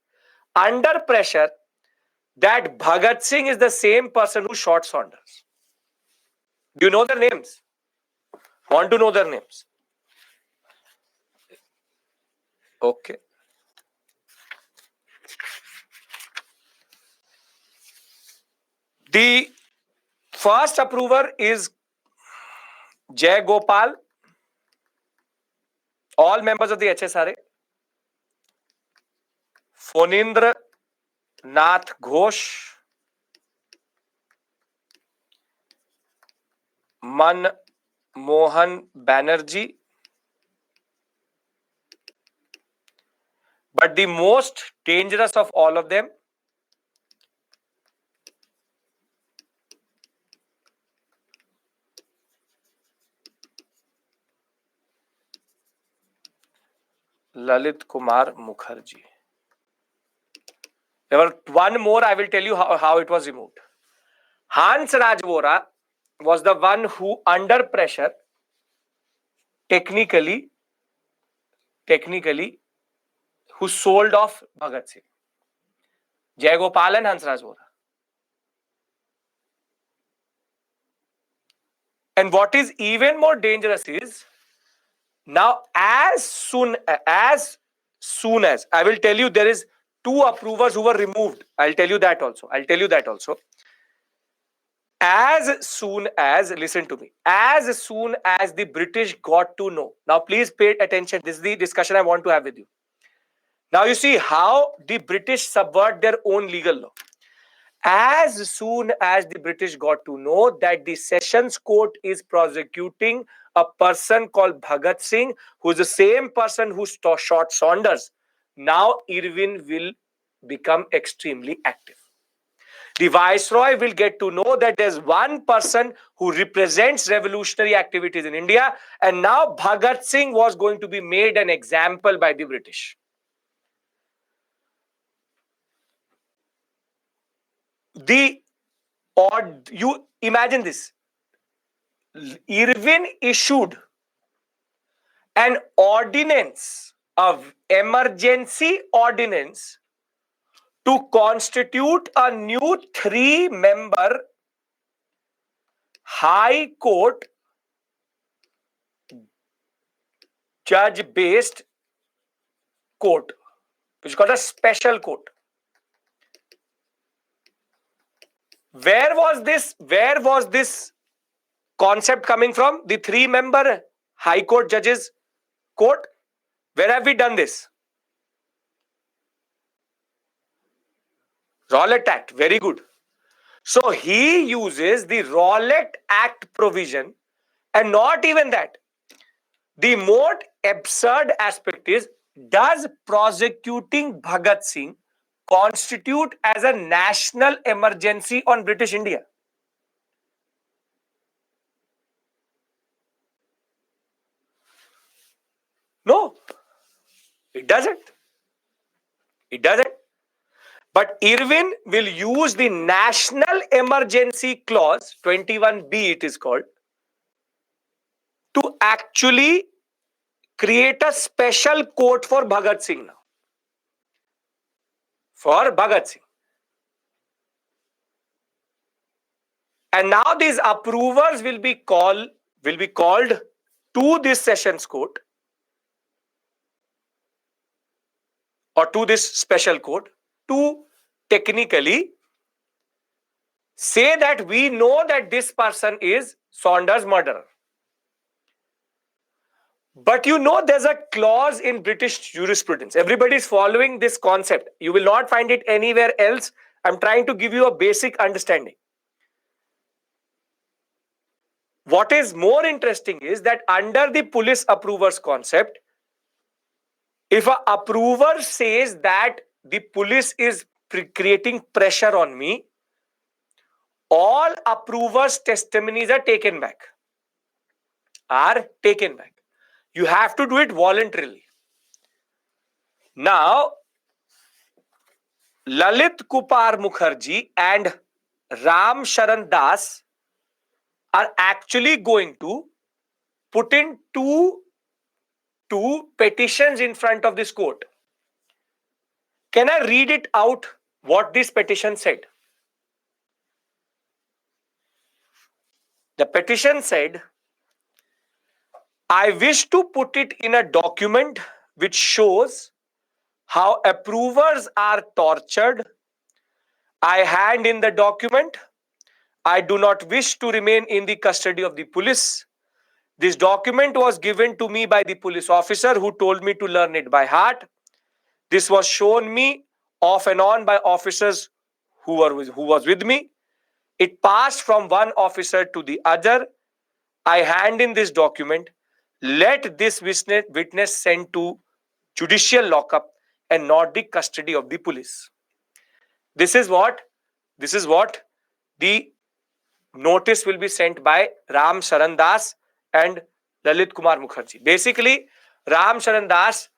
under pressure that Bhagat Singh is the same person who shot Saunders. Do you know their names? Want to know their names? Okay. The first approver is Jay Gopal, all members of the HSRA. Fonindra Nath Ghosh, Manmohan Banerjee. But the most dangerous of all of them, Lalit Kumar Mukherjee. There were one more, I will tell you how it was removed. Hans Raj Vora was the one who, under pressure, technically, who sold off Bhagat Singh. Jay Gopal and Hans Raj Vora. And what is even more dangerous is, now as soon as I will tell you, there is 2 approvers who were removed. I'll tell you that also. As soon as, listen to me, as soon as the British got to know, now please pay attention, this is the discussion I want to have with you. Now you see how the British subvert their own legal law. As soon as the British got to know that the Sessions Court is prosecuting a person called Bhagat Singh, who is the same person who shot Saunders, now Irwin will become extremely active. The Viceroy will get to know that there's one person who represents revolutionary activities in India, and now Bhagat Singh was going to be made an example by the British. You imagine this. Irwin issued an ordinance, of emergency ordinance, to constitute a new 3-member High Court judge-based court, which is called a special court. Where was this concept coming from? The 3-member High Court judges court. Where have we done this? Rowlatt Act. Very good. So he uses the Rowlatt Act provision, and not even that. The more absurd aspect is, does prosecuting Bhagat Singh constitute as a national emergency on British India? No, it doesn't. It doesn't. But Irwin will use the National Emergency Clause, 21B it is called, to actually create a special court for Bhagat Singh now. For Bhagat Singh. And now these approvers will be called to this sessions court or to this special court to technically say that we know that this person is Saunders' murderer. But you know, there's a clause in British jurisprudence. Everybody is following this concept. You will not find it anywhere else. I'm trying to give you a basic understanding. What is more interesting is that under the police approvers concept, if an approver says that the police is creating pressure on me, all approvers' testimonies are taken back. You have to do it voluntarily. Now, Lalit Kumar Mukherjee and Ram Sharan Das are actually going to put in two petitions in front of this court. Can I read it out what this petition said? The petition said, I wish to put it in a document which shows how approvers are tortured. I hand in the document. I do not wish to remain in the custody of the police. This document was given to me by the police officer who told me to learn it by heart. This was shown me off and on by officers who was with me. It passed from one officer to the other. I hand in this document. Let this witness sent to judicial lockup and not the custody of the police. This is what the notice will be sent by Ram Sharan Das and Lalit Kumar Mukherjee. Basically, Ram Sharan Das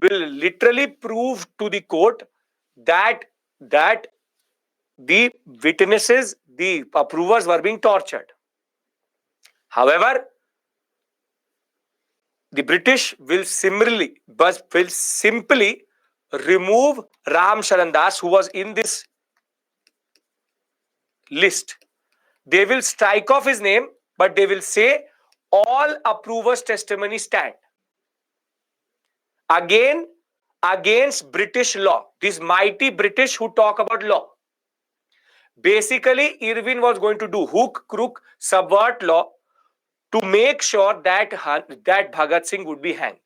will literally prove to the court that the witnesses, the approvers, were being tortured. However, the British will simply remove Ram Sharan Das, who was in this list. They will strike off his name, but they will say all approvers' testimony stand. Again, against British law. These mighty British who talk about law. Basically, Irwin was going to do hook, crook, subvert law to make sure that Bhagat Singh would be hanged.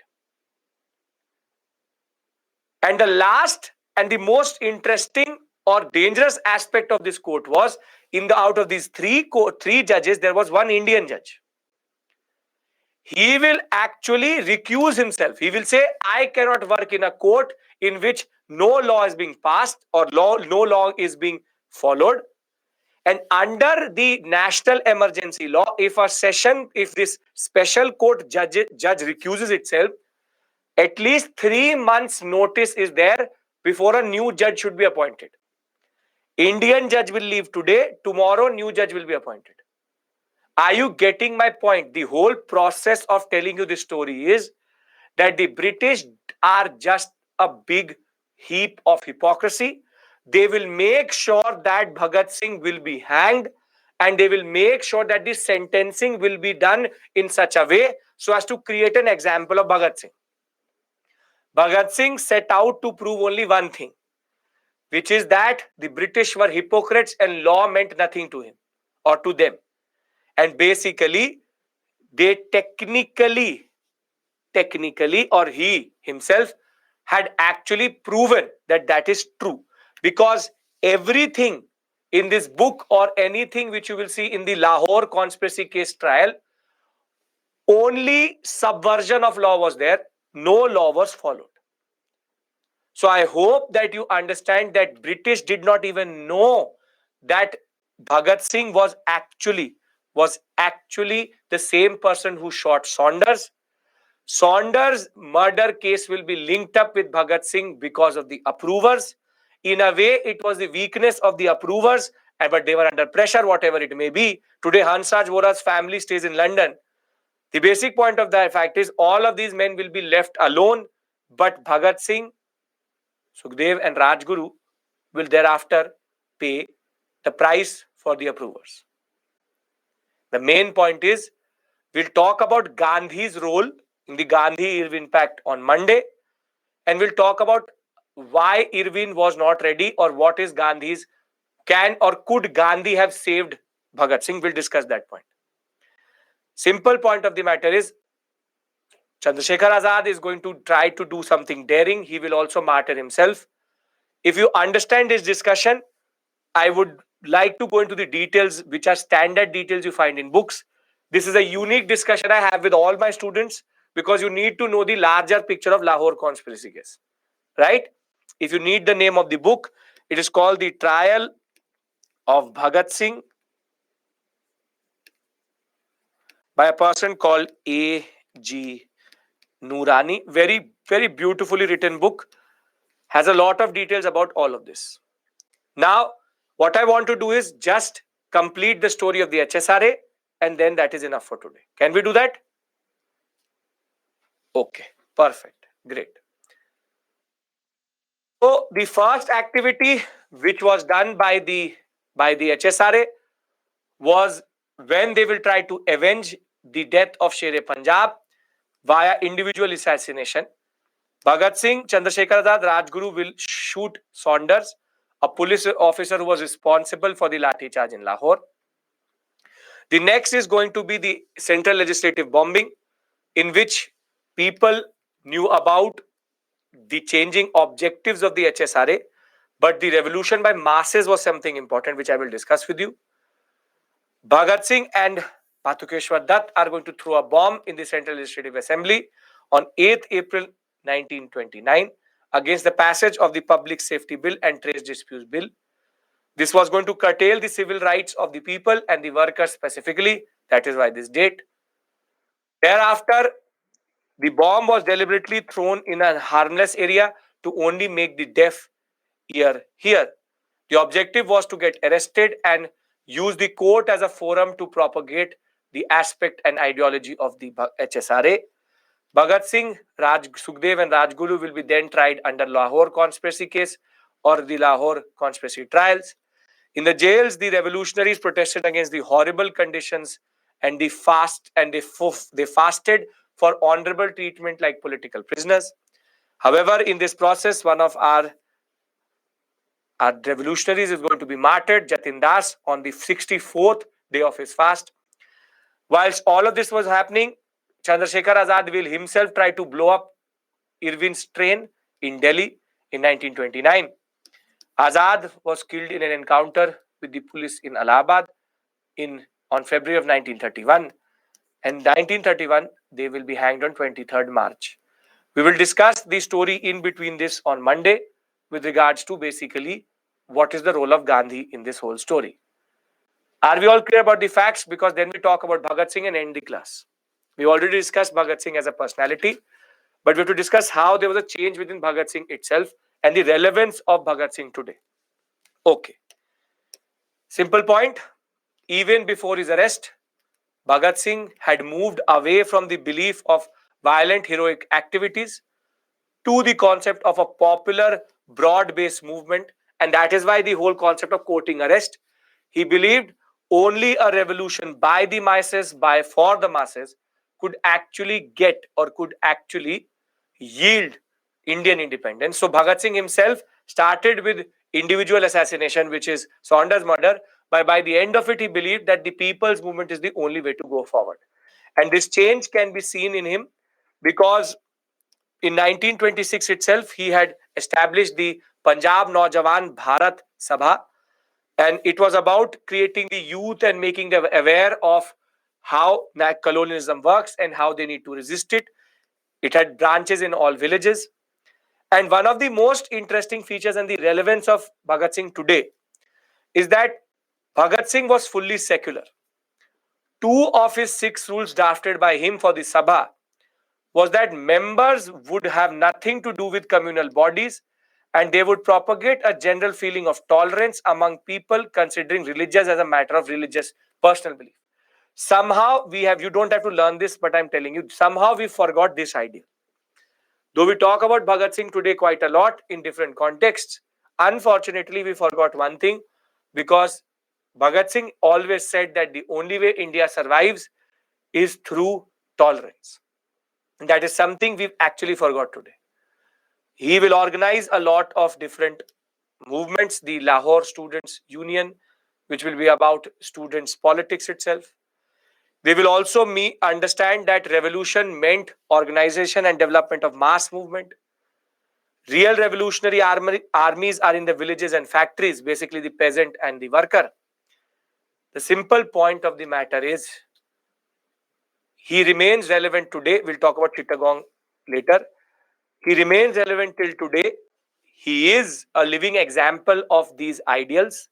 And the last and the most interesting or dangerous aspect of this court was, out of these three judges, there was one Indian judge. He will actually recuse himself. He will say, I cannot work in a court in which no law is being passed or no law is being followed. And under the national emergency law, if this special court judge recuses itself, at least 3 months notice is there before a new judge should be appointed. Indian judge will leave today, tomorrow new judge will be appointed. Are you getting my point? The whole process of telling you this story is that the British are just a big heap of hypocrisy. They will make sure that Bhagat Singh will be hanged, and they will make sure that the sentencing will be done in such a way so as to create an example of Bhagat Singh. Bhagat Singh set out to prove only one thing, which is that the British were hypocrites and law meant nothing to him or to them. And basically, they technically, or he himself had actually proven that that is true, because everything in this book or anything which you will see in the Lahore conspiracy case trial, only subversion of law was there, no law was followed. So I hope that you understand that British did not even know that Bhagat Singh was actually the same person who shot Saunders. Saunders' murder case will be linked up with Bhagat Singh because of the approvers. In a way, it was the weakness of the approvers, but they were under pressure, whatever it may be. Today, Hansraj Vora's family stays in London. The basic point of the fact is all of these men will be left alone, but Bhagat Singh, Sukhdev and Rajguru will thereafter pay the price for the approvers. The main point is we'll talk about Gandhi's role in the Gandhi-Irwin Pact on Monday, and we'll talk about why Irwin was not ready, or what is Gandhi's, can or could Gandhi have saved Bhagat Singh. We'll discuss that point. Simple point of the matter is Chandrasekhar Azad is going to try to do something daring. He will also martyr himself. If you understand this discussion, I would like to go into the details, which are standard details you find in books. This is a unique discussion I have with all my students, because you need to know the larger picture of Lahore conspiracy case, right? If you need the name of the book, it is called The Trial of Bhagat Singh by a person called A.G. Noorani. Very, very beautifully written book. Has a lot of details about all of this. Now, what I want to do is just complete the story of the HSRA, and then that is enough for today. Can we do that? Okay, perfect, great. So the first activity which was done by the HSRA was when they will try to avenge the death of Sher-e-Punjab via individual assassination. Bhagat Singh, Chandrasekhar Azad, Rajguru will shoot Saunders, a police officer who was responsible for the lathi charge in Lahore. The next is going to be the central legislative bombing, in which people knew about the changing objectives of the HSRA, but the revolution by masses was something important, which I will discuss with you. Bhagat Singh and Patukeshwar Dutt are going to throw a bomb in the Central Legislative Assembly on 8th April 1929 against the passage of the Public Safety Bill and Trade Disputes Bill. This was going to curtail the civil rights of the people and the workers specifically. That is why this date. Thereafter, the bomb was deliberately thrown in a harmless area to only make the deaf hear. The objective was to get arrested and use the court as a forum to propagate the aspect and ideology of the HSRA. Bhagat Singh, Sukhdev and Rajguru will be then tried under Lahore conspiracy case or the Lahore conspiracy trials. In the jails, the revolutionaries protested against the horrible conditions, and they fasted for honorable treatment like political prisoners. However, in this process, one of our revolutionaries is going to be martyred, Jatin Das, on the 64th day of his fast. Whilst all of this was happening, Chandrasekhar Azad will himself try to blow up Irwin's train in Delhi in 1929. Azad was killed in an encounter with the police in Allahabad on February of 1931. And 1931, they will be hanged on 23rd March. We will discuss the story in between this on Monday with regards to basically what is the role of Gandhi in this whole story. Are we all clear about the facts? Because then we talk about Bhagat Singh and end the class. We already discussed Bhagat Singh as a personality, but we have to discuss how there was a change within Bhagat Singh itself and the relevance of Bhagat Singh today. Okay. Simple point. Even before his arrest, Bhagat Singh had moved away from the belief of violent heroic activities to the concept of a popular broad-based movement, and that is why the whole concept of quoting arrest. He believed only a revolution by the masses, by for the masses, could actually get or could actually yield Indian independence. So Bhagat Singh himself started with individual assassination, which is Saunders' murder. By the end of it, he believed that the people's movement is the only way to go forward. And this change can be seen in him because in 1926 itself, he had established the Punjab Naujawan Bharat Sabha, and it was about creating the youth and making them aware of how colonialism works and how they need to resist it. It had branches in all villages. And one of the most interesting features and the relevance of Bhagat Singh today is that Bhagat Singh was fully secular. Two of his six rules drafted by him for the Sabha was that members would have nothing to do with communal bodies and they would propagate a general feeling of tolerance among people considering religious as a matter of religious personal belief. Somehow we have, you don't have to learn this, but I'm telling you, somehow we forgot this idea. Though we talk about Bhagat Singh today quite a lot in different contexts, unfortunately we forgot one thing, because Bhagat Singh always said that the only way India survives is through tolerance. And that is something we've actually forgot today. He will organize a lot of different movements, the Lahore Students Union, which will be about students' politics itself. They will also understand that revolution meant organization and development of mass movement. Real revolutionary armies are in the villages and factories, basically the peasant and the worker. The simple point of the matter is he remains relevant today. We'll talk about Chittagong later. He remains relevant till today. He is a living example of these ideals.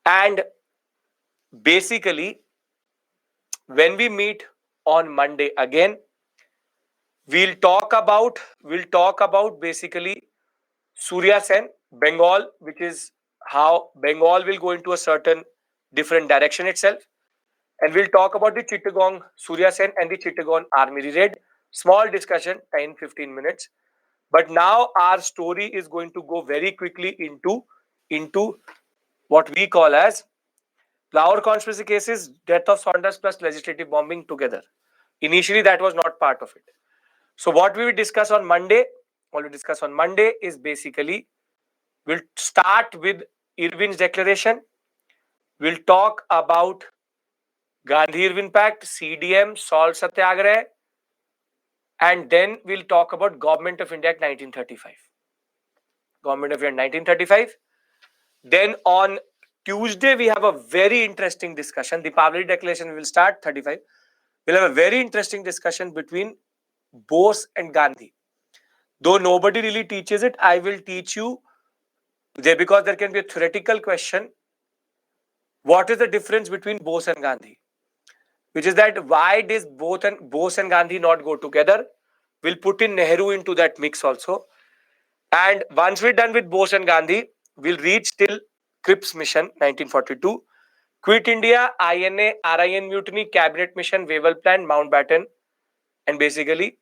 And basically, when we meet on Monday again, we'll talk about basically Surya Sen, Bengal, which is how Bengal will go into a certain different direction itself. And we'll talk about the Chittagong Surya Sen and the Chittagong Army Raid. Small discussion, 10-15 minutes. But now our story is going to go very quickly into what we call as Lahore conspiracy cases, death of Saunders plus legislative bombing together. Initially, that was not part of it. So what we will discuss on Monday, is basically, we'll start with Irwin's declaration. We'll talk about Gandhi-Irwin Pact, CDM, Salt Satyagraha, and then we'll talk about Government of India Act 1935. Government of India 1935. Then on Tuesday, we have a very interesting discussion. The Pavlov Declaration will start 35. We'll have a very interesting discussion between Bose and Gandhi. Though nobody really teaches it, I will teach you there, because there can be a theoretical question. What is the difference between Bose and Gandhi? Which is that why does Bose and Gandhi not go together? We'll put in Nehru into that mix also. And once we're done with Bose and Gandhi, we'll reach till Cripps Mission 1942. Quit India, INA, RIN Mutiny, Cabinet Mission, Wavell Plan, Mountbatten. And basically,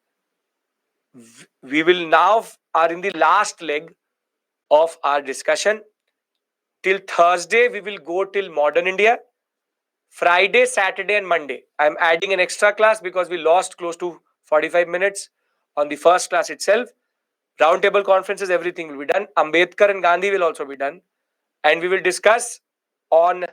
we will now are in the last leg of our discussion. Till Thursday, we will go till modern India. Friday, Saturday, and Monday, I'm adding an extra class because we lost close to 45 minutes on the first class itself. Roundtable conferences, everything will be done. Ambedkar and Gandhi will also be done. And we will discuss on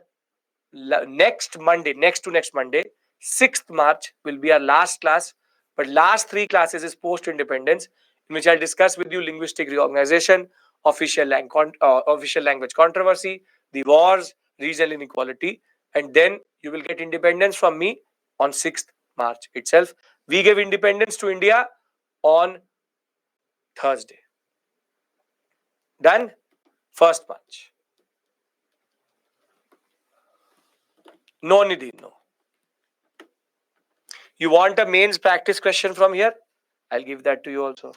next to next Monday, 6th March, will be our last class. But last three classes is post-independence, in which I'll discuss with you linguistic reorganization, official language controversy, the wars, regional inequality, and then you will get independence from me on 6th March itself. We gave independence to India on Thursday. Done? 1st March. No, Nidhi, no. You want a mains practice question from here? I'll give that to you also.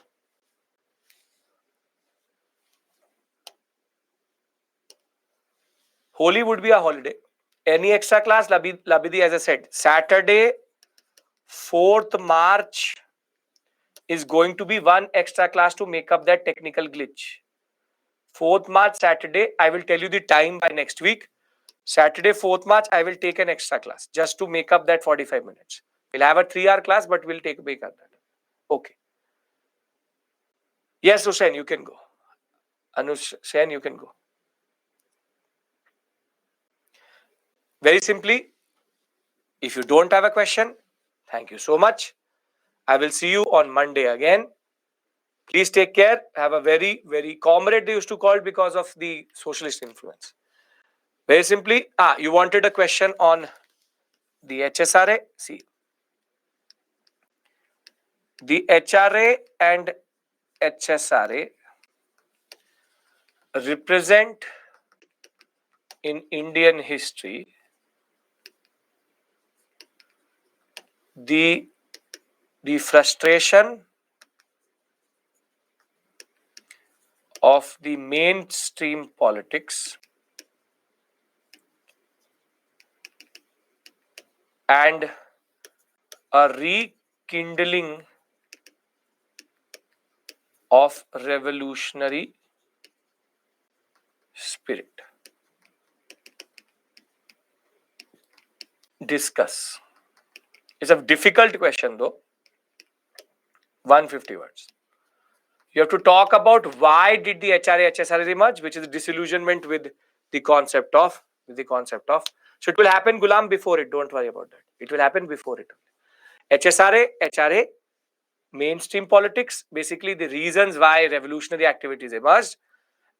Holi would be a holiday. Any extra class, Labidi, as I said, Saturday, 4th March is going to be one extra class to make up that technical glitch. 4th March, Saturday, I will tell you the time by next week. Saturday, 4th March, I will take an extra class just to make up that 45 minutes. We'll have a 3-hour class, but we'll make up that. Okay. Yes, Hussein, you can go. Anush, Sen, you can go. Very simply, if you don't have a question, thank you so much. I will see you on Monday again. Please take care. Have a very, very comrade they used to call it because of the socialist influence. Very simply, you wanted a question on the HSRA. See, the HRA and HSRA represent in Indian history the frustration of the mainstream politics and a rekindling of revolutionary spirit. Discuss. It's a difficult question though. 150 words. You have to talk about why did the HRA HSRA emerge, which is disillusionment with the concept of. So it will happen, Gulam, before it. Don't worry about that. It will happen before it. HSRA, HRA, mainstream politics, basically the reasons why revolutionary activities emerged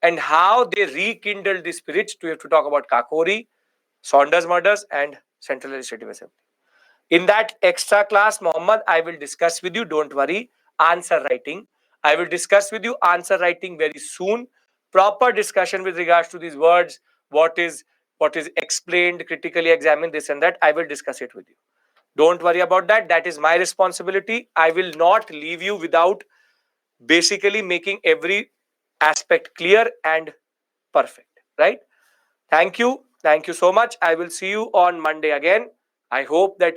and how they rekindled the spirit. We have to talk about Kakori, Saunders murders, and Central Legislative Assembly. In that extra class, Mohammed, I will discuss with you, don't worry, answer writing. I will discuss with you answer writing very soon. Proper discussion with regards to these words, what is explained, critically examined, this and that. I will discuss it with you. Don't worry about that. That is my responsibility. I will not leave you without basically making every aspect clear and perfect. Right? Thank you. Thank you so much. I will see you on Monday again. I hope that